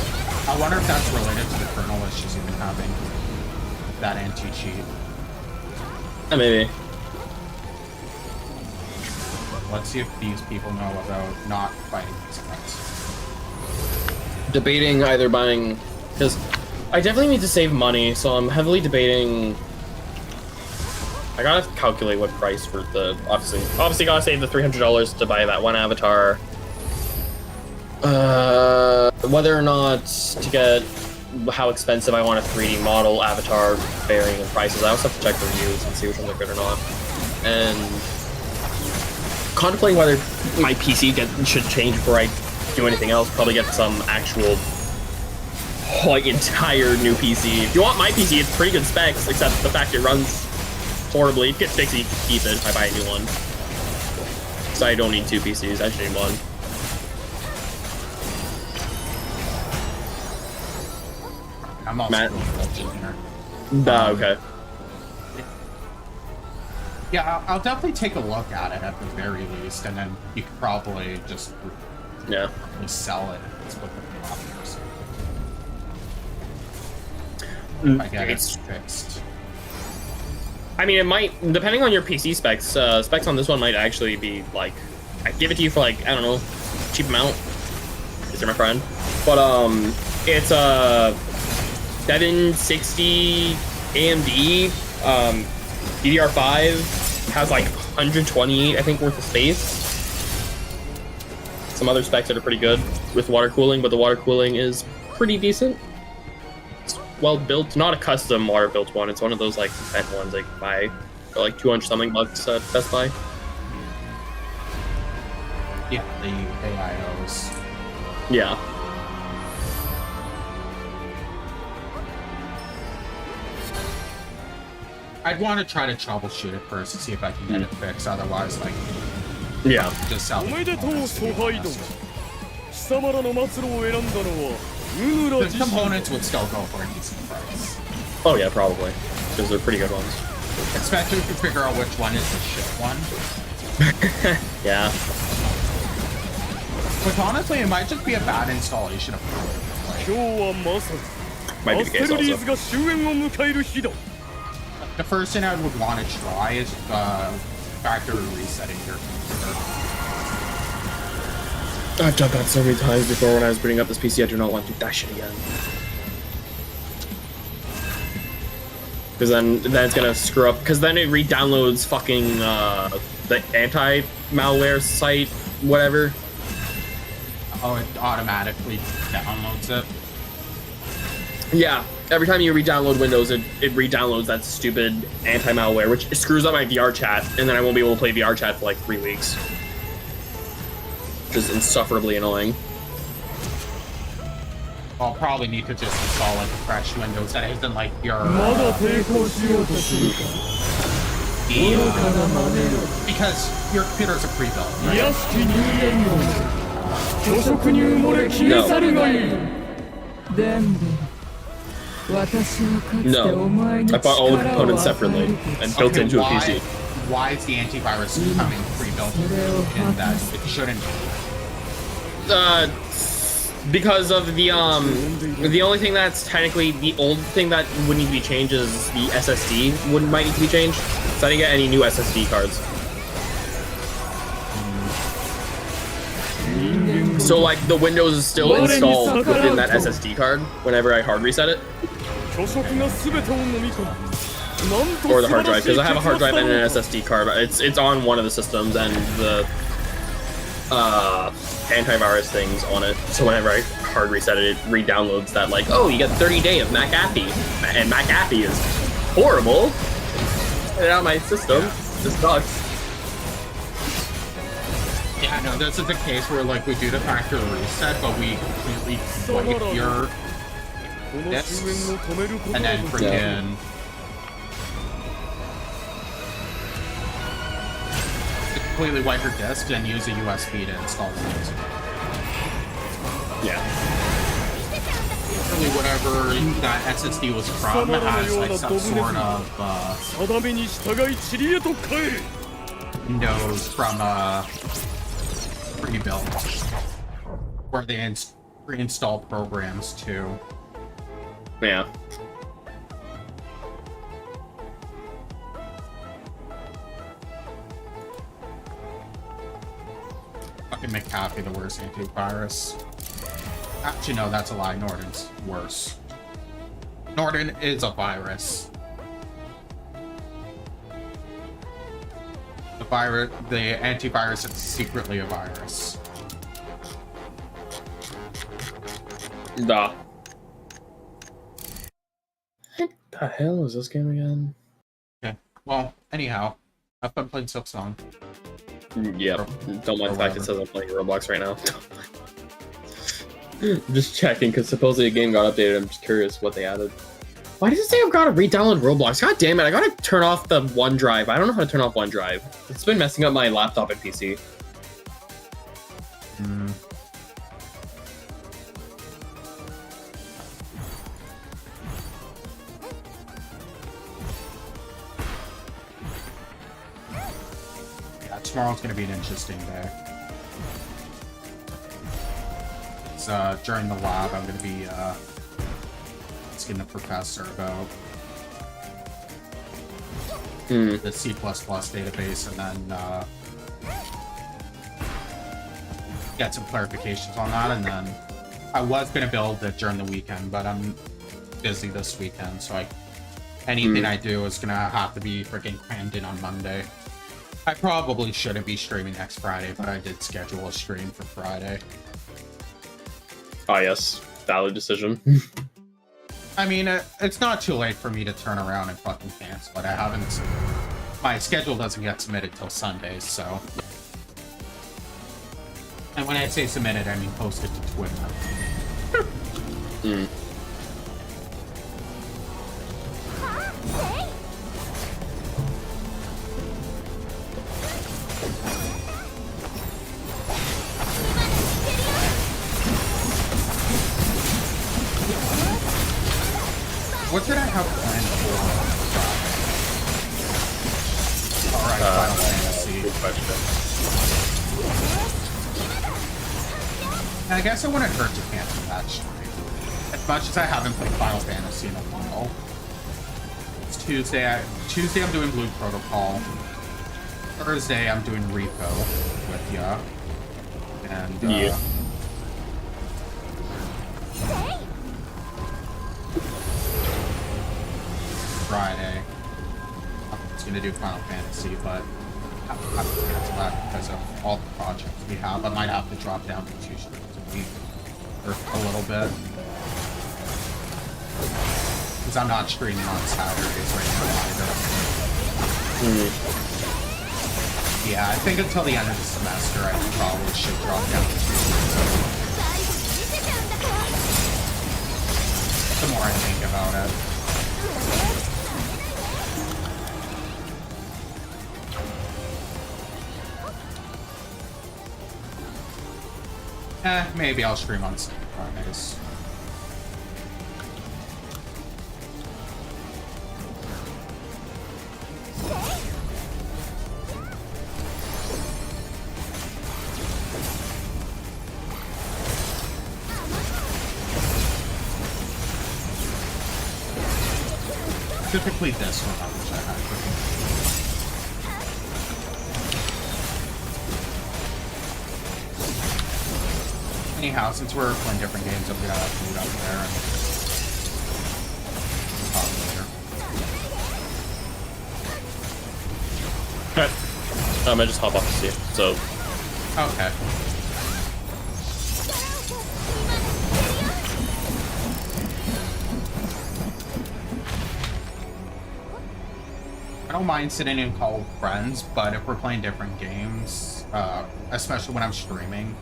I wonder if that's related to the kernel issues you've been having. That anti-cheat. Maybe. Let's see if these people know about not fighting these guys. Debating either buying, because I definitely need to save money, so I'm heavily debating. I gotta calculate what price for the obviously gotta save the $300 to buy that one avatar. Whether or not to get how expensive I want a 3D model avatar varying in prices. I also have to check reviews and see which ones are good or not. And contemplating whether my PC should change before I do anything else. Probably get some actual like entire new PC. If you want my PC, it's pretty good specs, except the fact it runs horribly. If it gets fixed, you can keep it if I buy a new one. So I don't need 2 PCs, I just need one. I'm also Matt. here. Okay. Yeah, I'll definitely take a look at it at the very least, and then you could probably just sell it if it's with the offers. If I get it fixed. I mean, it might, depending on your PC specs, specs on this one might actually be like, I'd give it to you for like, I don't know, cheap amount, because you're my friend. But it's a 760 AMD, DDR5, has like 128, I think, worth of space. Some other specs that are pretty good with water cooling, but the water cooling is pretty decent. It's well built, not a custom water built one. It's one of those like vent ones I can buy for like 200 something bucks at Best Buy. Yeah, the AIOs. Yeah. I'd want to try to troubleshoot it first to see if I can get it fixed. Otherwise, like, yeah, just sell it. The components would still go for a decent price. Oh yeah, probably, because they're pretty good ones. Especially if you figure out which one is the shit one. Yeah. Which honestly, it might just be a bad installation of code. Might be the case also. The first thing I would want to try is factory resetting your computer. I've done that so many times before when I was booting up this PC. I do not want to do that shit again. Because then it's gonna screw up. Because then it re-downloads fucking the anti-malware site, whatever. Oh, it automatically downloads it? Yeah, every time you re-download Windows, it re-downloads that stupid anti-malware, which screws up my VR chat, and then I won't be able to play VR chat for like 3 weeks. Which is insufferably annoying. I'll probably need to just install like a fresh Windows that isn't like your because your computer's a pre-built, right? No, I bought all the components separately and built into a PC. Why is the antivirus coming pre-built in that it shouldn't? Because of the only thing that's technically the old thing that would need to be changed is the SSD might need to be changed. So I didn't get any new SSD cards. So like the Windows is still installed within that SSD card whenever I hard reset it. Or the hard drive, because I have a hard drive and an SSD card. It's on one of the systems and the antivirus things on it. So whenever I hard reset it, it re-downloads that like, oh, you get 30-day of McAfee, and McAfee is horrible. Get it out of my system. This sucks. Yeah, no, this is a case where like we do the factory reset, but we completely wipe your disks and then freaking completely wipe your disk and use a USB to install the music. Yeah. Really, whatever that SSD was from has like some sort of Windows from pre-built, where they pre-install programs too. Yeah. Fucking McAfee, the worst antivirus. Actually, no, that's a lie. Norton's worse. Norton is a virus. The antivirus is secretly a virus. Duh. What the hell is this game again? Okay. Well, anyhow, I've been playing Silksong. Yep. Don't mind the fact it says I'm playing Roblox right now. I'm just checking because supposedly a game got updated. I'm just curious what they added. Why does it say I've got to re-download Roblox? God damn it, I gotta turn off the OneDrive. I don't know how to turn off OneDrive. It's been messing up my laptop and PC. Yeah, tomorrow's gonna be an interesting day. It's, during the lab, I'm gonna be, asking the professor about the C++ database, and then get some clarifications on that. And then I was gonna build it during the weekend, but I'm busy this weekend, so anything I do is gonna have to be freaking crammed in on Monday. I probably shouldn't be streaming next Friday, but I did schedule a stream for Friday. Ah, yes, valid decision. I mean, it's not too late for me to turn around and fucking cancel it. I haven't... My schedule doesn't get submitted till Sundays, so... And when I say submitted, I mean posted to Twitter. What did I have planned for Friday? Alright, Final Fantasy. Good question. I guess it wouldn't hurt to cancel that stream. As much as I haven't played Final Fantasy in a while. It's Tuesday. Tuesday I'm doing Blue Protocol. Thursday I'm doing Rico with ya. And Friday I was gonna do Final Fantasy, but I have to cancel that because of all the projects we have. I might have to drop down to 2 streams a week for a little bit. Because I'm not streaming on Saturdays right now either. Yeah, I think until the end of the semester I probably should drop down to 2 streams a week. The more I think about it. Maybe I'll stream on Fridays. Typically this one, I wish I had. Anyhow, since we're playing different games, I'm gonna move up there and talk later. Alright. I just hop off to see it, so... Okay. I don't mind sitting in call with friends, but if we're playing different games, especially when I'm streaming,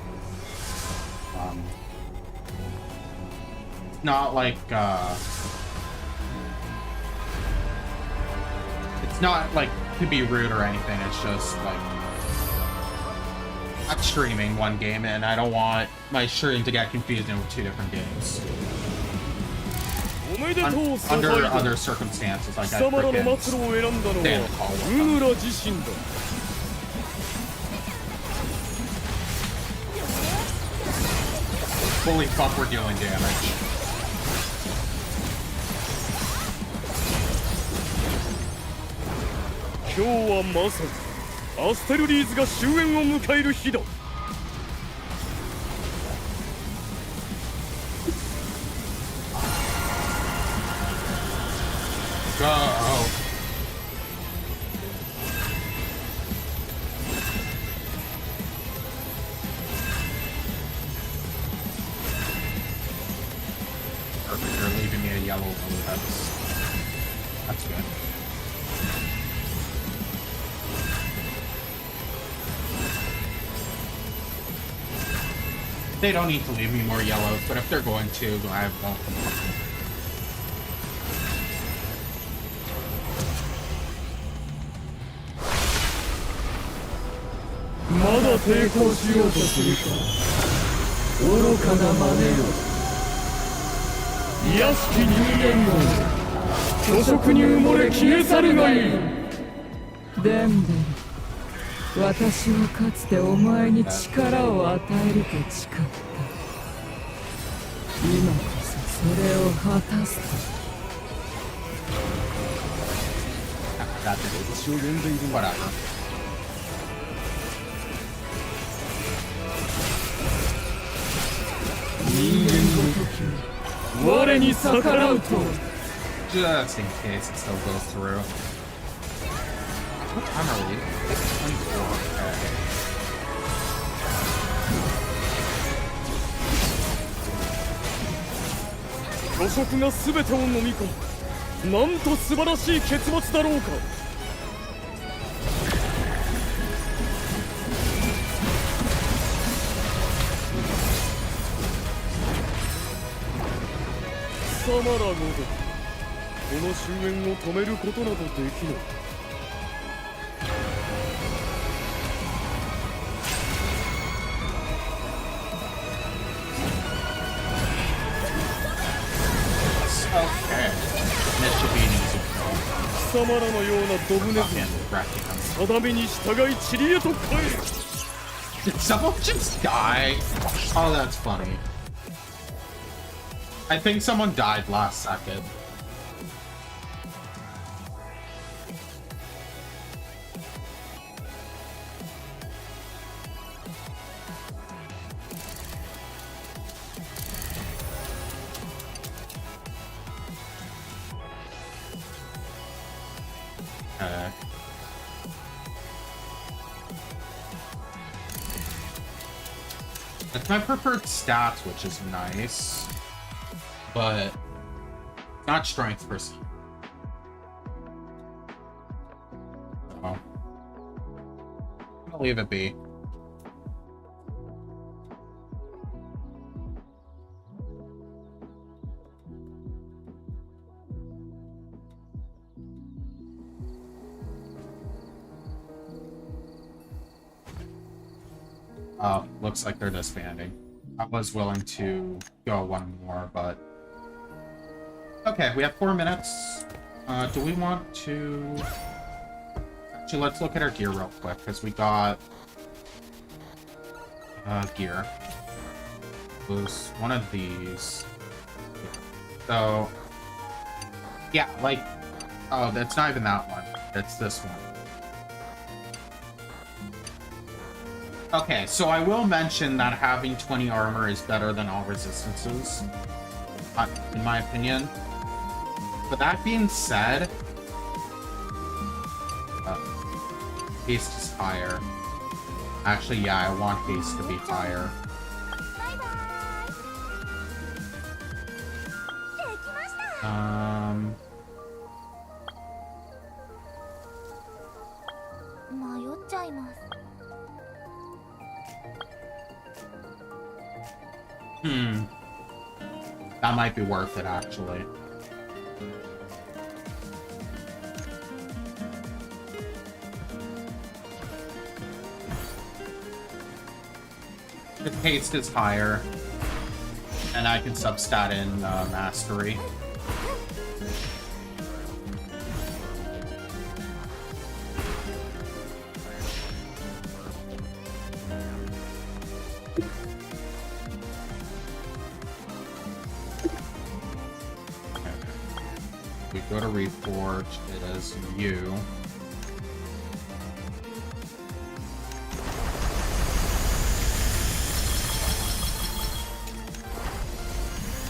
not like, it's not like to be rude or anything, it's just like, I'm streaming one game and I don't want my stream to get confused into 2 different games. Under other circumstances, like I freaking stay in the call with them. Holy fuck, we're dealing damage. Go. Perfect, you're leaving me a yellow blue. That's good. They don't need to leave me more yellows, but if they're going to, I won't complain. Got it. Whatever. Just in case it still goes through. What time are we? 24. Okay. This should be an easy kill. Did someone just die? Oh, that's funny. I think someone died last second. It's my preferred stats, which is nice, but not strength percent. So I'm gonna leave it be. Oh, looks like they're disbanding. I was willing to go one more, but... Okay, we have 4 minutes. Do we want to... Actually, let's look at our gear real quick, because we got... gear. Lose one of these. So... Yeah, like... Oh, that's not even that one. It's this one. Okay, so I will mention that having 20 armor is better than all resistances, in my opinion. But that being said, haste is higher. Actually, yeah, I want haste to be higher. That might be worth it, actually. The haste is higher, and I can substat in mastery. Go to Reforge. It is you.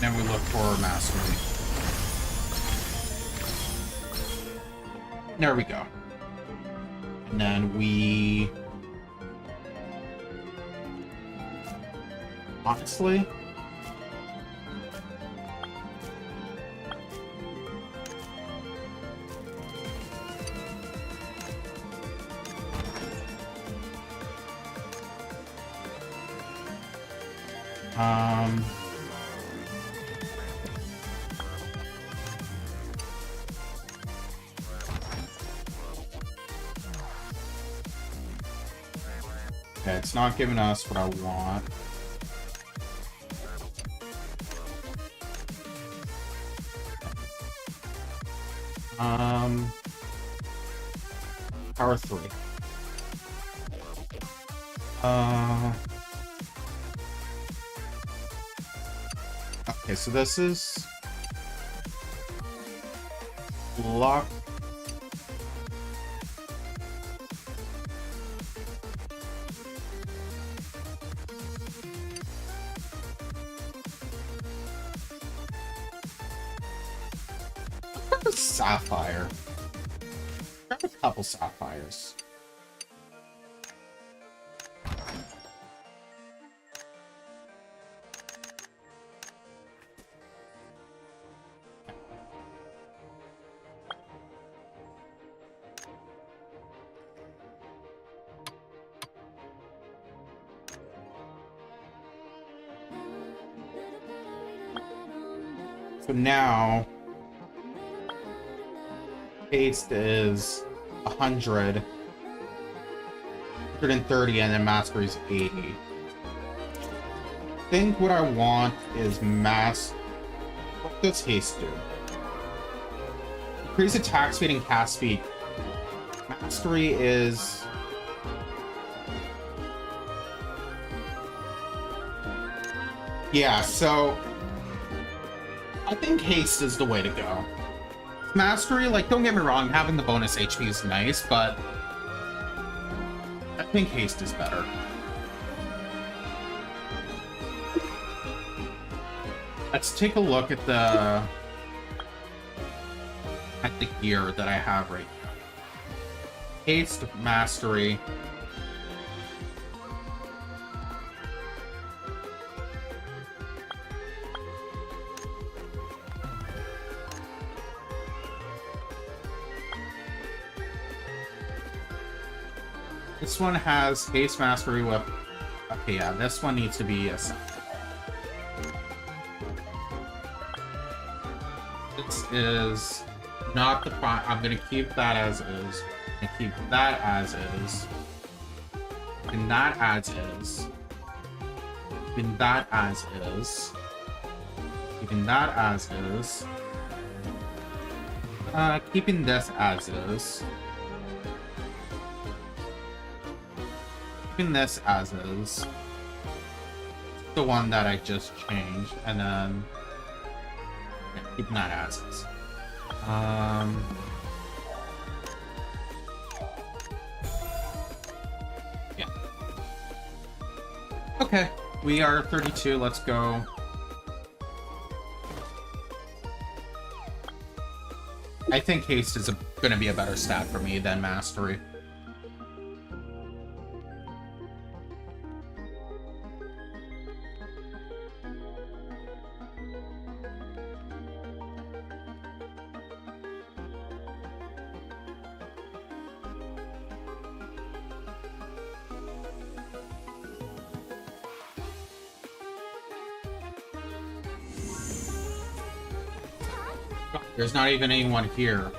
Then we look for Mastery. There we go. And then we... Honestly... Okay, it's not giving us what I want. Power 3. Okay, so this is lock. Sapphire. Grab a couple sapphires. So now haste is 100, 130, and then mastery is 80. I think what I want is what does haste do? Increase attack speed and cast speed. Mastery is... Yeah, so I think haste is the way to go. Mastery, like, don't get me wrong, having the bonus HP is nice, but I think haste is better. Let's take a look at the gear that I have right now. Haste, mastery. This one has haste, mastery, with... Okay, yeah, this one needs to be a... This is not the prime. I'm gonna keep that as is. I'm gonna keep that as is. And that as is. Keeping that as is. Keeping that as is. Keeping this as is. Keeping this as is. The one that I just changed, and then yeah, keeping that as is. Yeah. Okay, we are 32. Let's go. I think haste is going to be a better stat for me than mastery. There's not even anyone here.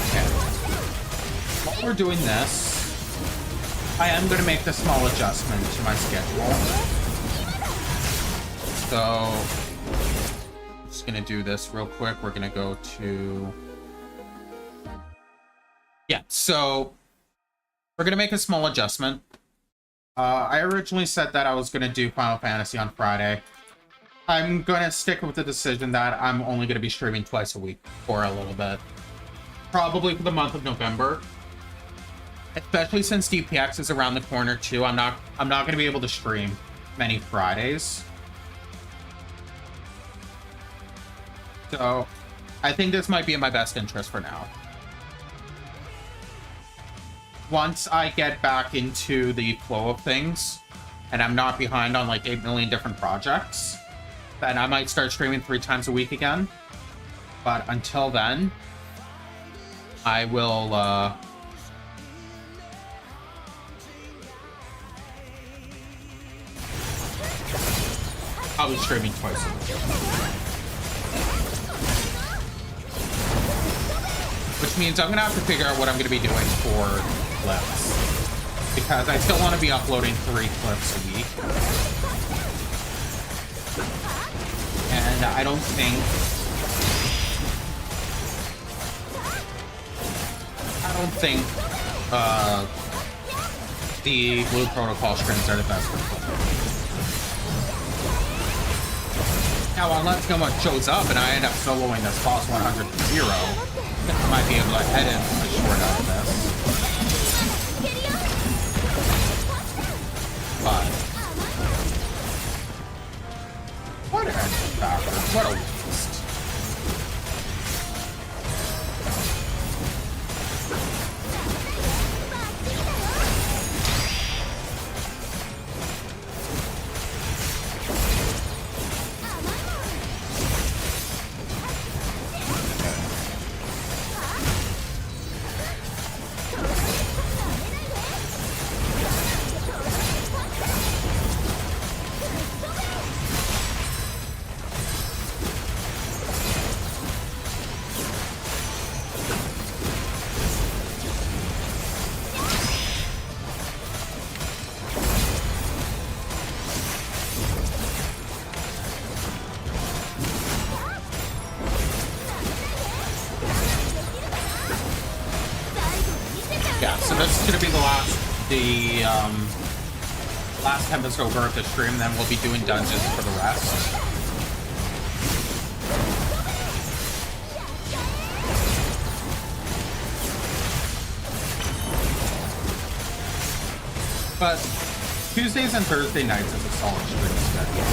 Okay. While we're doing this, I am going to make a small adjustment to my schedule. So, I'm just going to do this real quick. We're going to go to... Yeah, so... We're going to make a small adjustment. I originally said that I was going to do Final Fantasy on Friday. I'm going to stick with the decision that I'm only going to be streaming twice a week for a little bit. Probably for the month of November. Especially since DPX is around the corner too. I'm not going to be able to stream many Fridays. So, I think this might be in my best interest for now. Once I get back into the flow of things, and I'm not behind on like 8 million different projects, then I might start streaming 3 times a week again. But until then, I will, I'll be streaming twice a week. Which means I'm gonna have to figure out what I'm gonna be doing for clips. Because I still want to be uploading 3 clips a week. And I don't think the Blue Protocol streams are the best for clips. Now, unless someone shows up and I end up soloing this boss 100 to 0, I might be able to head in a short out of this. But what a bastard. What a waste. This is gonna be the last episode over of the stream, and then we'll be doing dungeons for the rest. But Tuesdays and Thursday nights is a solid stream schedule.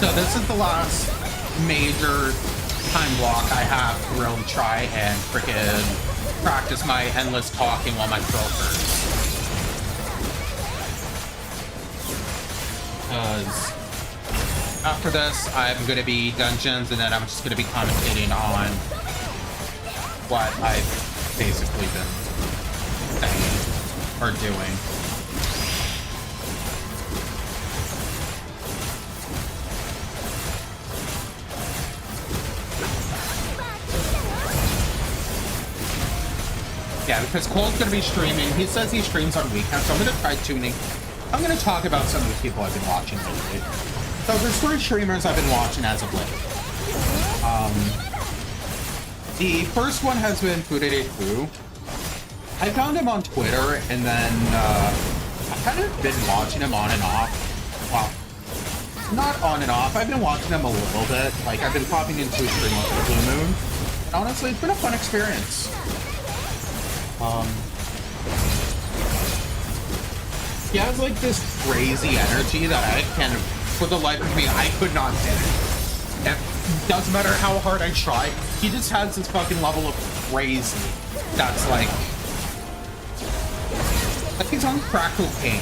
So this is the last major time block I have to really try and frickin' practice my endless talking while my throat hurts. Because after this, I'm going to be dungeons, and then I'm just going to be commentating on what I've basically been saying or doing. Yeah, because Cole's going to be streaming. He says he streams on weekends, so I'm going to try tuning. I'm going to talk about some of the people I've been watching lately. So there's 3 streamers I've been watching as of late. The first one has been Fudede. I found him on Twitter, and then I've kind of been watching him on and off. Well, not on and off. I've been watching him a little bit. Like, I've been popping into his stream with the Blue Moon. And honestly, it's been a fun experience. He has like this crazy energy that I can, for the life of me, I could not hit. It doesn't matter how hard I try. He just has this fucking level of crazy that's like he's on crack cocaine,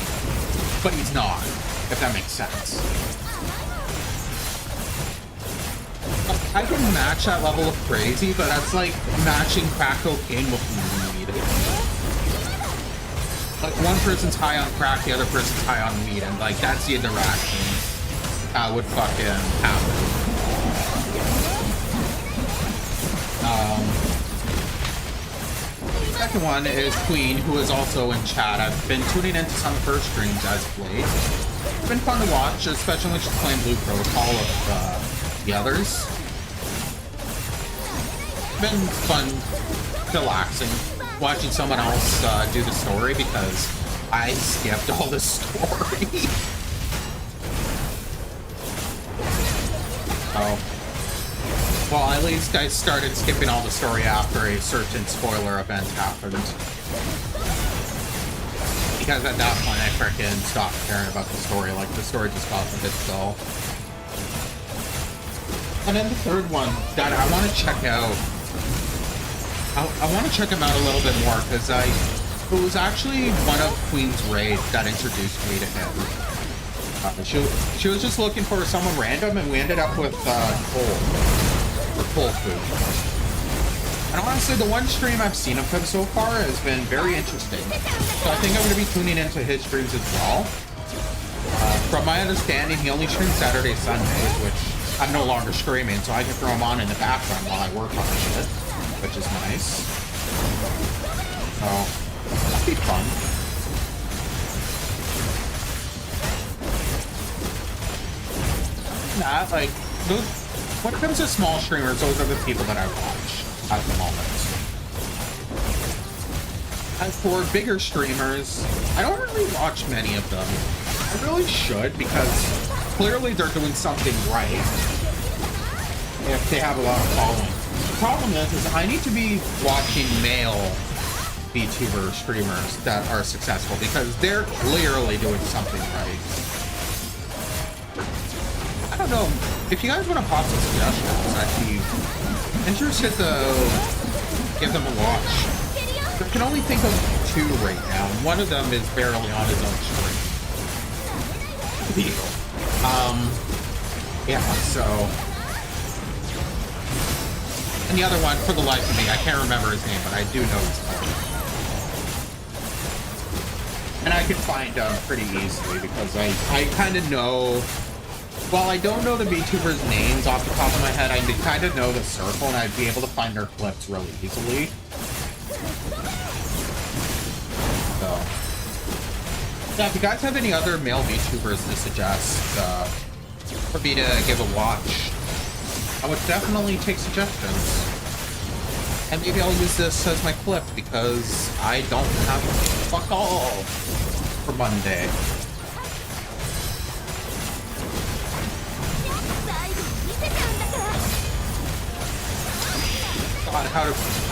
but he's not, if that makes sense. I can match that level of crazy, but that's like matching crack cocaine with weed. like one person's high on crack, the other person's high on weed, and like that's the interaction that would fucking happen. Second one is Queen, who is also in chat. I've been tuning into some of her streams as of late. It's been fun to watch, especially when she's playing Blue Protocol with the others. It's been fun, relaxing, watching someone else do the story because I skipped all the story. Oh. Well, at least I started skipping all the story after a certain spoiler event happened. Because at that point, I frickin' stopped caring about the story. Like, the story just got a bit dull. And then the third one that I want to check out. I want to check him out a little bit more, because it was actually one of Queen's raids that introduced me to him. She was just looking for someone random, and we ended up with Cool Food. And honestly, the one stream I've seen of him so far has been very interesting. So I think I'm going to be tuning into his streams as well. From my understanding, he only streams Saturdays, Sundays, which I'm no longer streaming, so I can throw him on in the background while I work on shit, which is nice. So, that'll be fun. Nah, like, when it comes to small streamers, those are the people that I watch at the moment. As for bigger streamers, I don't really watch many of them. I really should, because clearly they're doing something right if they have a lot of following. The problem is I need to be watching male VTuber streamers that are successful, because they're clearly doing something right. I don't know. If you guys want to pop some suggestions, I'd be interested to give them a watch. I can only think of two right now. One of them is barely on his own stream. Yeah, so... And the other one, for the life of me, I can't remember his name, but I do know his name. And I can find him pretty easily, because I kind of know... While I don't know the VTubers' names off the top of my head, I kind of know the circle, and I'd be able to find their clips really easily. So, yeah, if you guys have any other male VTubers to suggest for me to give a watch, I would definitely take suggestions. And maybe I'll use this as my clip, because I don't have fuck all for Monday.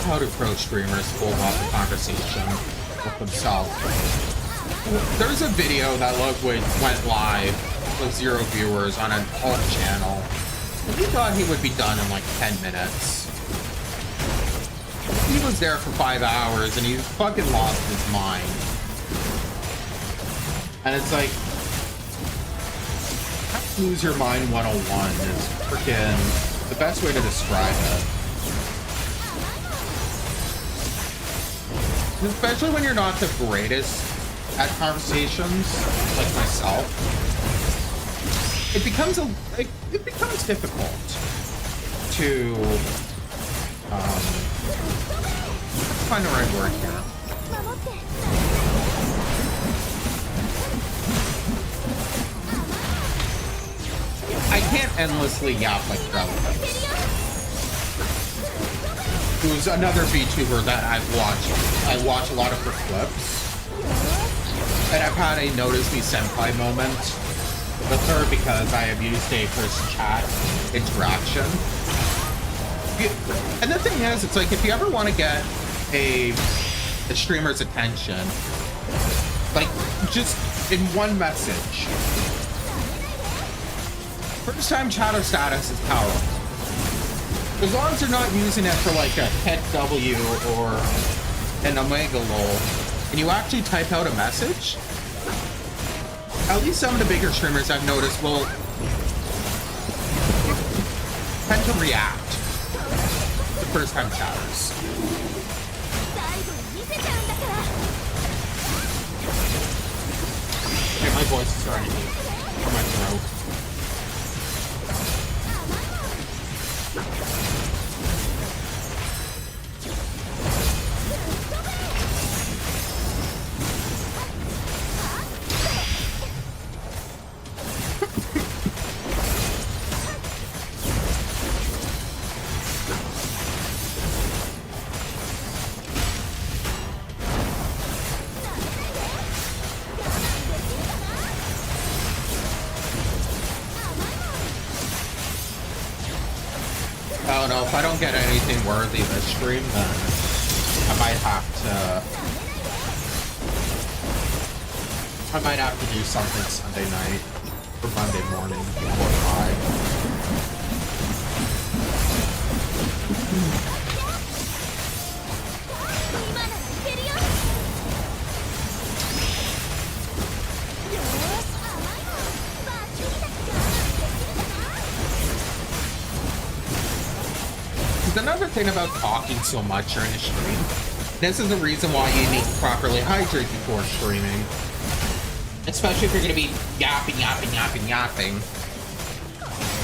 How do pro streamers hold off the conversation with themselves? There's a video that Ludwig went live with 0 viewers on an alt channel. And he thought he would be done in like 10 minutes. He was there for 5 hours and he fucking lost his mind. And it's like, lose your mind 101 is freaking the best way to describe it. Especially when you're not the greatest at conversations, like myself, it becomes difficult to find the right word here. I can't endlessly yap like relatives. Who's another VTuber that I've watched. I watch a lot of her clips. And I've had a Notice Me Senpai moment with her because I have used a first chat interaction. And the thing is, it's like, if you ever want to get a streamer's attention, like, just in one message. First time chatter status is powerful. As long as they're not using it for like a head W or an omega lol, and you actually type out a message, at least some of the bigger streamers I've noticed will tend to react to first time chatters. appreciate my voices or anything. Or my throat. I don't know, if I don't get anything worthy this stream, then I might have to do something Sunday night or Monday morning before 5. Another thing about talking so much during a stream, this is the reason why you need to properly hydrate before streaming. Especially if you're going to be yapping,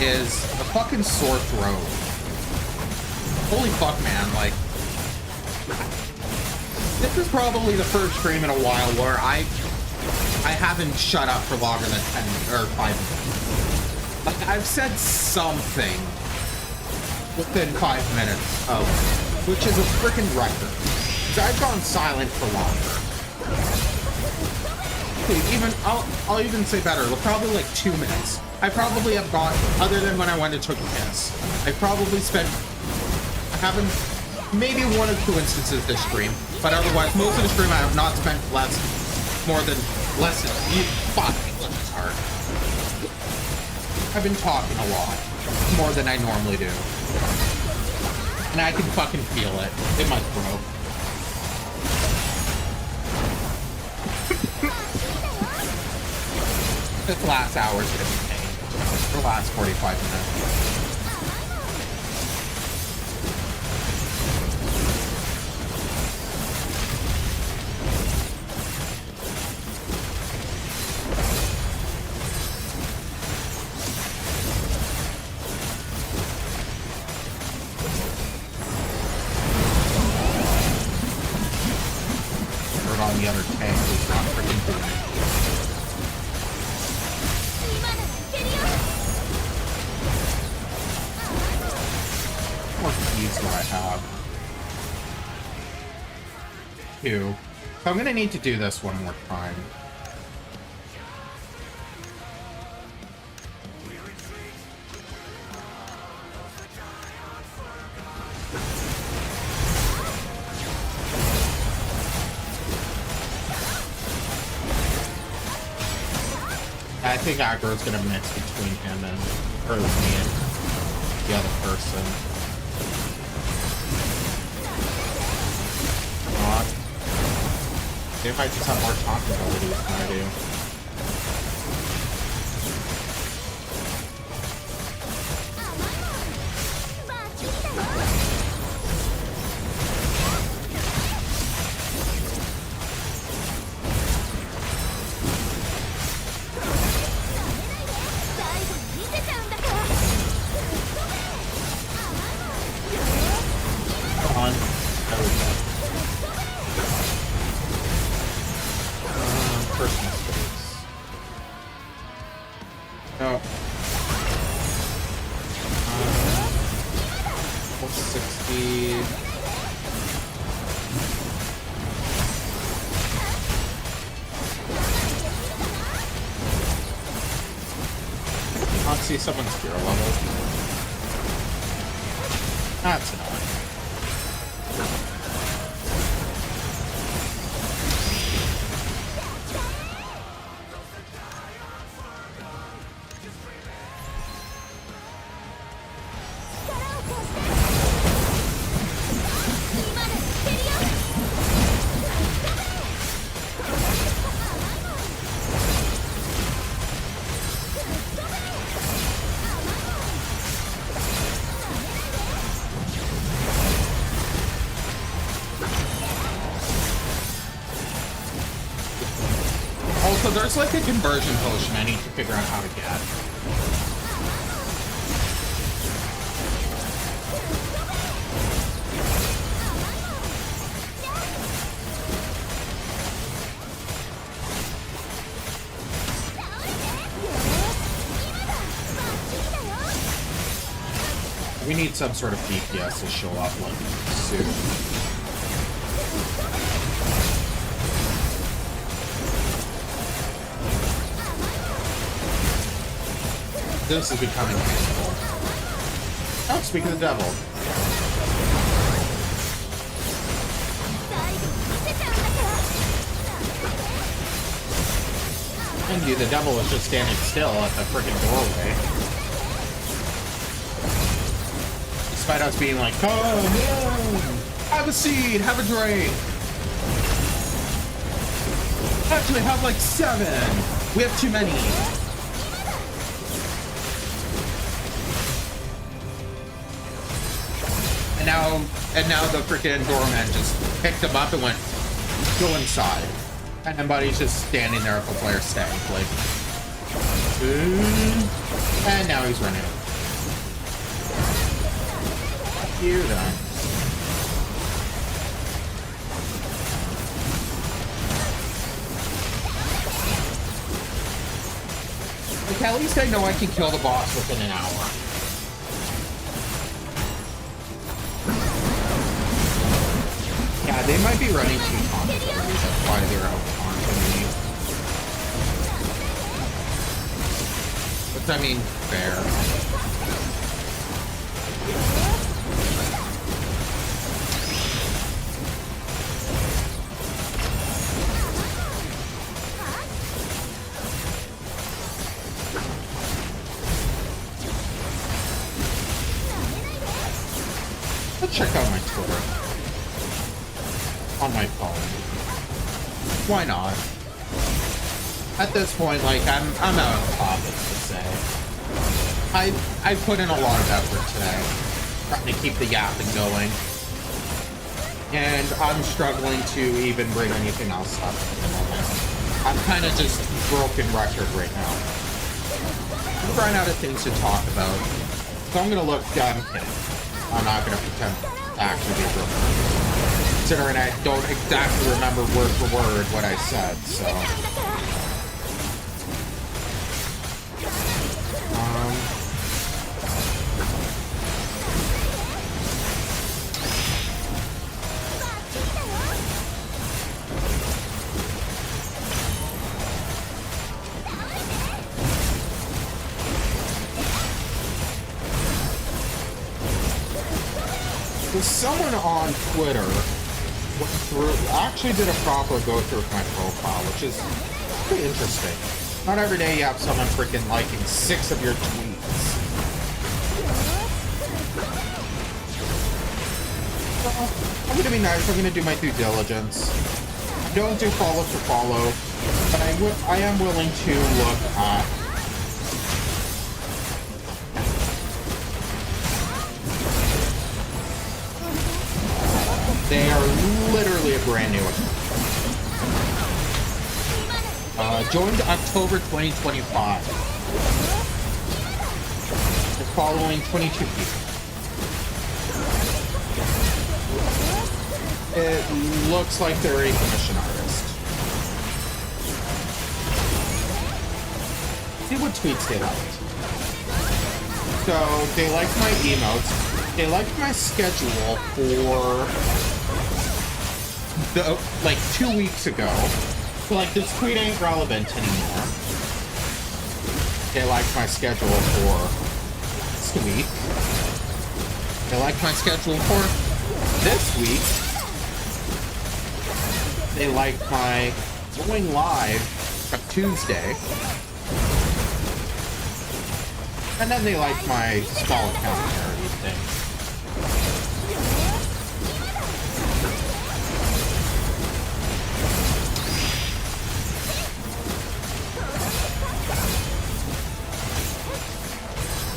is a fucking sore throat. Holy fuck, man, like, this is probably the first stream in a while where I haven't shut up for longer than 10 or 5 minutes. Like, I've said something within 5 minutes of, which is a freaking record. I've gone silent for longer. Okay, I'll even say better, probably like 2 minutes. I probably have gone, other than when I went and took a piss, I probably spent, I haven't, maybe 1 or 2 instances this stream, but otherwise, most of the stream I have not spent less than, fuck, English is hard. I've been talking a lot, more than I normally do. And I can fucking feel it in my throat. This last hour is gonna be pain. The last 45 minutes. On the other tank who's not freaking doing it. What keys do I have? 2. So I'm gonna need to do this one more time. I think aggro is gonna mix between him and, or me and the other person. Not. They might just have more talking abilities than I do. See someone's 0 level. That's annoying. there's like a conversion potion I need to figure out how to get. We need some sort of DPS to show up like soon. This is becoming painful. Oh, speak of the devil. Mind you, the devil is just standing still at the freaking doorway. Despite us being like, oh no! Have a seed, have a drink! Actually, have like 7! We have too many! And now the freaking doorman just picked him up and went, go inside. And then Buddy's just standing there with the player stank, like, and now he's running. You then. Like, at least I know I can kill the boss within an hour. Yeah, they might be running 2 combos. That's why they're out taunting me. Which, I mean, fair. Let's check out my Twitter. On my phone. Why not? At this point, like, I'm out of topics to say. I put in a lot of effort today, trying to keep the yapping going. And I'm struggling to even bring anything else up at the moment. I'm kind of just broken record right now. I'm running out of things to talk about. So I'm gonna look, I'm kidding. I'm not gonna pretend to actually be broken. Considering I don't exactly remember word for word what I said, so. Someone on Twitter actually did a proper go-through of my profile, which is pretty interesting. Not every day you have someone freaking liking 6 of your tweets. Well, I'm gonna be nice. I'm gonna do my due diligence. I don't do follow for follow, but I am willing to look at. They are literally a brand new account. Joined October 2025. They're following 22 people. It looks like they're a commission artist. See what tweets they liked. So they liked my emotes. They liked my schedule for like 2 weeks ago. So like this tweet ain't relevant anymore. They liked my schedule for this week. They liked my schedule for this week. They liked my going live on Tuesday. And then they liked my small account charity thing.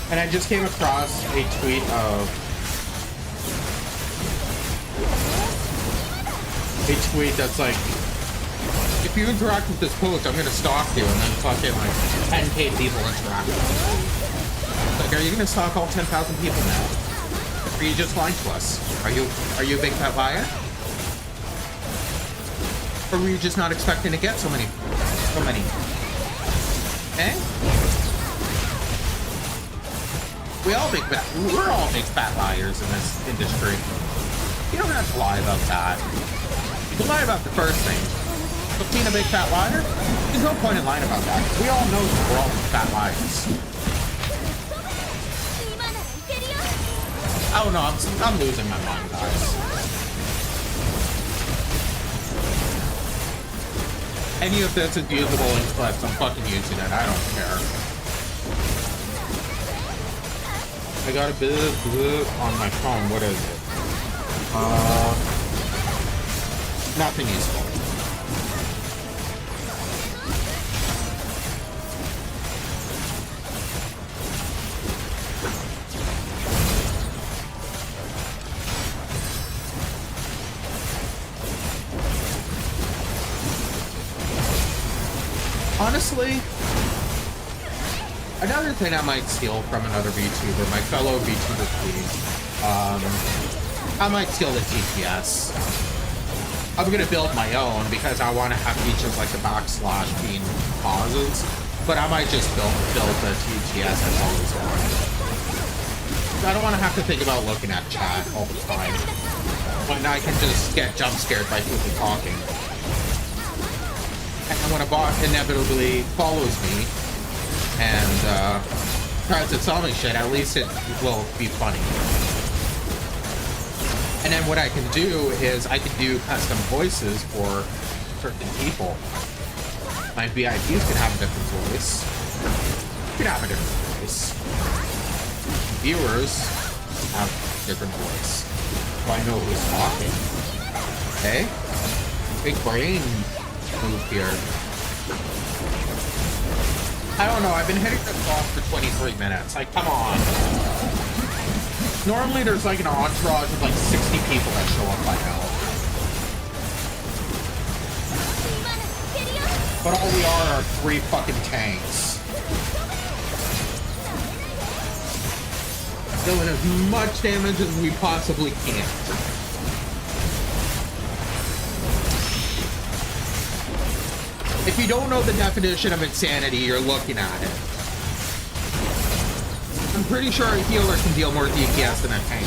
And I just came across a tweet that's like, if you interact with this post, I'm gonna stalk you, and then fucking like 10K people interact with you. Like, are you gonna stalk all 10,000 people now? Or are you just lying to us? Are you a big fat liar? Or were you just not expecting to get so many? Eh? We're all big fat liars in this industry. You don't have to lie about that. You can lie about the first thing. But being a big fat liar, there's no point in lying about that. We all know that we're all big fat liars. Oh no, I'm losing my mind, guys. Any of this is usable in clips, I'm fucking using it, I don't care. I got a bit on my phone, what is it? Nothing useful. Honestly, another thing I might steal from another VTuber, my fellow VTuber please, I might steal the TTS. I'm gonna build my own because I want to have features like the backslash being pauses, but I might just build the TTS as always wanted. I don't want to have to think about looking at chat all the time when I can just get jump scared by people talking. And when a bot inevitably follows me and tries to tell me shit, at least it will be funny. And then what I can do is I can do custom voices for certain people. My VIPs can have a different voice. You can have a different voice. Viewers have a different voice. So I know who's talking. Okay? Big brain move here. I don't know, I've been hitting this boss for 23 minutes. Like, come on. Normally there's like an entourage of like 60 people that show up by now. But all we are 3 fucking tanks. Dealing as much damage as we possibly can. If you don't know the definition of insanity, you're looking at it. I'm pretty sure a healer can deal more DPS than a tank.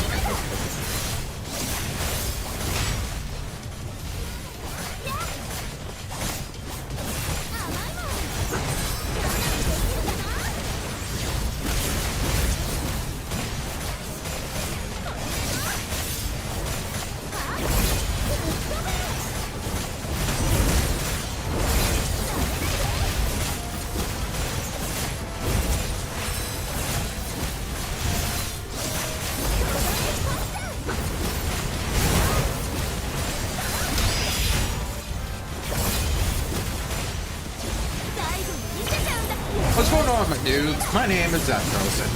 What's going on, my dudes? My name is Zethros, and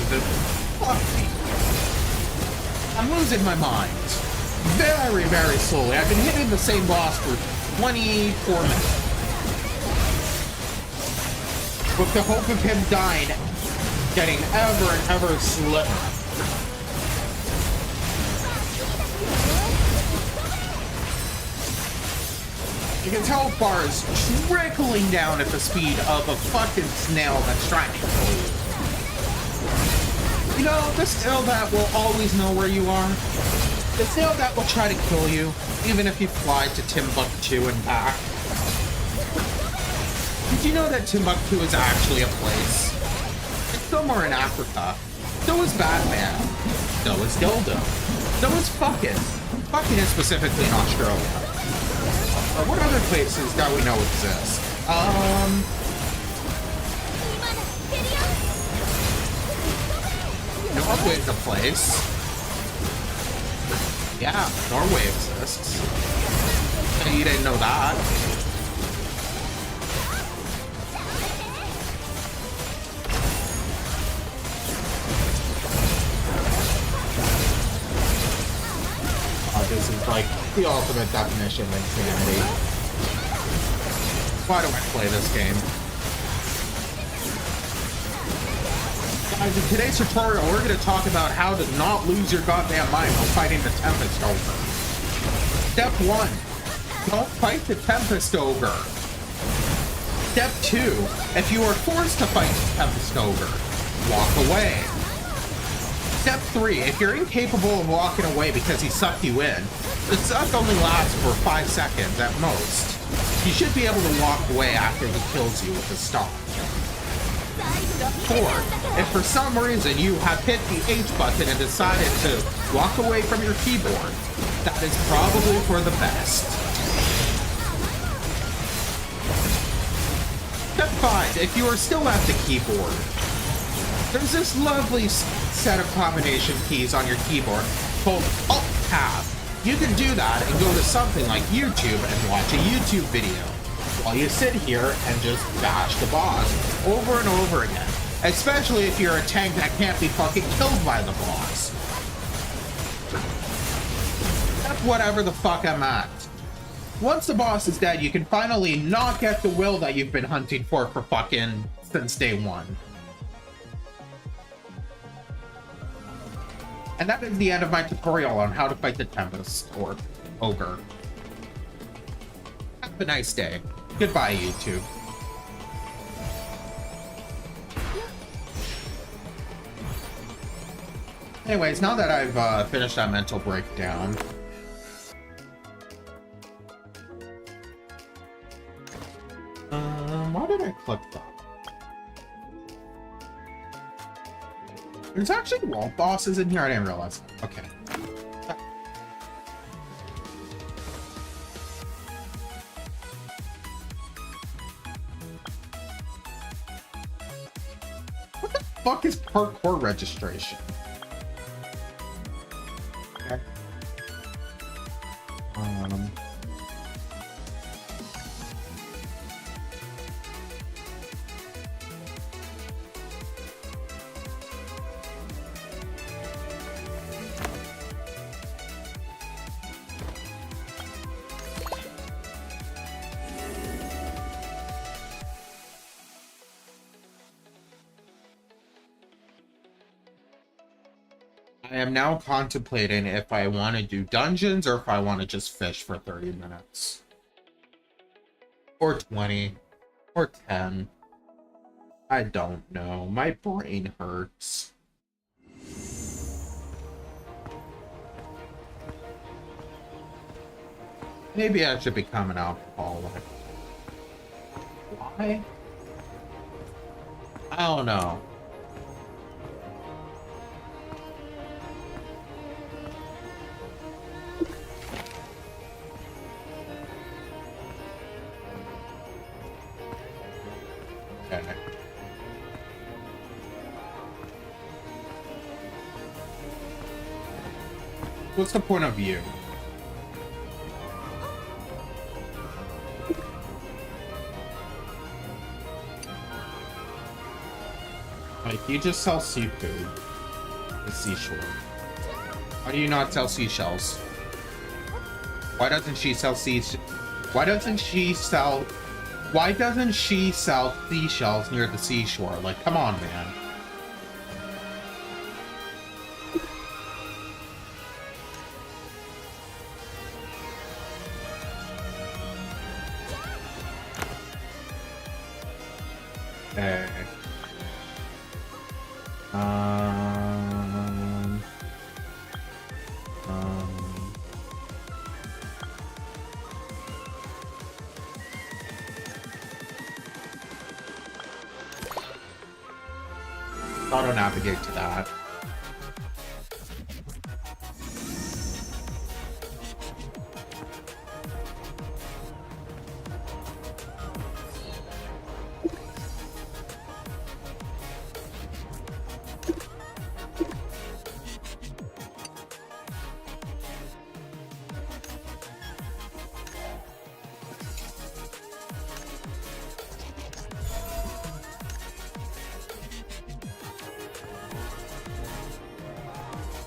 fuck me. I'm losing my mind. Very, very slowly. I've been hitting the same boss for 24 minutes. With the hope of him dying, getting ever and ever slimmer. You can tell Bar is trickling down at the speed of a fucking snail that's trying to kill you. You know, the snail that will always know where you are. The snail that will try to kill you, even if you fly to Timbuktu and back. Did you know that Timbuktu is actually a place? It's somewhere in Africa. So is Batman. So is Dildo. So is fucking. Fucking is specifically in Australia. Or what other places that we know exist? Norway's a place. Yeah, Norway exists. And you didn't know that. This is like the ultimate definition of insanity. Why do I play this game? Guys, in today's tutorial, we're going to talk about how to not lose your goddamn mind while fighting the Tempest Ogre. Step 1. Don't fight the Tempest Ogre. Step 2. If you are forced to fight the Tempest Ogre, walk away. Step 3. If you're incapable of walking away because he sucked you in, the suck only lasts for 5 seconds at most. You should be able to walk away after he kills you with a stomp. Step 4. If for some reason you have hit the H button and decided to walk away from your keyboard, that is probably for the best. Step 5. If you are still at the keyboard, there's this lovely set of combination keys on your keyboard called Alt-Tab. You can do that and go to something like YouTube and watch a YouTube video while you sit here and just bash the boss over and over again, especially if you're a tank that can't be fucking killed by the boss. That's whatever the fuck I'm at. Once the boss is dead, you can finally not get the will that you've been hunting for fucking since day one. And that is the end of my tutorial on how to fight the Tempest or Ogre. Have a nice day. Goodbye, YouTube. Anyways, now that I've finished that mental breakdown, why did I click that? There's actually wall bosses in here. I didn't realize that. Okay. What the fuck is parkour registration? Okay. I am now contemplating if I want to do dungeons or if I want to just fish for 30 minutes. Or 20. Or 10. I don't know. My brain hurts. Maybe I should become an alcoholic. Why? I don't know. Okay. What's the point of view? Like, you just sell seafood. The seashore. Why do you not sell seashells? Why doesn't she sell Why doesn't she sell seashells near the seashore? Like, come on, man. Okay. Auto navigate to that.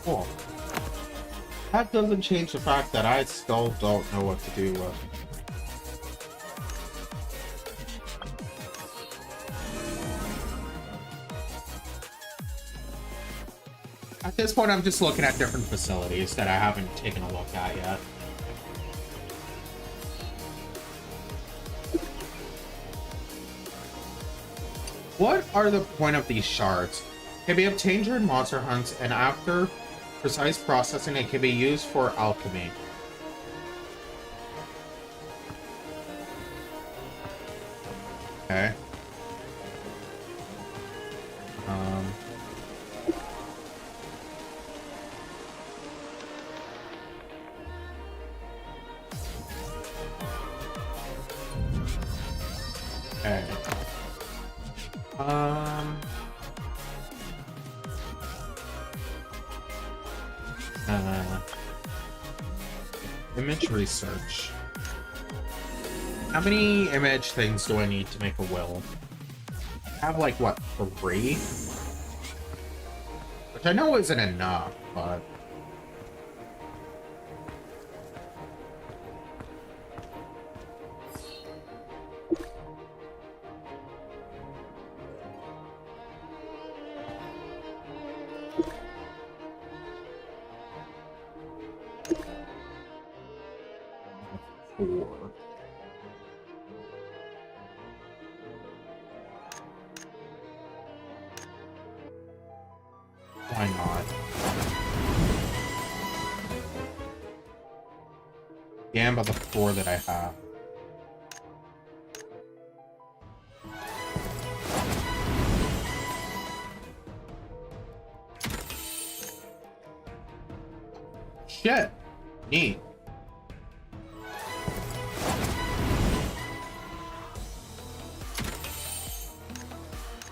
Cool. That doesn't change the fact that I still don't know what to do with. At this point, I'm just looking at different facilities that I haven't taken a look at yet. What are the point of these shards? Can be obtained during monster hunts, and after precise processing, it can be used for alchemy. Okay. Okay. Image research. How many image things do I need to make a will? I have like, what, 3? Which I know isn't enough, but... Why not? Damn, about the 4 that I have. Shit. Neat.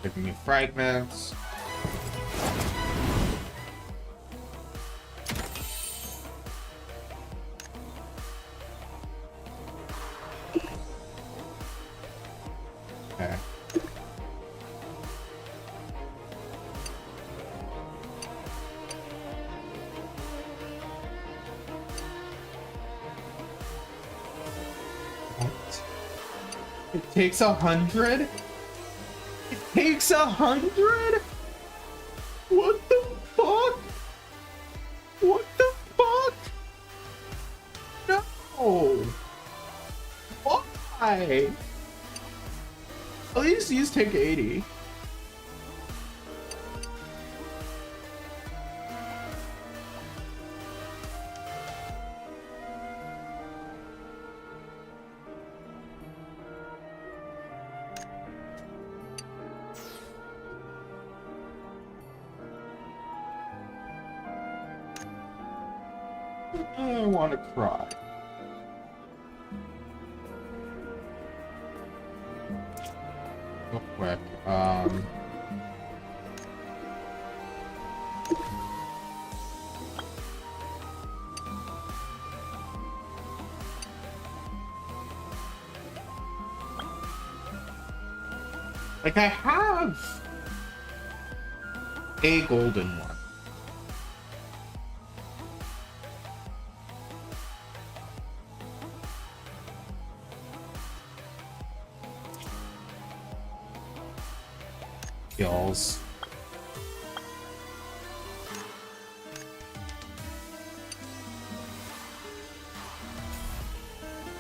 Giving me fragments. Okay. What? It takes 100? It takes 100? What the fuck? What the fuck? No! Why? At least these take 80. I want to cry. Real quick, like, I have a golden one. Skills.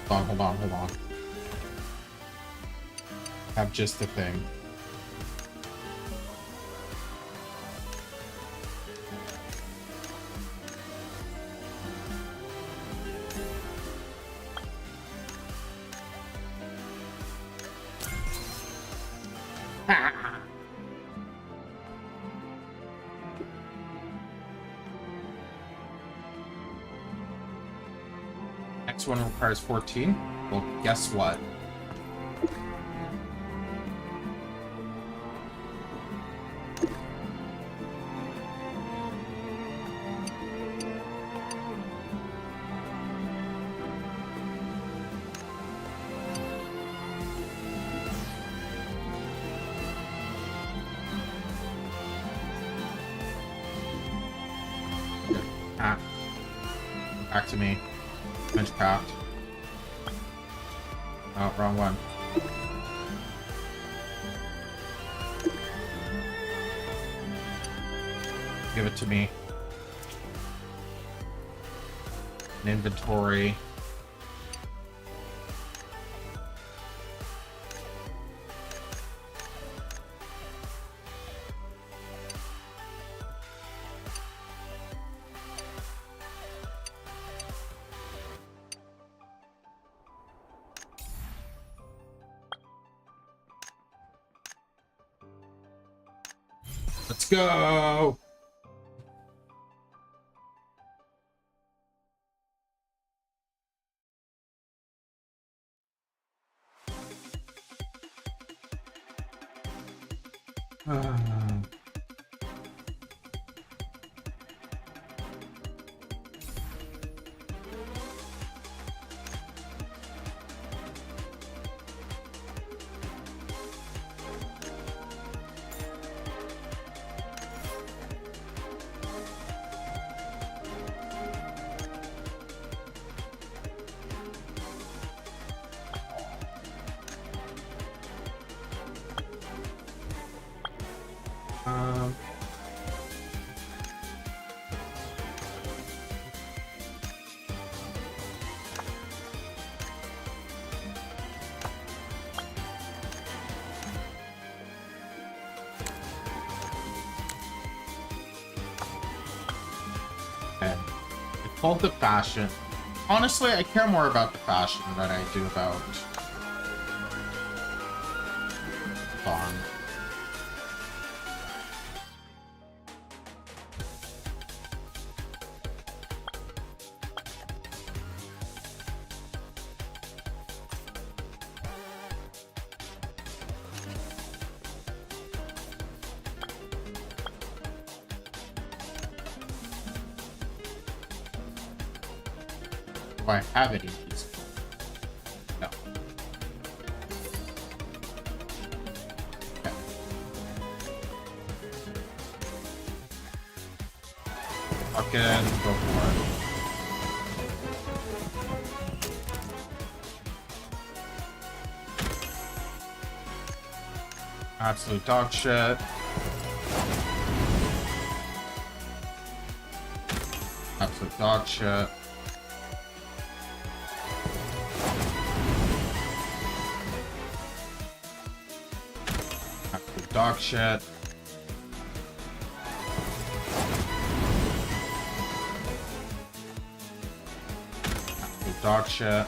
Hold on. Have just the thing. Next one requires 14. Well, guess what? Back to me. Benchcraft. Oh, wrong one. Give it to me. An inventory. Let's go! It's called the fashion. Honestly, I care more about the fashion than I do about fun. Do I have any of these? No. Okay. Fucking go for it. Absolute dog shit. Absolute dog shit. Dog shit. Dog shit.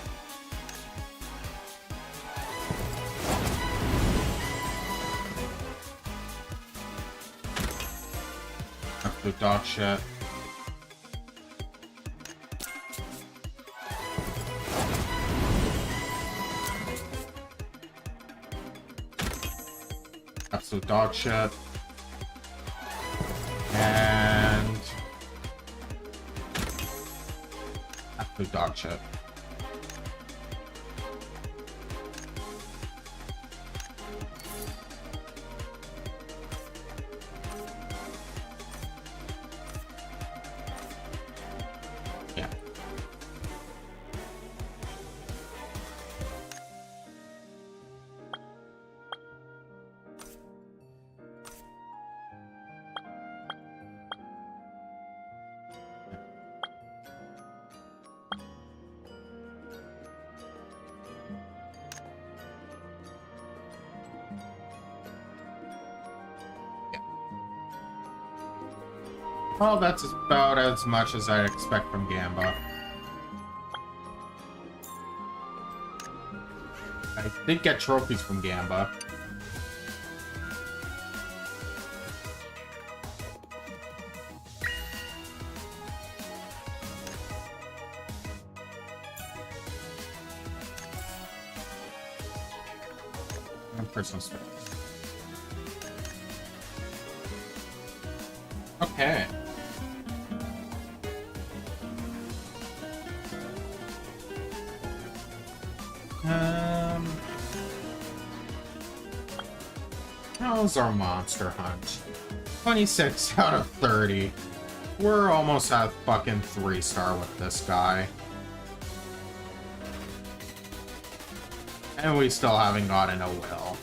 Absolute dog shit. Absolute dog shit. And absolute dog shit. Yeah. Well, that's about as much as I expect from Gamba. I did get trophies from Gamba. And personal space. Okay. How's our monster hunt? 26 out of 30. We're almost at fucking 3-star with this guy. And we still haven't gotten a will.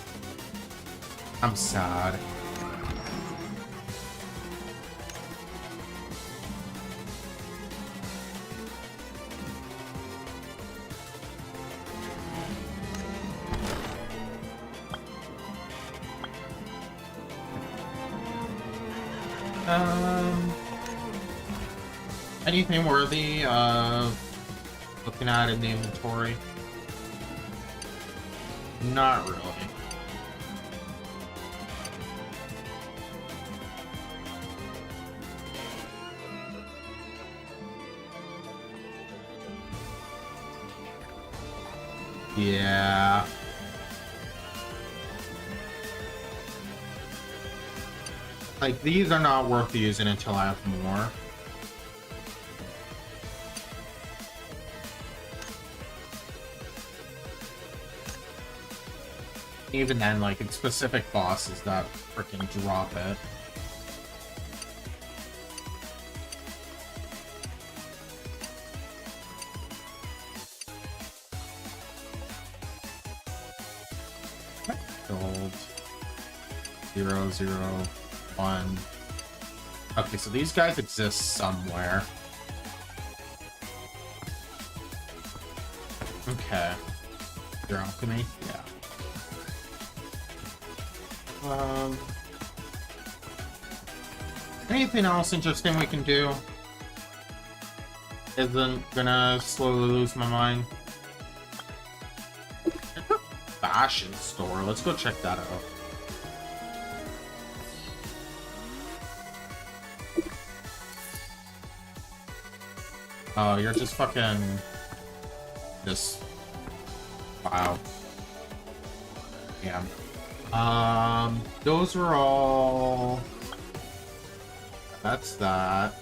I'm sad. Anything worthy of looking at in the inventory? Not really. Yeah. Like, these are not worth using until I have more. Even then, like, in specific bosses that freaking drop it. Gold. 0, 0, 1. Okay, so these guys exist somewhere. Okay. Your alchemy? Yeah. Anything else interesting we can do? Isn't gonna slowly lose my mind. There's a fashion store. Let's go check that out. Oh, you're just fucking... This... Wow. Yeah. Those are all... That's that.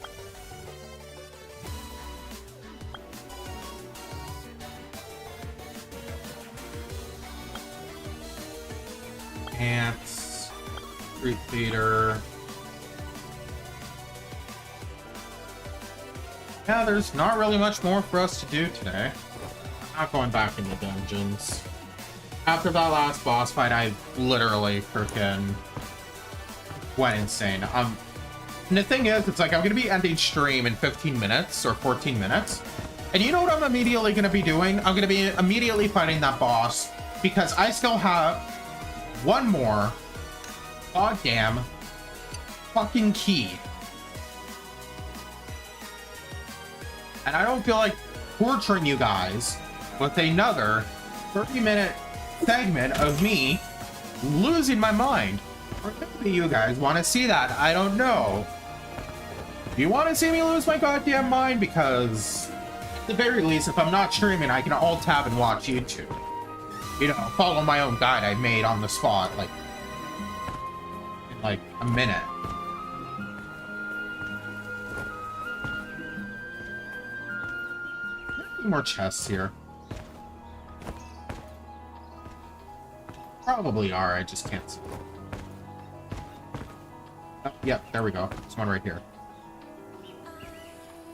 Ants. Street theater. Yeah, there's not really much more for us to do today. I'm not going back into dungeons. After that last boss fight, I literally freaking went insane. And the thing is, it's like, I'm gonna be ending stream in 15 minutes or 14 minutes. And you know what I'm immediately gonna be doing? I'm gonna be immediately fighting that boss because I still have one more goddamn fucking key. And I don't feel like torturing you guys with another 30-minute segment of me losing my mind. Or maybe you guys want to see that. I don't know. You want to see me lose my goddamn mind? Because at the very least, if I'm not streaming, I can alt-tab and watch YouTube. You know, follow my own guide I made on the spot, like, in like a minute. Any more chests here? Probably are, I just can't see. Oh, yep, there we go. There's one right here.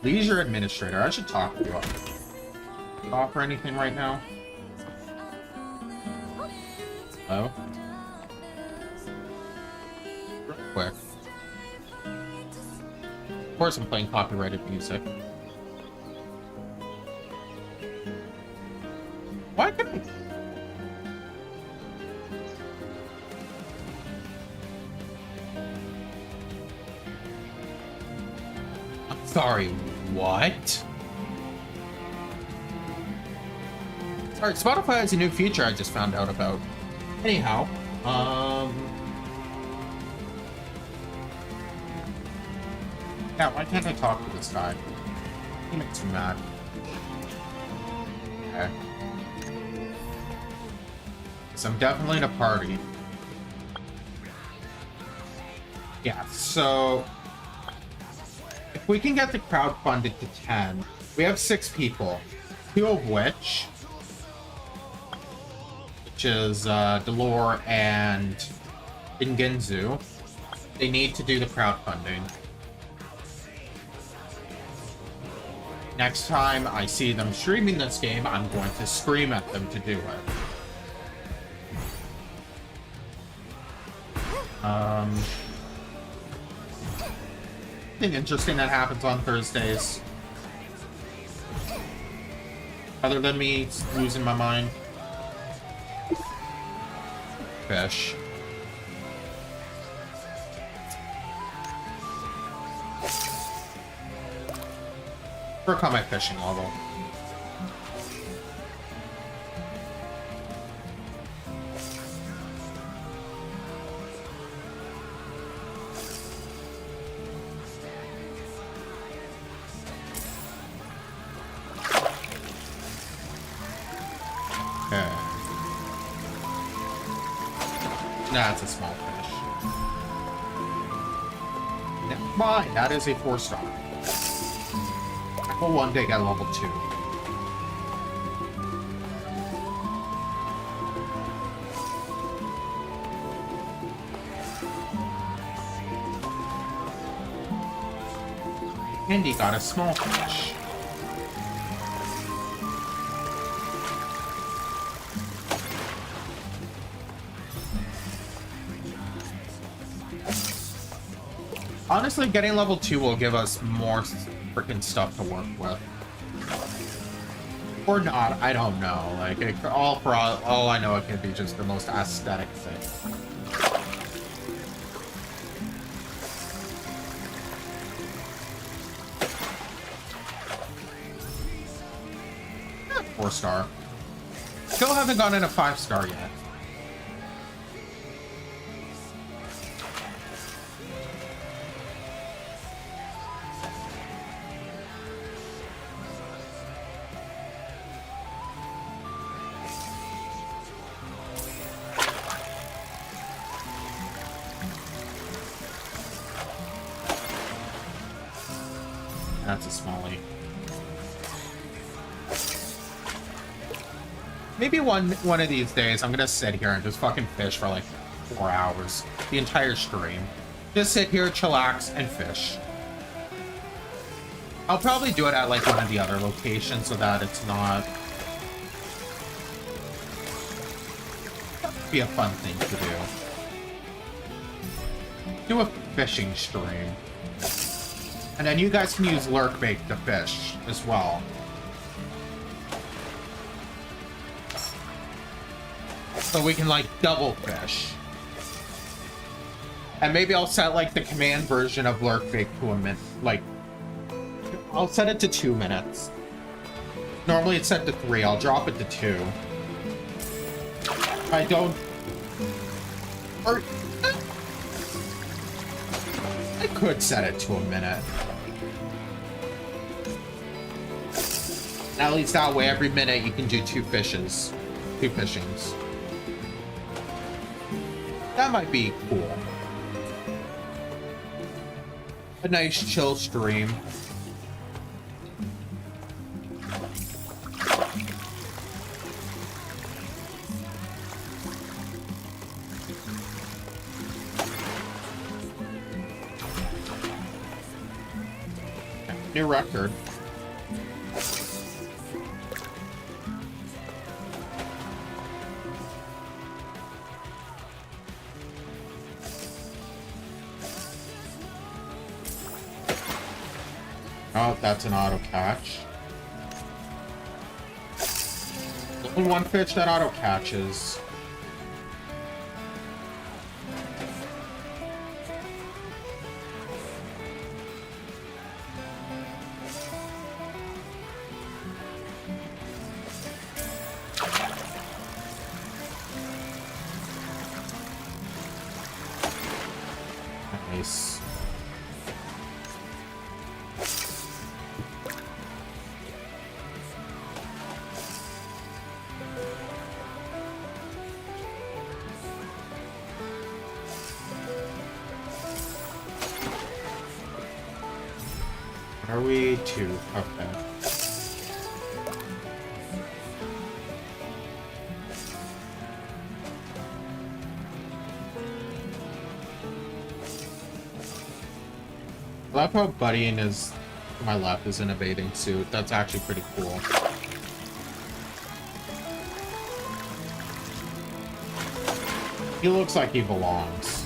Leisure Administrator. I should talk to you. Do you offer anything right now? Hello? Real quick. Of course I'm playing copyrighted music. Why couldn't I... I'm sorry, what? Sorry, Spotify has a new feature I just found out about. Anyhow, yeah, why can't I talk to this guy? He makes me mad. Okay. So I'm definitely in a party. Yeah, so if we can get the crowd funded to 10, we have 6 people, 2 of which is Delore and Ingenzu. They need to do the crowdfunding. Next time I see them streaming this game, I'm going to scream at them to do it. Something interesting that happens on Thursdays. Other than me losing my mind. Fish. Work on my fishing level. Okay. That's a small fish. Never mind, that is a 4-star. I will one day get level 2. And he got a small fish. Honestly, getting level 2 will give us more freaking stuff to work with. Or not, I don't know. Like, all I know, it could be just the most aesthetic thing. Eh, 4-star. Still haven't gotten a 5-star yet. That's a smallie. Maybe one of these days I'm gonna sit here and just fucking fish for like 4 hours. The entire stream. Just sit here, chillax, and fish. I'll probably do it at like one of the other locations so that it's not... That'd be a fun thing to do. Do a fishing stream. And then you guys can use lurkbait to fish as well. So we can like double fish. And maybe I'll set like the command version of lurkbait to a minute. Like, I'll set it to 2 minutes. Normally it's set to 3. I'll drop it to 2. I don't... Or... I could set it to a minute. At least that way, every minute you can do 2 fishes. 2 fishings. That might be cool. A nice chill stream. New record. Oh, that's an auto catch. Only one fish that auto catches. Nice. Are we 2? Okay. I love how Buddy in his to my left is in a bathing suit. That's actually pretty cool. He looks like he belongs.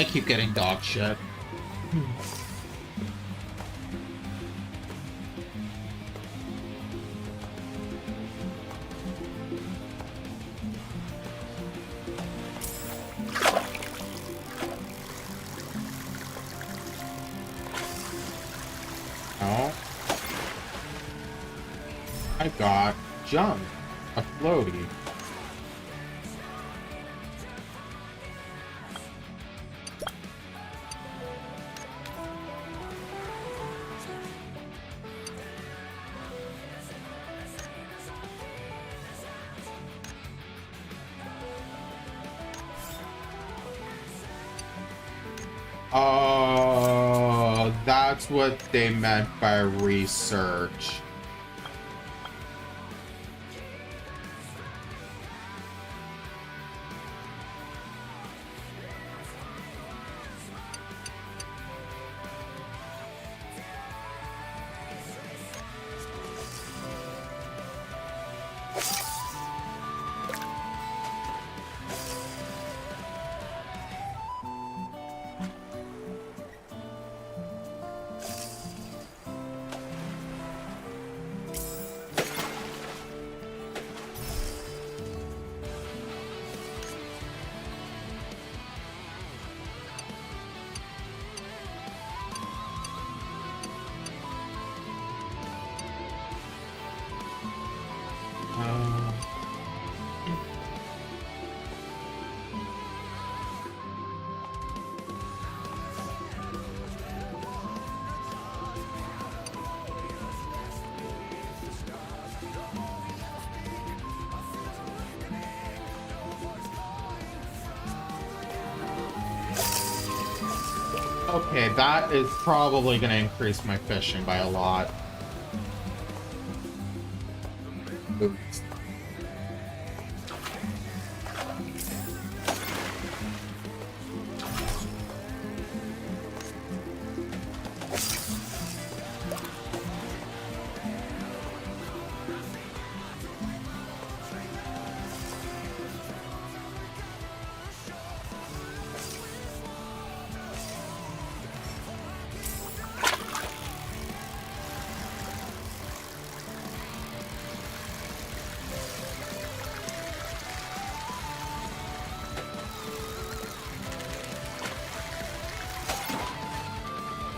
keep getting dog shit. Oh. I got jump. A floaty. Oh, that's what they meant by research. Okay, that is probably going to increase my fishing by a lot. Oops.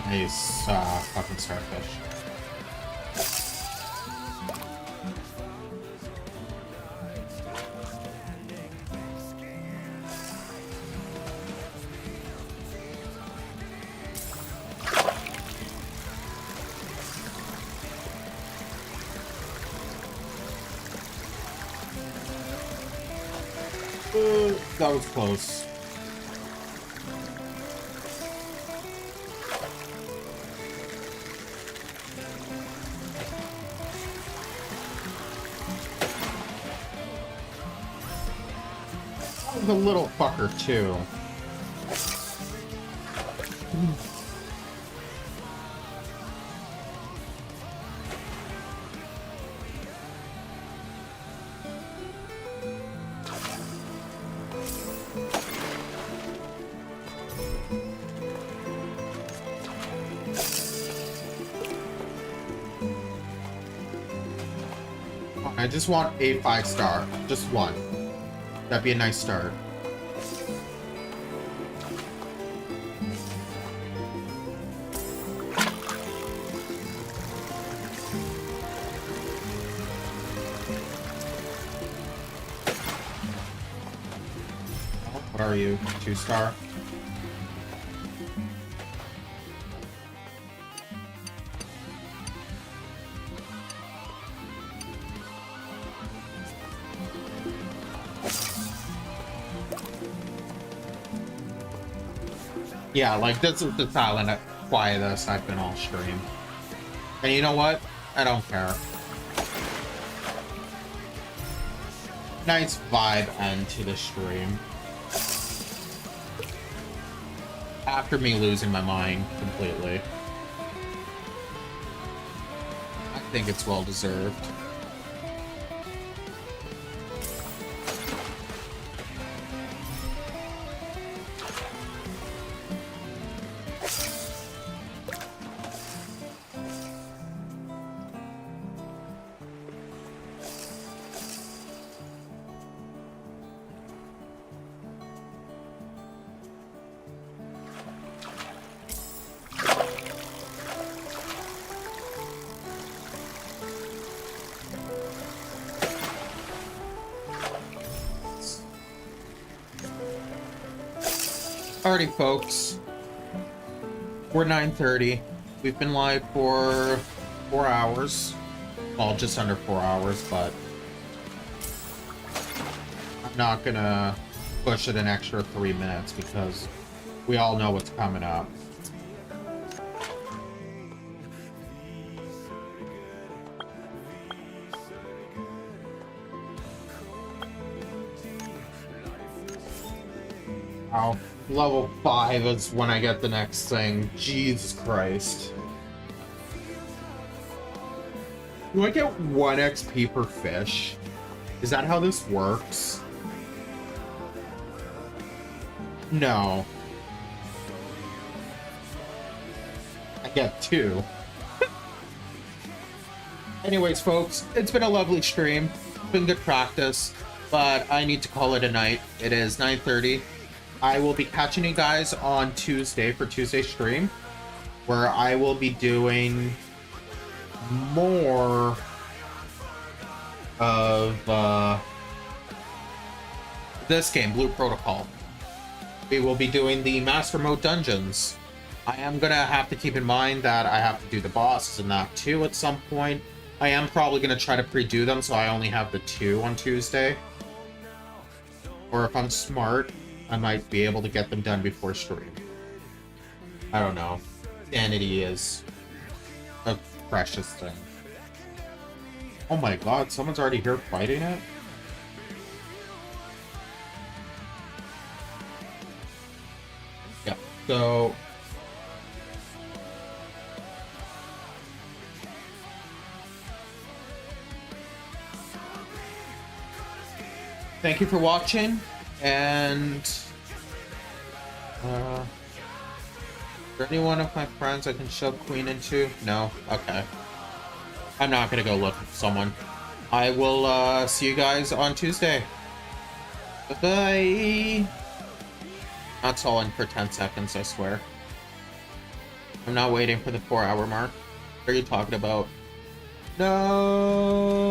Nice, fucking starfish. That was close. The little fucker too. I just want a 5-star, just one. That'd be a nice start. What are you? 2-star? Yeah, like, this is the silent quietest I've been all stream. And you know what? I don't care. Nice vibe end to the stream. After me losing my mind completely. I think it's well deserved. Alrighty, folks. We're 9:30. We've been live for 4 hours. Well, just under 4 hours, but I'm not gonna push it an extra 3 minutes because we all know what's coming up. Wow. Level 5 is when I get the next thing. Jesus Christ. Do I get 1 XP per fish? Is that how this works? No. I get 2. Anyways, folks, it's been a lovely stream. It's been good practice, but I need to call it a night. It is 9:30. I will be catching you guys on Tuesday for Tuesday's stream, where I will be doing more of this game, Blue Protocol. We will be doing the Master Mode dungeons. I am gonna have to keep in mind that I have to do the bosses and that too at some point. I am probably gonna try to pre-do them so I only have the 2 on Tuesday. Or if I'm smart, I might be able to get them done before stream. I don't know. Sanity is a precious thing. Oh my god, someone's already here fighting it? Yeah, so... Thank you for watching, and... is there any one of my friends I can shove Queen into? No? Okay. I'm not gonna go look for someone. I will see you guys on Tuesday. Bye-bye. That's all in for 10 seconds, I swear. I'm not waiting for the 4-hour mark. What are you talking about? No.